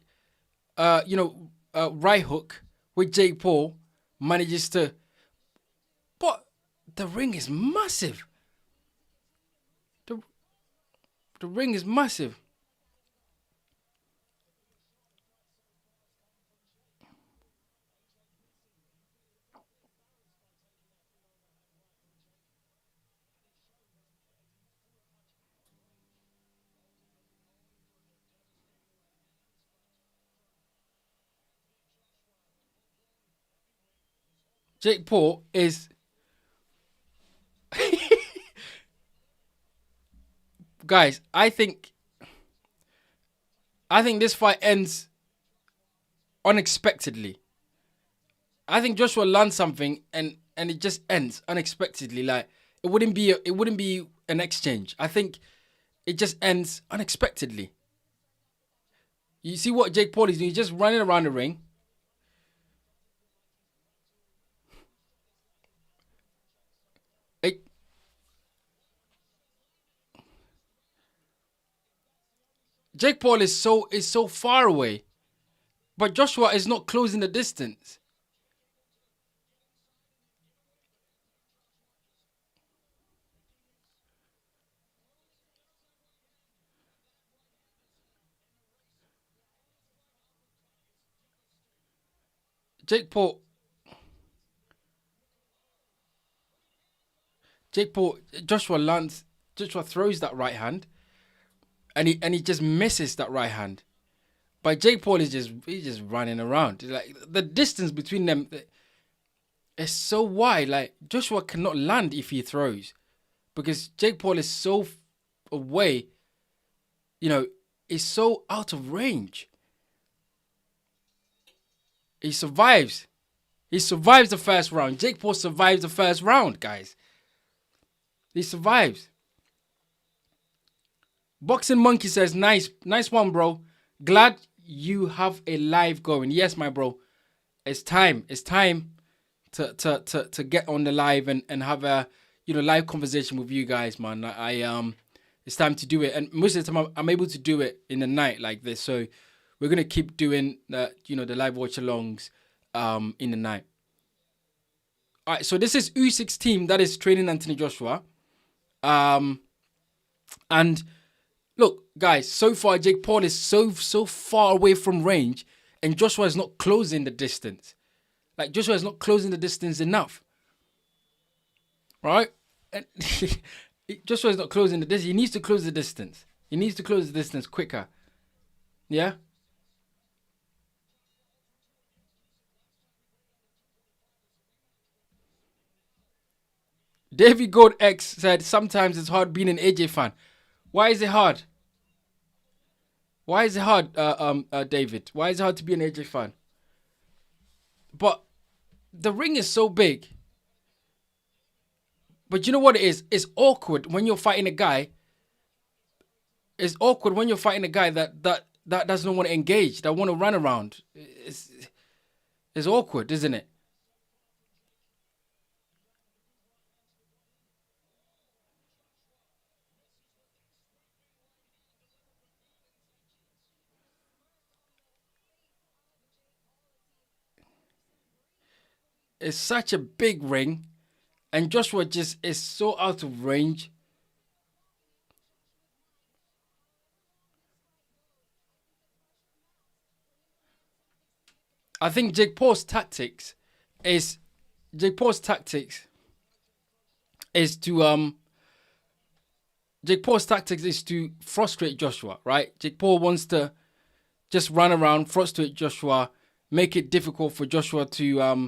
right hook with Jake Paul, manages to. But the ring is massive. The ring is massive. Jake Paul is. Guys, I think this fight ends unexpectedly. I think Joshua lands something and it just ends unexpectedly. Like, it wouldn't be an exchange. I think it just ends unexpectedly. You see what Jake Paul is doing? He's just running around the ring. Jake Paul is so far away, but Joshua is not closing the distance. Jake Paul, Jake Paul, Joshua throws that right hand, and he just misses that right hand. But Jake Paul is just running around. Like the distance between them is so wide. Like Joshua cannot land if he throws because Jake Paul is so away. You know, is so out of range. He survives. He survives the first round. Jake Paul survives the first round, guys. He survives. Boxing Monkey says, nice one, bro. Glad you have a live going. Yes, my bro. It's time. It's time to get on the live and have a live conversation with you guys, man. It's time to do it. And most of the time I'm able to do it in the night like this. So we're gonna keep doing the live watch alongs in the night. Alright, so this is Usyk's team that is training Anthony Joshua. And look, guys, so far Jake Paul is so far away from range, and Joshua is not closing the distance. Like Joshua is not closing the distance enough, right? And Joshua is not closing the distance. He needs to close the distance. He needs to close the distance quicker. Yeah. David Gold X said, sometimes it's hard being an AJ fan. Why is it hard? Why is it hard, David? Why is it hard to be an AJ fan? But the ring is so big. But you know what it is? It's awkward when you're fighting a guy. It's awkward when you're fighting a guy that doesn't want to engage, that want to run around. It's awkward, isn't it? It's such a big ring, and Joshua just is so out of range. I think Jake Paul's tactics is to frustrate Joshua, right? Jake Paul wants to just run around, frustrate Joshua, make it difficult for Joshua to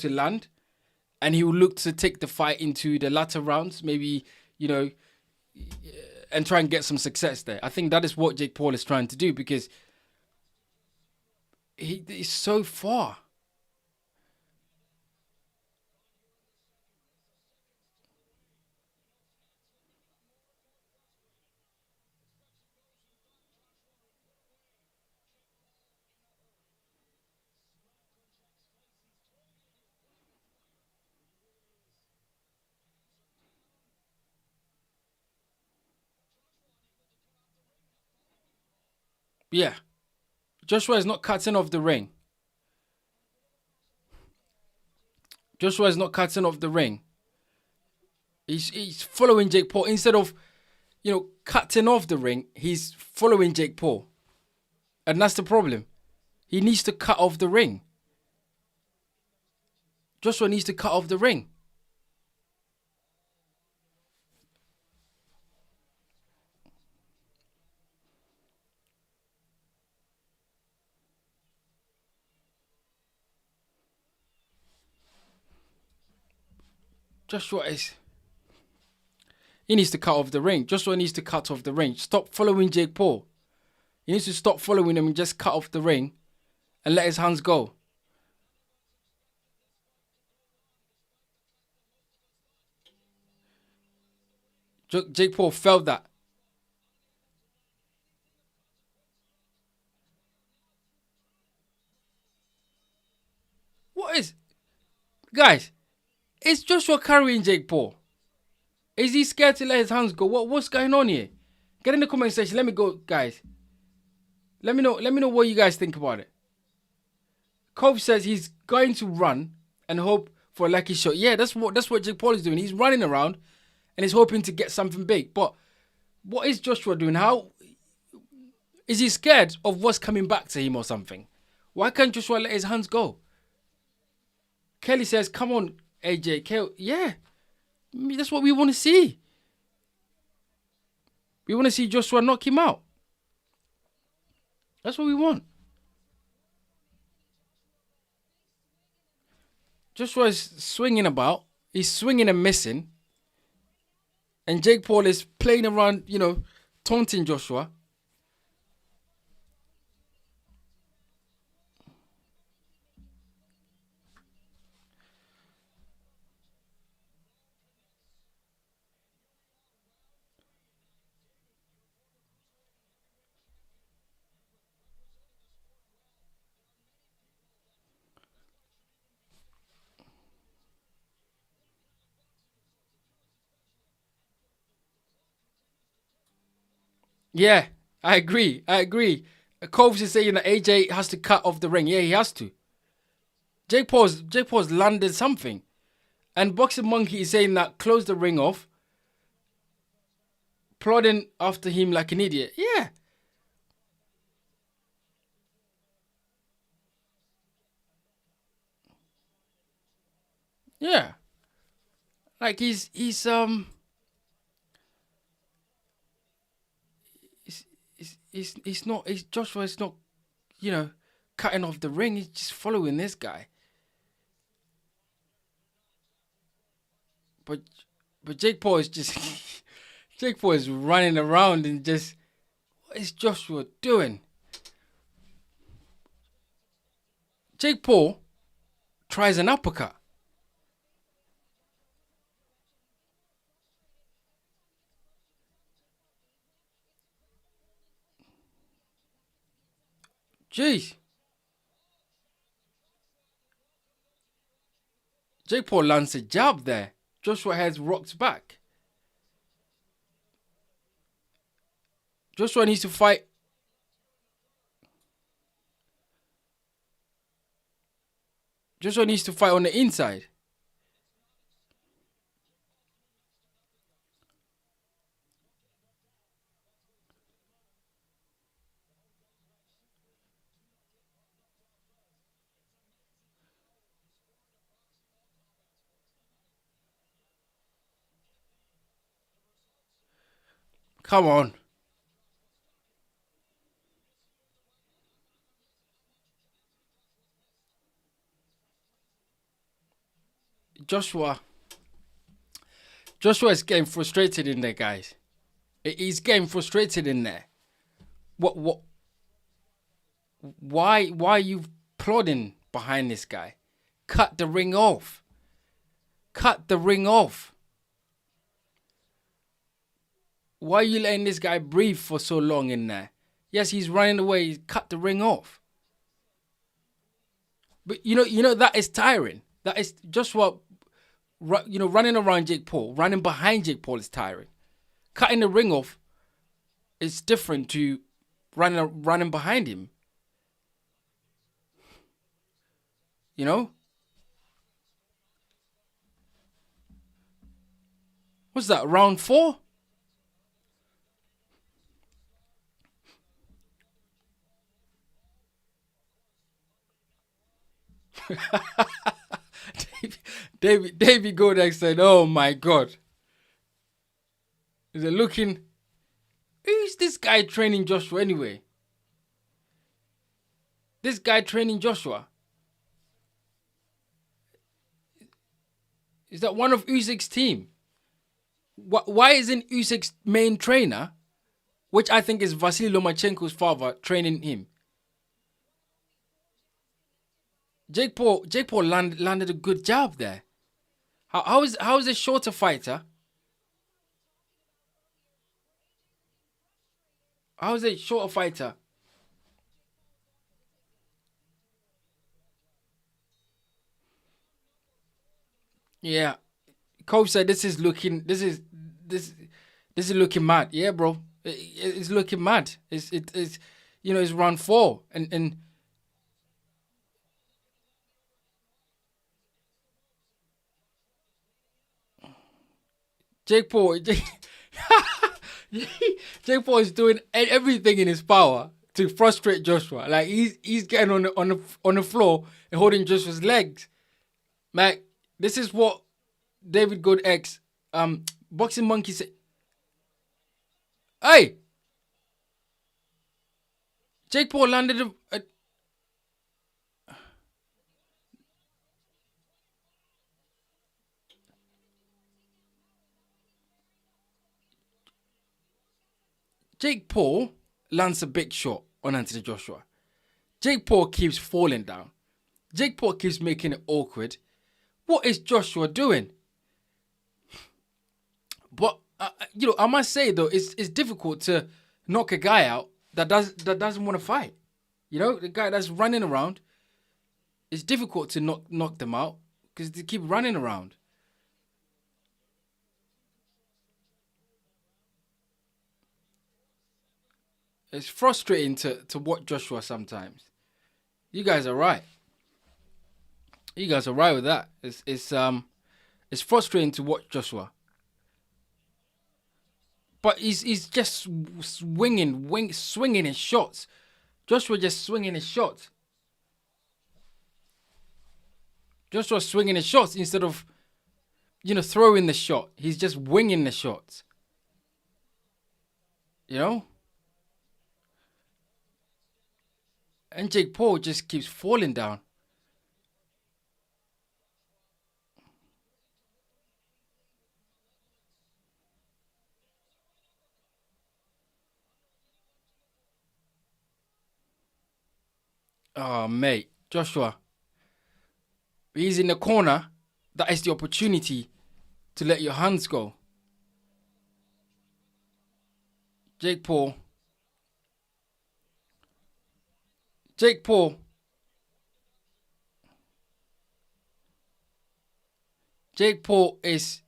land, and he will look to take the fight into the latter rounds, maybe, and try and get some success there. I think that is what Jake Paul is trying to do because he's so far. Yeah. Joshua is not cutting off the ring. Joshua is not cutting off the ring. He's following Jake Paul. Instead of, cutting off the ring, he's following Jake Paul. And that's the problem. He needs to cut off the ring. Joshua needs to cut off the ring. He needs to cut off the ring. Joshua needs to cut off the ring. Stop following Jake Paul. He needs to stop following him and just cut off the ring and let his hands go. Jake Paul felt that. What is... Guys, is Joshua carrying Jake Paul? Is he scared to let his hands go? What's going on here? Get in the comment section. Let me go, guys. Let me know what you guys think about it. Cove says he's going to run and hope for a lucky shot. Yeah, that's what Jake Paul is doing. He's running around and he's hoping to get something big. But what is Joshua doing? How is he scared of what's coming back to him or something? Why can't Joshua let his hands go? Kelly says, come on, AJ. Yeah, that's what we want to see. We want to see Joshua knock him out. That's what we want. Joshua's swinging about. He's swinging and missing. And Jake Paul is playing around, taunting Joshua. Yeah, I agree. Coves is saying that AJ has to cut off the ring. Yeah, he has to. Jake Paul's landed something. And Boxing Monkey is saying that close the ring off. Plodding after him like an idiot. Yeah. Yeah. Like he's Joshua is not, cutting off the ring. He's just following this guy. But Jake Paul is just Jake Paul is running around and just, what is Joshua doing? Jake Paul tries an uppercut. Jeez. Jake Paul lands a jab there. Joshua has rocked back. Joshua needs to fight. Joshua needs to fight on the inside. Come on. Joshua is getting frustrated in there, guys. He's getting frustrated in there. What why are you plodding behind this guy? Cut the ring off. Cut the ring off. Why are you letting this guy breathe for so long in there? Yes, he's running away. Cut the ring off. But that is tiring. That is Joshua, running around Jake Paul, running behind Jake Paul is tiring. Cutting the ring off is different to running behind him. What's that? Round 4? David Godak said, "Oh my God, is it looking? Who's this guy training Joshua anyway? This guy training Joshua? Is that one of Usyk's team? Why isn't Usyk's main trainer, which I think is Vasily Lomachenko's father, training him? Jake Paul landed a good jab there. How is a shorter fighter? How is a shorter fighter? Yeah, Coach said this is looking mad. Yeah, bro, it's looking mad. It's round 4 and Jake Paul. Jake Paul is doing everything in his power to frustrate Joshua. Like he's getting on the floor and holding Joshua's legs. Like this is what David Good X Boxing Monkey said. Hey, Jake Paul landed a Jake Paul lands a big shot on Anthony Joshua. Jake Paul keeps falling down. Jake Paul keeps making it awkward. What is Joshua doing? But I must say though, it's difficult to knock a guy out that doesn't want to fight. The guy that's running around. It's difficult to knock them out because they keep running around. It's frustrating to watch Joshua sometimes. You guys are right. You guys are right with that. It's frustrating to watch Joshua. But he's just swinging his shots. Joshua just swinging his shots. Joshua swinging his shots instead of, throwing the shot. He's just winging the shots. And Jake Paul just keeps falling down. Oh, mate. Joshua. He's in the corner. That is the opportunity to let your hands go. Jake Paul. Jake Paul. Jake Paul is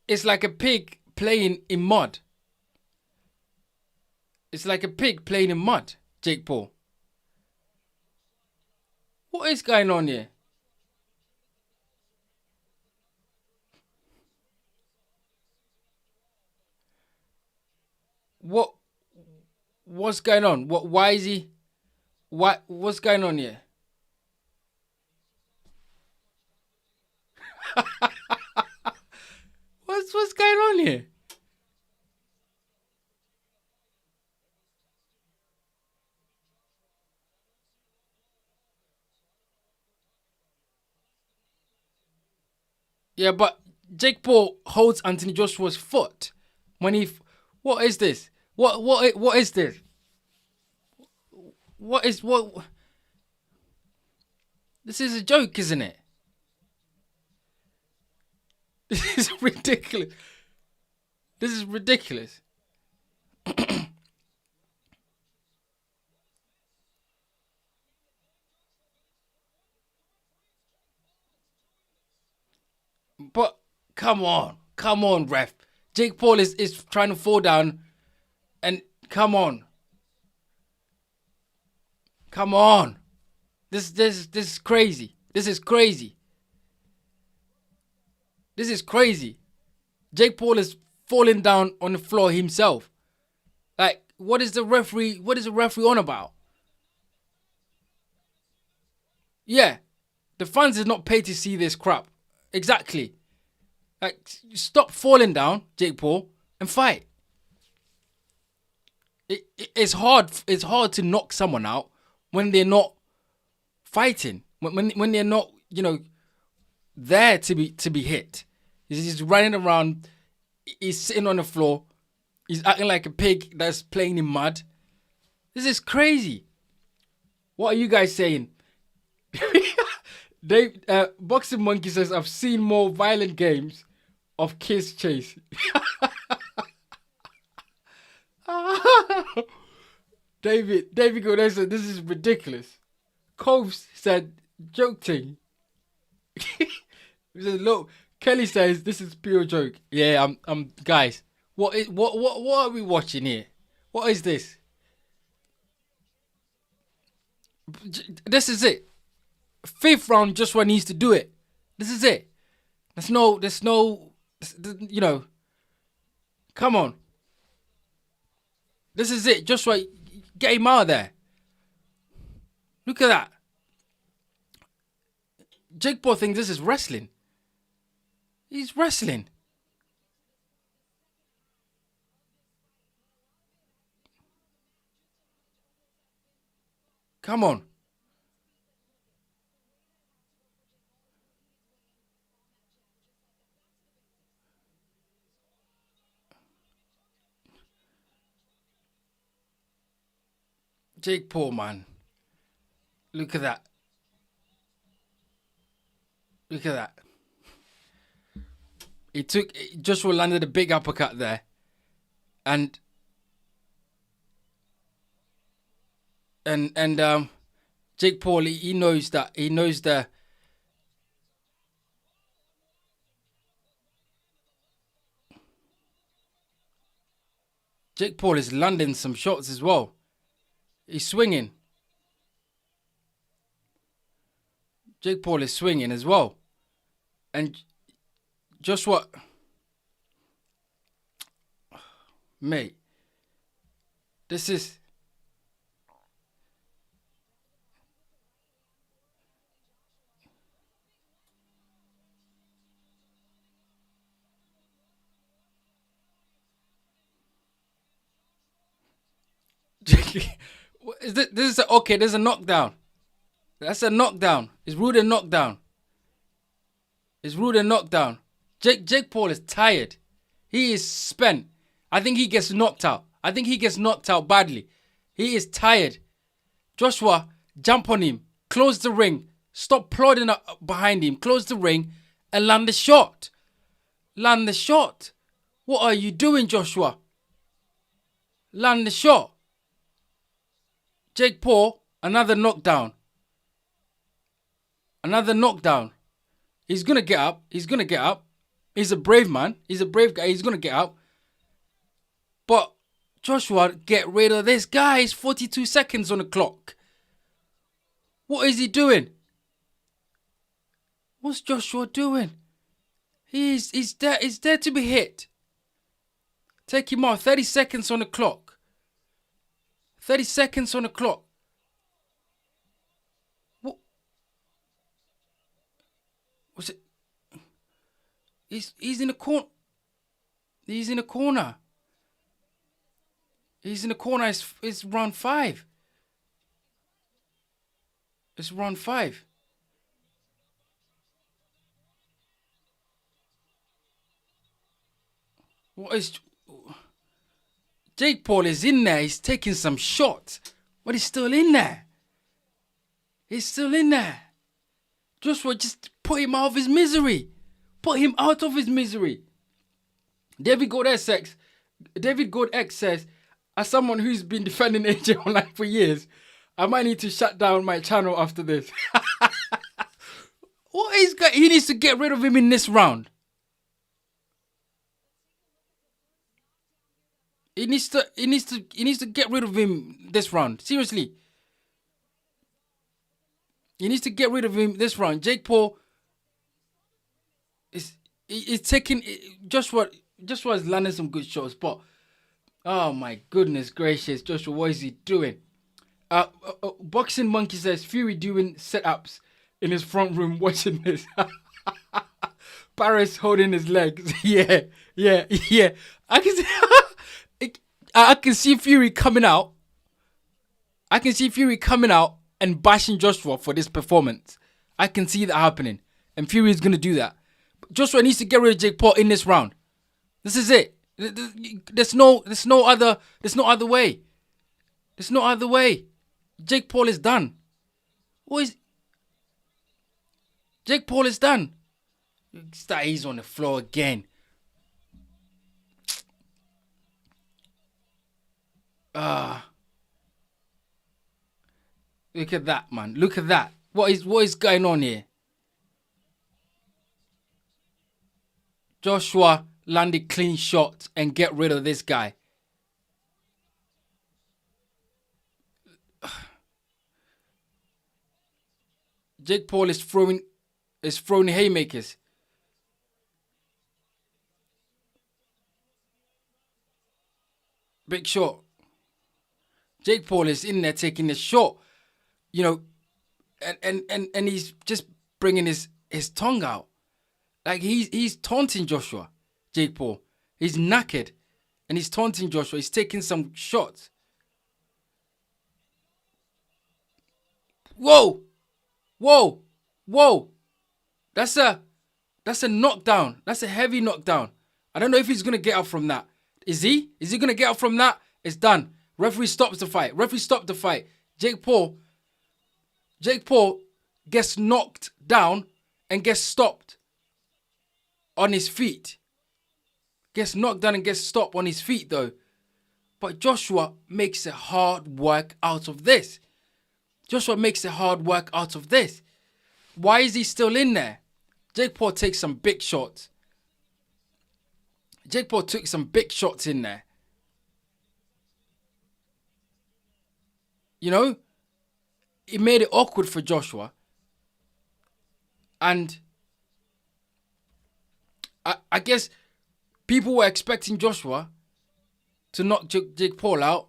it's like a pig playing in mud. It's like a pig playing in mud, Jake Paul. What is going on here? What's going on? Why is he what's going on here? What's going on here? Yeah, but Jake Paul holds Anthony Joshua's foot when what is this? What is this? What? This is a joke, isn't it? This is ridiculous. This is ridiculous. But come on, ref. Jake Paul is trying to fall down, and come on. This is crazy. This is crazy. This is crazy. Jake Paul is falling down on the floor himself. Like, what is the referee on about? Yeah. The fans is not paid to see this crap. Exactly. Like, stop falling down, Jake Paul, and fight. It's hard to knock someone out when they're not fighting. When they're not, there to be hit. He's just running around. He's sitting on the floor. He's acting like a pig that's playing in mud. This is crazy. What are you guys saying? Boxing Monkey says, I've seen more violent games of kiss chase. David Gordon said, this is ridiculous. Coves said, joke thing. He said, look, Kelly says, this is pure joke. Yeah, I'm guys. What are we watching here? What is this? This is it. Fifth round, Joshua needs to do it. This is it. There's no, come on. This is it. Joshua, get him out of there. Look at that. Jake Paul thinks this is wrestling. He's wrestling. Come on. Jake Paul, man. Look at that. Look at that. Joshua landed a big uppercut there. And Jake Paul, he knows that. He knows the... Jake Paul is landing some shots as well. He's swinging. Jake Paul is swinging as well. And Joshua... Mate. This is... Okay, there's a knockdown. That's a knockdown. It's ruled a knockdown. It's ruled a knockdown. Jake Paul is tired. He is spent. I think he gets knocked out. I think he gets knocked out badly. He is tired. Joshua, jump on him. Close the ring. Stop plodding up behind him. Close the ring and land the shot. Land the shot. What are you doing, Joshua? Land the shot. Jake Paul, another knockdown. Another knockdown. He's going to get up. He's going to get up. He's a brave man. He's a brave guy. He's going to get up. But Joshua, get rid of this guy. It's 42 seconds on the clock. What is he doing? What's Joshua doing? He's there to be hit. Take him off. 30 seconds on the clock. 30 seconds on the clock. What? Was it? He's in the corner. He's in the corner. He's in the corner. It's round 5. It's round 5. What is... Jake Paul is in there. He's taking some shots. But he's still in there. He's still in there. Joshua, just put him out of his misery. Put him out of his misery. David Gold X says, as someone who's been defending AJ Online for years, I might need to shut down my channel after this. He needs to get rid of him in this round. He needs to get rid of him this round. Seriously. He needs to get rid of him this round. Jake Paul is taking... Joshua is landing some good shots, but... Oh my goodness gracious. Joshua, what is he doing? Boxing Monkey says, Fury doing setups in his front room watching this. Paris holding his legs. Yeah. I can see Fury coming out. I can see Fury coming out and bashing Joshua for this performance. I can see that happening. And Fury is going to do that. Joshua needs to get rid of Jake Paul in this round. This is it. There's no other way. There's no other way. Jake Paul is done. Jake Paul is done. He's on the floor again. Look at that, man. Look at that. What is going on here? Joshua landed clean shots and get rid of this guy. Jake Paul is throwing haymakers. Big shot. Jake Paul is in there taking a shot, you know, and he's just bringing his tongue out. Like he's taunting Joshua, Jake Paul. He's knackered and he's taunting Joshua. He's taking some shots. Whoa! Whoa! Whoa! That's a knockdown. That's a heavy knockdown. I don't know if he's going to get up from that. Is he? Is he going to get up from that? It's done. Referee stops the fight. Referee stopped the fight. Jake Paul gets knocked down and gets stopped on his feet. Gets knocked down and gets stopped on his feet though. But Joshua makes a hard work out of this. Joshua makes a hard work out of this. Why is he still in there? Jake Paul takes some big shots. Jake Paul took some big shots in there. You know, it made it awkward for Joshua. And I guess people were expecting Joshua to knock Jake Paul out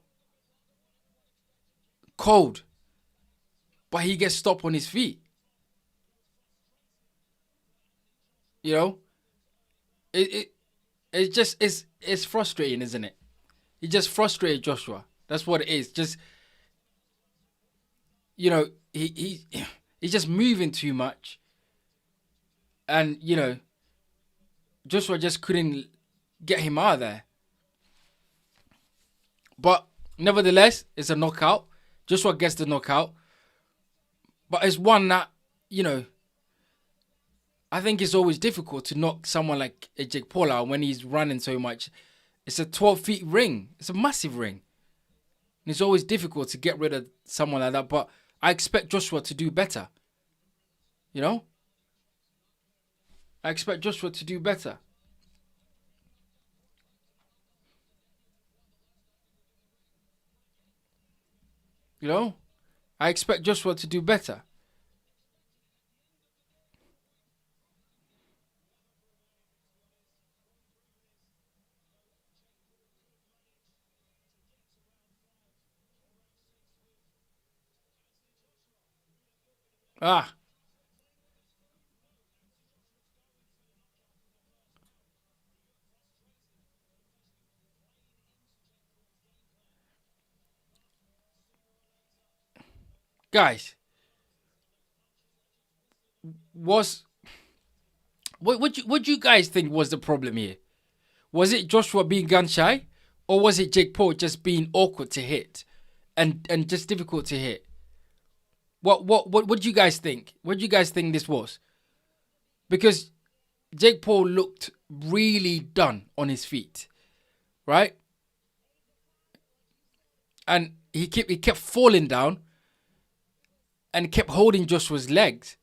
cold. But he gets stopped on his feet. You know? It's frustrating, isn't it? He just frustrated Joshua. That's what it is. Just, you know, he's just moving too much. And, you know, Joshua just couldn't get him out of there. But nevertheless, it's a knockout. Joshua gets the knockout. But it's one that, you know, I think it's always difficult to knock someone like Jake Paul out when he's running so much. It's a 12-feet ring. It's a massive ring. And it's always difficult to get rid of someone like that. But I expect Joshua to do better. You know? I expect Joshua to do better. You know? I expect Joshua to do better. Ah. Guys. What you guys think was the problem here? Was it Joshua being gun shy? Or was it Jake Paul just being awkward to hit? And just difficult to hit? What do you guys think? What do you guys think this was? Because Jake Paul looked really done on his feet. Right? And he kept falling down and kept holding Joshua's legs.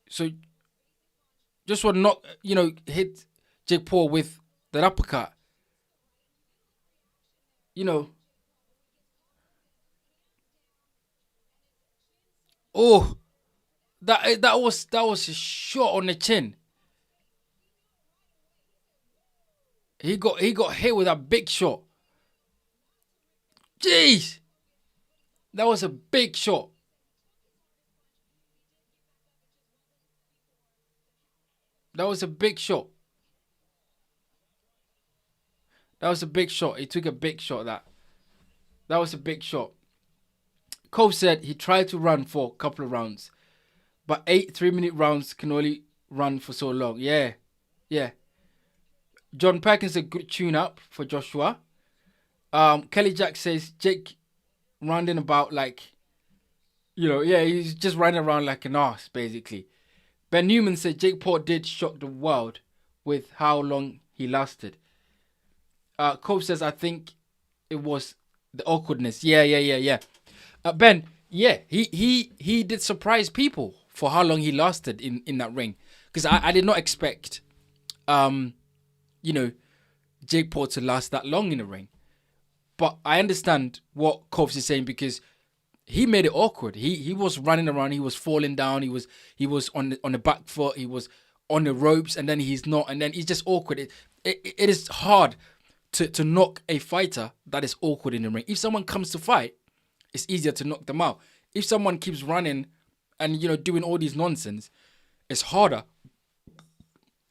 So Joshua hit Jake Paul with that uppercut. You know. Oh, that was a shot on the chin. He got hit with a big shot. Jeez. That was a big shot. That was a big shot. That was a big shot. He took a big shot. That was a big shot. Cole said he tried to run for a couple of rounds, but 8 3-minute rounds can only run for so long. Yeah. John Perkins a good tune up for Joshua. Kelly Jack says Jake rounding about like, he's just running around like an arse basically. Ben Newman said Jake Paul did shock the world with how long he lasted. Cole says I think it was the awkwardness. Yeah. Ben, yeah, he did surprise people for how long he lasted in that ring. Because I did not expect, Jake Paul to last that long in the ring. But I understand what Cobbs is saying because he made it awkward. He was running around, he was falling down, he was on the back foot, he was on the ropes, and then he's not, and then he's just awkward. It is hard to knock a fighter that is awkward in the ring. If someone comes to fight, it's easier to knock them out. If someone keeps running and doing all these nonsense, it's harder.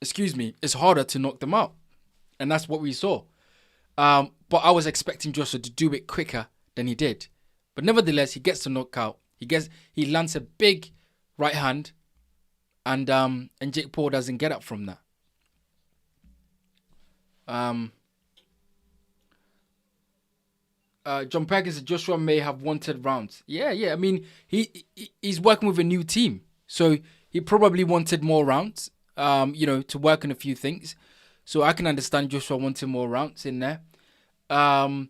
Excuse me, it's harder to knock them out, and that's what we saw. But I was expecting Joshua to do it quicker than he did. But nevertheless, he gets the knockout. He lands a big right hand, and Jake Paul doesn't get up from that. John Perkins said Joshua may have wanted rounds. Yeah. I mean, he's working with a new team, so he probably wanted more rounds. To work on a few things. So I can understand Joshua wanting more rounds in there. John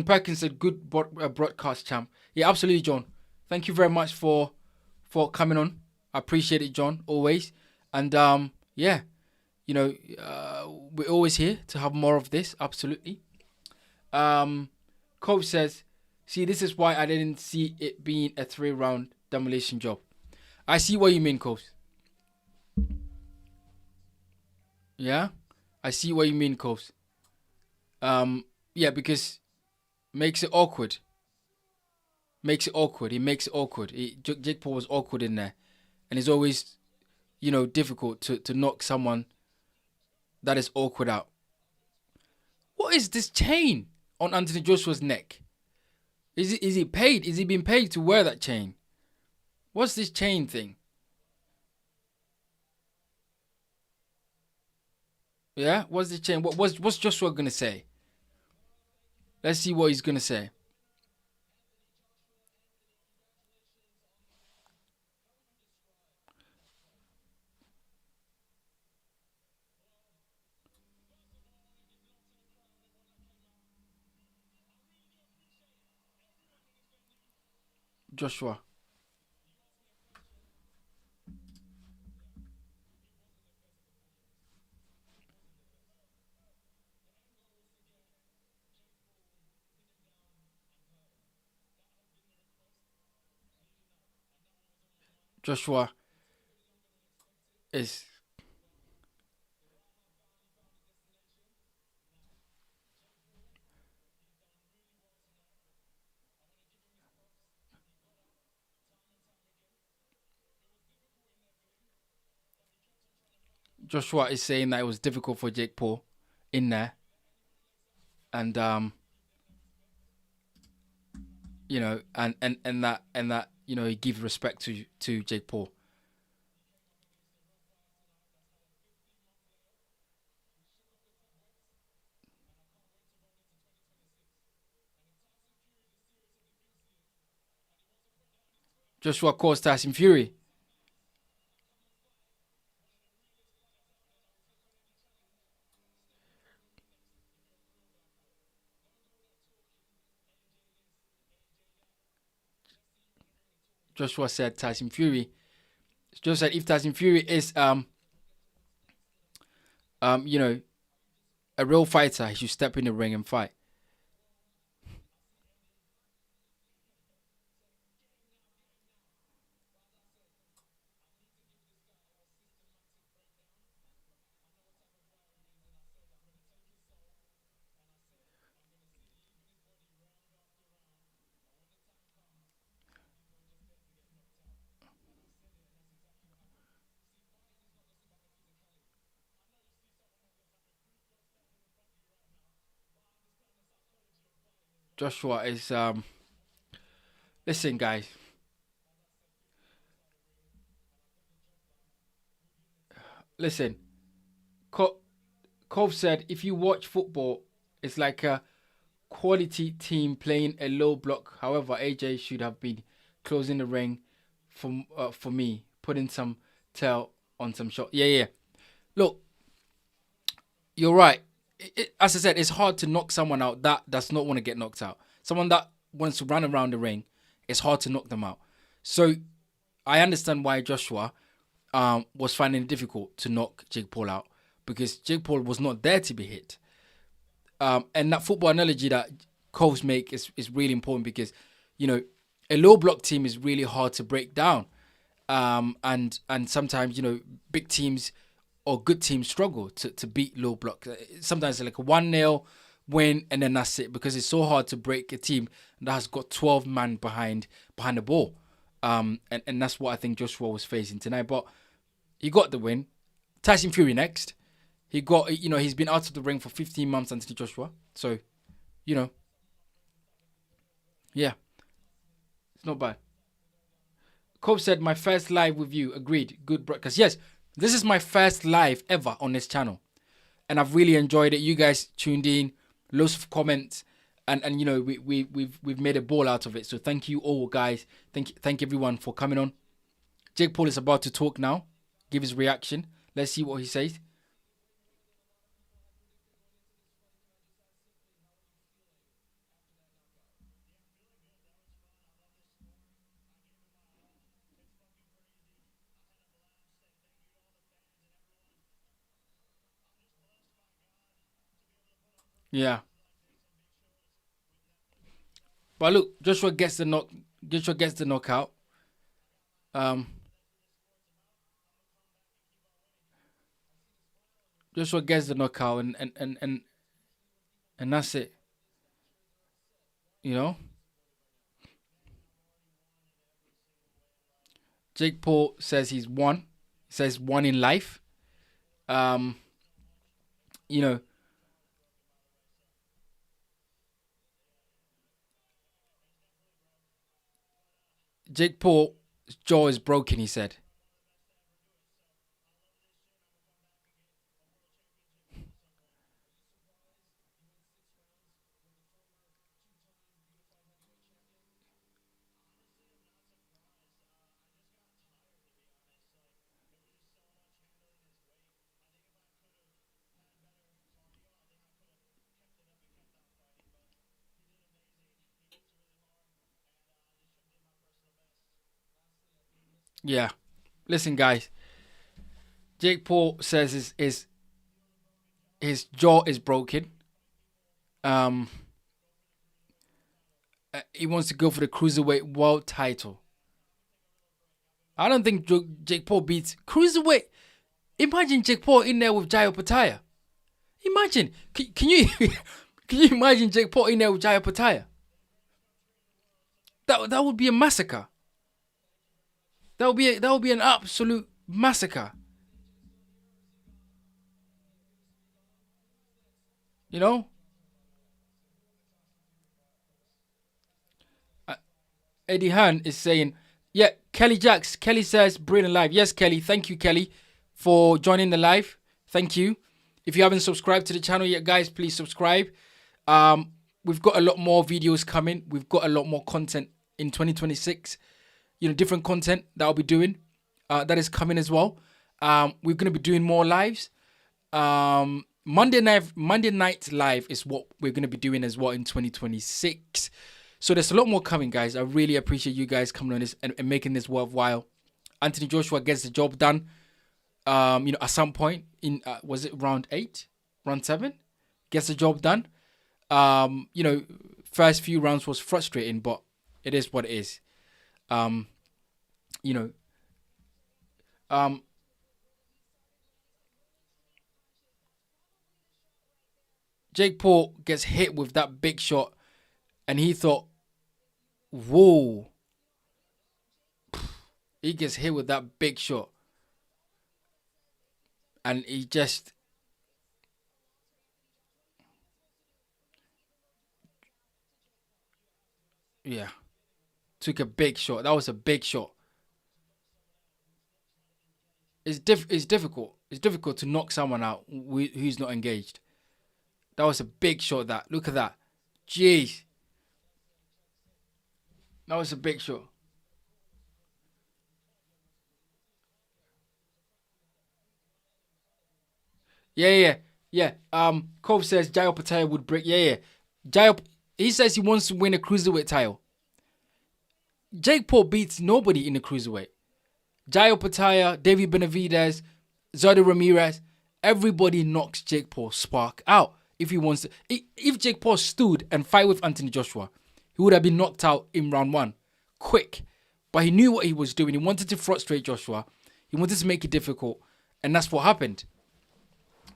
Perkins said good broadcast, champ. Yeah, absolutely, John. Thank you very much for coming on. I appreciate it, John, always. And we're always here to have more of this. Absolutely. Cove says, see, this is why I didn't see it being a 3-round demolition job. I see what you mean, Cove. Yeah, I see what you mean, Cove. Because makes it awkward. He makes it awkward. Jake Paul was awkward in there, and it's always, difficult to knock someone that is awkward out. What is this chain on Anthony Joshua's neck? Is he paid? Is he being paid to wear that chain? What's this chain thing? Yeah, what's the chain? What's Joshua gonna say? Let's see what he's gonna say. Joshua. Joshua is saying that it was difficult for Jake Paul in there, and that he gives respect to Jake Paul. Joshua calls Tyson Fury. Joshua said Tyson Fury. Joshua said if Tyson Fury is a real fighter, he should step in the ring and fight. Joshua is listen, guys. Listen. Cove said if you watch football, it's like a quality team playing a low block. However, AJ should have been closing the ring for me, putting some tail on some shot. Yeah. Look, you're right. As I said, it's hard to knock someone out that does not want to get knocked out. Someone that wants to run around the ring, it's hard to knock them out. So I understand why Joshua was finding it difficult to knock Jake Paul out, because Jake Paul was not there to be hit. And that football analogy that Coles make is really important, because a low block team is really hard to break down. And sometimes big teams or good teams struggle to beat low block. Sometimes it's like a 1-0 win and then that's it, because it's so hard to break a team that has got 12 man behind the ball. And that's what I think Joshua was facing tonight. But he got the win. Tyson Fury next. He got, he's been out of the ring for 15 months, Anthony Joshua. So, yeah, it's not bad. Cope said, my first live with you. Agreed. Good broadcast. Yes, this is my first live ever on this channel. And I've really enjoyed it. You guys tuned in. Lots of comments. And we've made a ball out of it. So thank you all, guys. Thank everyone for coming on. Jake Paul is about to talk now. Give his reaction. Let's see what he says. Yeah. But look, Joshua gets the knockout. Joshua gets the knockout and that's it. Jake Paul says he's won. He says won in life. Um, you know, Jake Paul's jaw is broken, he said. Yeah. Listen, guys. Jake Paul says his jaw is broken. He wants to go for the cruiserweight world title. I don't think Jake Paul beats cruiserweight. Imagine Jake Paul in there with Jaya Pataya. Imagine. Can you can you imagine Jake Paul in there with Jaya Pataya? That would be a massacre. That would be an absolute massacre. You know? Eddie Hearn is saying, yeah, Kelly Jacks. Kelly says, brilliant live. Yes, Kelly. Thank you, Kelly, for joining the live. Thank you. If you haven't subscribed to the channel yet, guys, please subscribe. We've got a lot more videos coming. We've got a lot more content in 2026. Different content that I'll be doing. That is coming as well. We're going to be doing more lives. Monday night live is what we're going to be doing as well in 2026. So there's a lot more coming, guys. I really appreciate you guys coming on this and making this worthwhile. Anthony Joshua gets the job done. At some point in was it round 8, round 7, gets the job done. First few rounds was frustrating, but it is what it is. Jake Paul gets hit with that big shot, and he thought, whoa. He gets hit with that big shot. And he just... Yeah. Took a big shot. That was a big shot. It's difficult. It's difficult to knock someone out who's not engaged. That was a big shot, that. Look at that. Jeez. That was a big shot. Yeah. Cove says Jayo Pataya would break. Yeah. He says he wants to win a cruiserweight title. Jake Paul beats nobody in the cruiserweight. Jayo Pataya, David Benavidez, Zodi Ramirez, everybody knocks Jake Paul spark out. If he wants to, if Jake Paul stood and fight with Anthony Joshua, he would have been knocked out in round 1. Quick. But he knew what he was doing. He wanted to frustrate Joshua. He wanted to make it difficult. And that's what happened.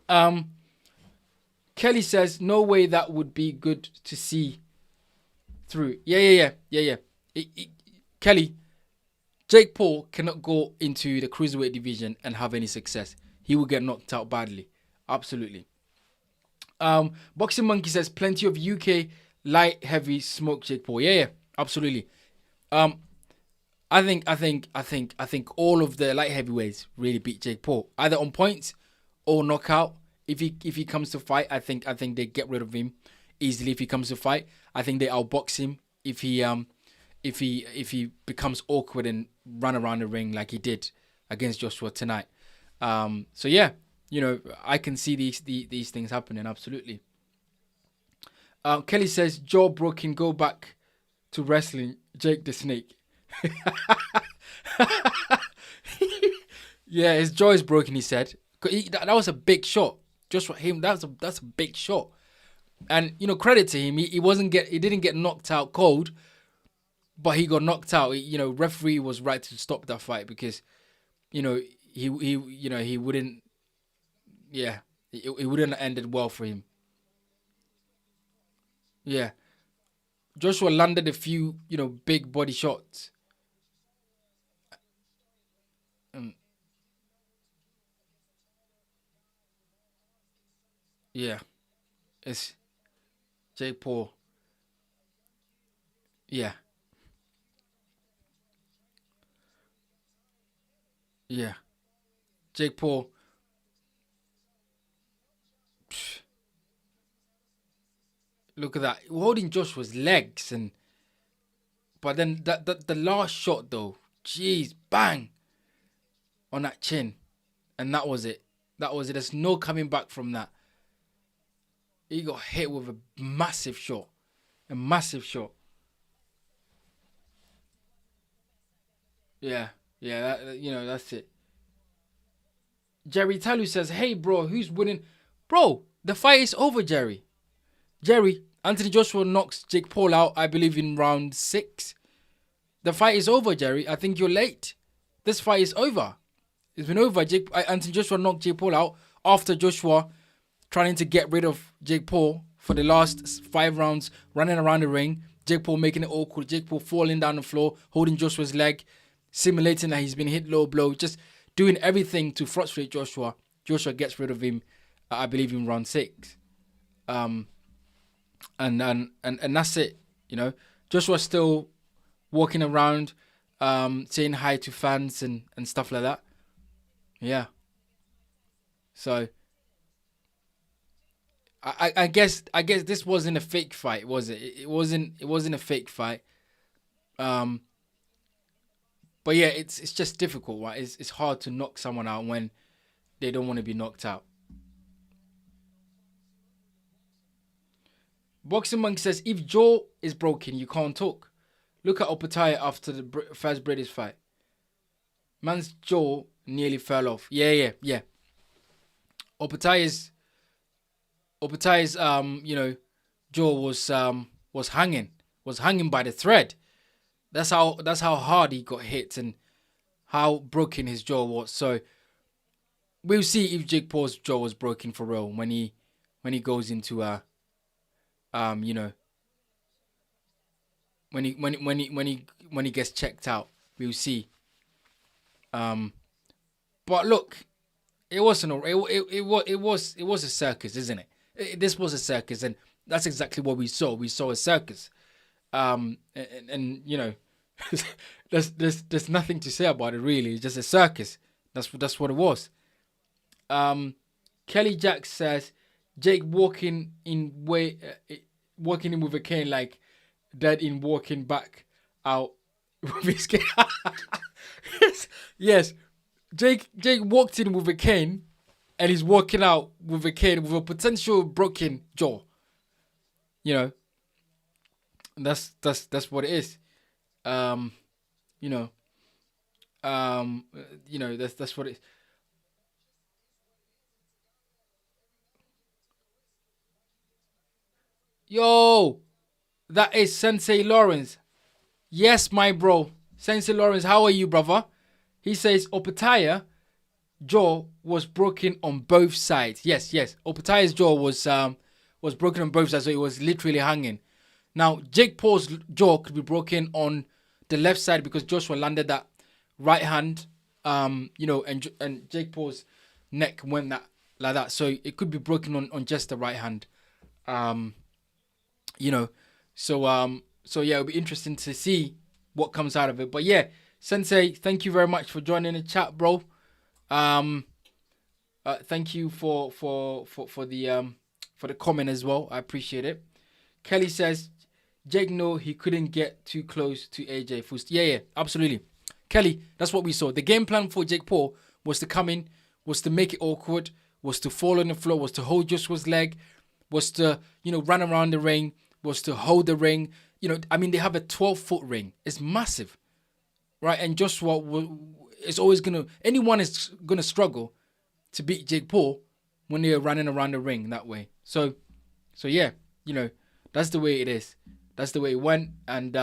Um, Kelly says, no way that would be good to see through. Yeah. Kelly, Jake Paul cannot go into the cruiserweight division and have any success. He will get knocked out badly. Absolutely. Boxing Monkey says, plenty of UK light heavy smoke Jake Paul. Yeah, absolutely. I think all of the light heavyweights really beat Jake Paul, either on points or knockout. If he comes to fight, I think they get rid of him easily. If he comes to fight, I think they outbox him. If he becomes awkward and run around the ring like he did against Joshua tonight. So yeah, I can see these things happening. Absolutely. Kelly says, jaw broken, go back to wrestling. Jake the Snake. Yeah, his jaw is broken, he said. That was a big shot. Just for him, that's a big shot. And credit to him, he didn't get knocked out cold, but he got knocked out. Referee was right to stop that fight because he wouldn't. Yeah, it wouldn't have ended well for him. Yeah, Joshua landed a few big body shots. Yeah, it's Jake Paul. Yeah, yeah, Jake Paul. Psh, look at that, holding Joshua's legs, but then the last shot though, jeez, bang on that chin, and that was it. That was it. There's no coming back from that. He got hit with a massive shot, a massive shot. Yeah, yeah, that's it. Jerry Talu says, "Hey, bro, who's winning? Bro, the fight is over, Jerry. Jerry, Anthony Joshua knocks Jake Paul out, I believe, in round 6. The fight is over, Jerry. I think you're late. This fight is over. It's been over. Anthony Joshua knocked Jake Paul out after Joshua trying to get rid of Jake Paul for the last 5 rounds, running around the ring. Jake Paul making it awkward. Jake Paul falling down the floor, holding Joshua's leg, simulating that he's been hit low blow, just doing everything to frustrate Joshua. Joshua gets rid of him, I believe, in round 6. And that's it. Joshua's still walking around, saying hi to fans and stuff like that. Yeah. So I guess this wasn't a fake fight, was it? It wasn't a fake fight. But yeah, it's just difficult, right? It's hard to knock someone out when they don't want to be knocked out. Boxing Monk says, if jaw is broken, you can't talk. Look at Opataya after the first British fight. Man's jaw nearly fell off. Yeah. Opataya's jaw was hanging by the thread. That's how hard he got hit and how broken his jaw was. So we'll see if Jake Paul's jaw was broken for real when he goes into when he gets checked out. We'll see. But look, it wasn't. It was a circus, isn't it? This was a circus, and that's exactly what we saw. We saw a circus. And there's nothing to say about it really. It's just a circus. That's what it was. Kelly Jack says Jake walking in with a cane like dead in walking back out with his cane. yes. Jake walked in with a cane and he's walking out with a cane with a potential broken jaw. That's what it is. That's what it is. Yo, that is Sensei Lawrence. Yes, my bro. Sensei Lawrence, how are you, brother? He says, Opataya, jaw was broken on both sides. Yes. Opetaia's jaw was broken on both sides, so it was literally hanging. Now, Jake Paul's jaw could be broken on the left side because Joshua landed that right hand, and Jake Paul's neck went that like that. So it could be broken on just the right hand. So yeah, it'll be interesting to see what comes out of it. But yeah, Sensei, thank you very much for joining the chat, bro. Thank you for the comment as well. I appreciate it. Kelly says, Jake, no, he couldn't get too close to AJ. Yeah, absolutely. Kelly, that's what we saw. The game plan for Jake Paul was to come in, was to make it awkward, was to fall on the floor, was to hold Joshua's leg, was to, run around the ring, was to hold the ring. They have a 12-foot ring. It's massive, right? And Joshua is always anyone is going to struggle to beat Jake Paul when they're running around the ring that way. So yeah, that's the way it is. That's the way it went. And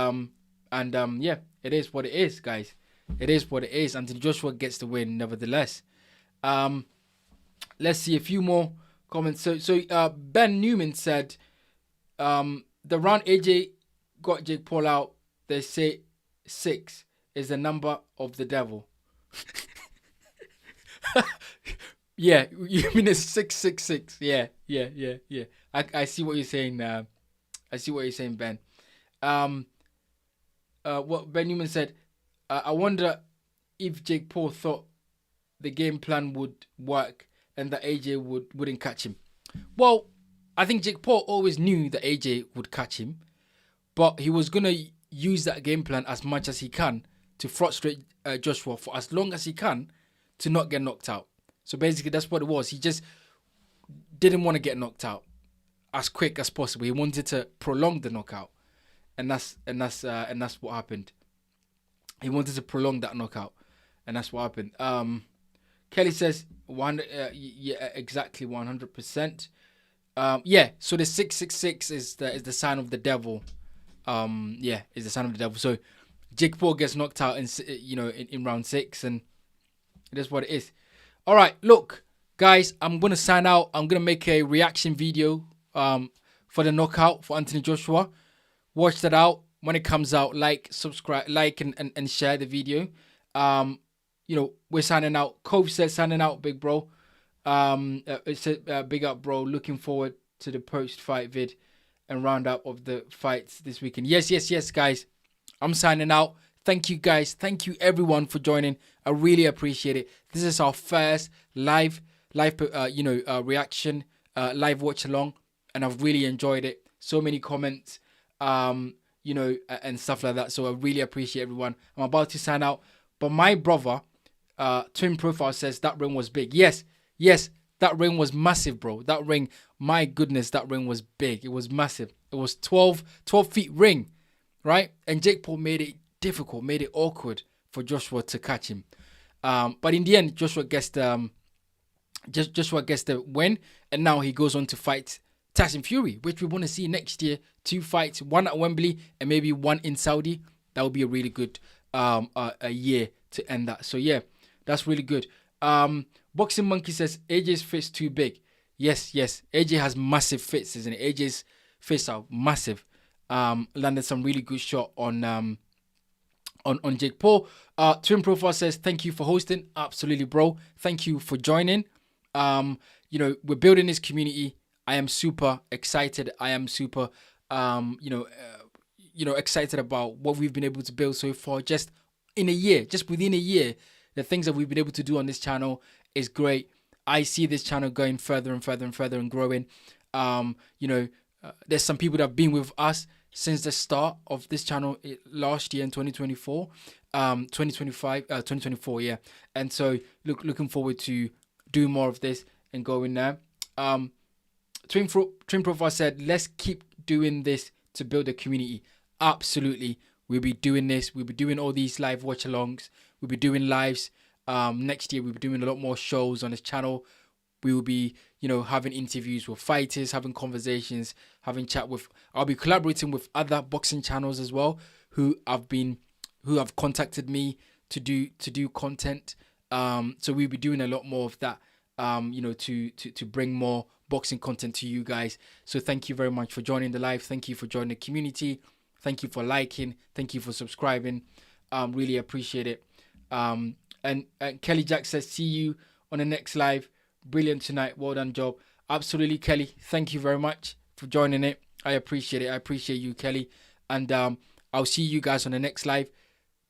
yeah, it is what it is, guys. It is what it is. Anthony Joshua gets the win, nevertheless. Let's see a few more comments. So Ben Newman said, the round AJ got Jake Paul out, they say 6 is the number of the devil. Yeah, you mean it's 666? Yeah. I see what you're saying. I see what you're saying, Ben. What Ben Newman said, I wonder if Jake Paul thought the game plan would work and that AJ wouldn't catch him. Well, I think Jake Paul always knew that AJ would catch him, but he was going to use that game plan as much as he can to frustrate Joshua for as long as he can to not get knocked out. So basically, that's what it was. He just didn't want to get knocked out as quick as possible. He wanted to prolong the knockout, and that's what happened. He wanted to prolong that knockout, and that's what happened. Kelly says, yeah, exactly 100%. Yeah, so the 666 is the sign of the devil. Yeah, is the sign of the devil. So Jake Paul gets knocked out in round 6, and it is what it is. All right, look, guys, I'm gonna sign out. I'm gonna make a reaction video for the knockout for Anthony Joshua. Watch that out when it comes out. Like, subscribe, and share the video. We're signing out. Cove says signing out, big bro. It's a big up, bro. Looking forward to the post-fight vid and roundup of the fights this weekend. Yes, guys. I'm signing out. Thank you, guys. Thank you, everyone, for joining. I really appreciate it. This is our first live reaction, live watch along, and I've really enjoyed it. So many comments, and stuff like that. So I really appreciate everyone. I'm about to sign out, but my brother, Twin Profile, says that ring was big. Yes, that ring was massive, bro. That ring, my goodness, that ring was big. It was massive. It was 12 feet ring, right? And Jake Paul made it difficult, made it awkward for Joshua to catch him. But in the end, Joshua gets the win, and now he goes on to fight Tyson Fury, which we want to see next year. 2 fights, one at Wembley and maybe one in Saudi. That would be a really good a year to end that. So yeah, that's really good. Boxing Monkey says AJ's fist too big. Yes. AJ has massive fists, isn't it? AJ's fists are massive. Landed some really good shot on Jake Paul. Twin Profile says thank you for hosting. Absolutely, bro. Thank you for joining. We're building this community. I am super excited. I am super excited about what we've been able to build so far. Just within a year, the things that we've been able to do on this channel is great. I see this channel going further and further and further and growing. There's some people that have been with us since the start of this channel last year in 2024, 2024, yeah. And so looking forward to doing more of this and going there. Twin Profile said, let's keep doing this to build a community. Absolutely. We'll be doing this. We'll be doing all these live watch-alongs. We'll be doing lives. Next year, we'll be doing a lot more shows on this channel. We will be, having interviews with fighters, having conversations, having chat with. I'll be collaborating with other boxing channels as well, who have contacted me to do content. So we'll be doing a lot more of that, to bring more boxing content to you guys. So thank you very much for joining the live. Thank you for joining the community. Thank you for liking. Thank you for subscribing. Really appreciate it. And Kelly Jack says, see you on the next live. Brilliant tonight. Well done job. Absolutely, Kelly. Thank you very much for joining it. I appreciate it. I appreciate you, Kelly. And I'll see you guys on the next live.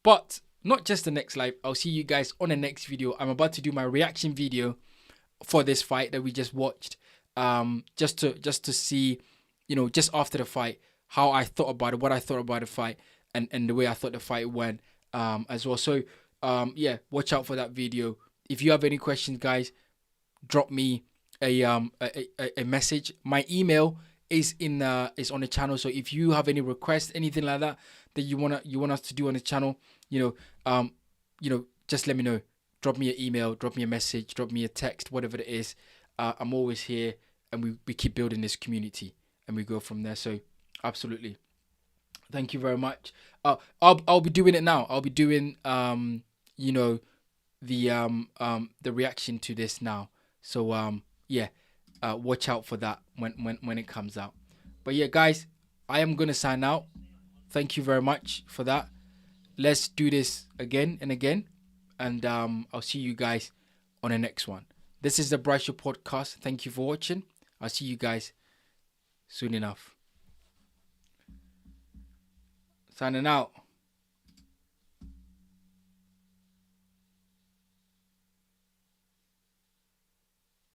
But not just the next live. I'll see you guys on the next video. I'm about to do my reaction video for this fight that we just watched. Just to see, just after the fight, how I thought about it, what I thought about the fight, and the way I thought the fight went as well. So yeah, watch out for that video. If you have any questions, guys, drop me a message. My email is on the channel. So if you have any requests, anything like that you want us to do on the channel, just let me know. Drop me an email, drop me a message, drop me a text, whatever it is. I'm always here, and we keep building this community, and we go from there. So absolutely, thank you very much. I'll be doing it now. I'll be doing the reaction to this now. So yeah, watch out for that when it comes out. But yeah, guys, I am gonna sign out. Thank you very much for that. Let's do this again and again, and I'll see you guys on the next one. This is the Bright Show podcast. Thank you for watching. I'll see you guys soon enough. Signing out.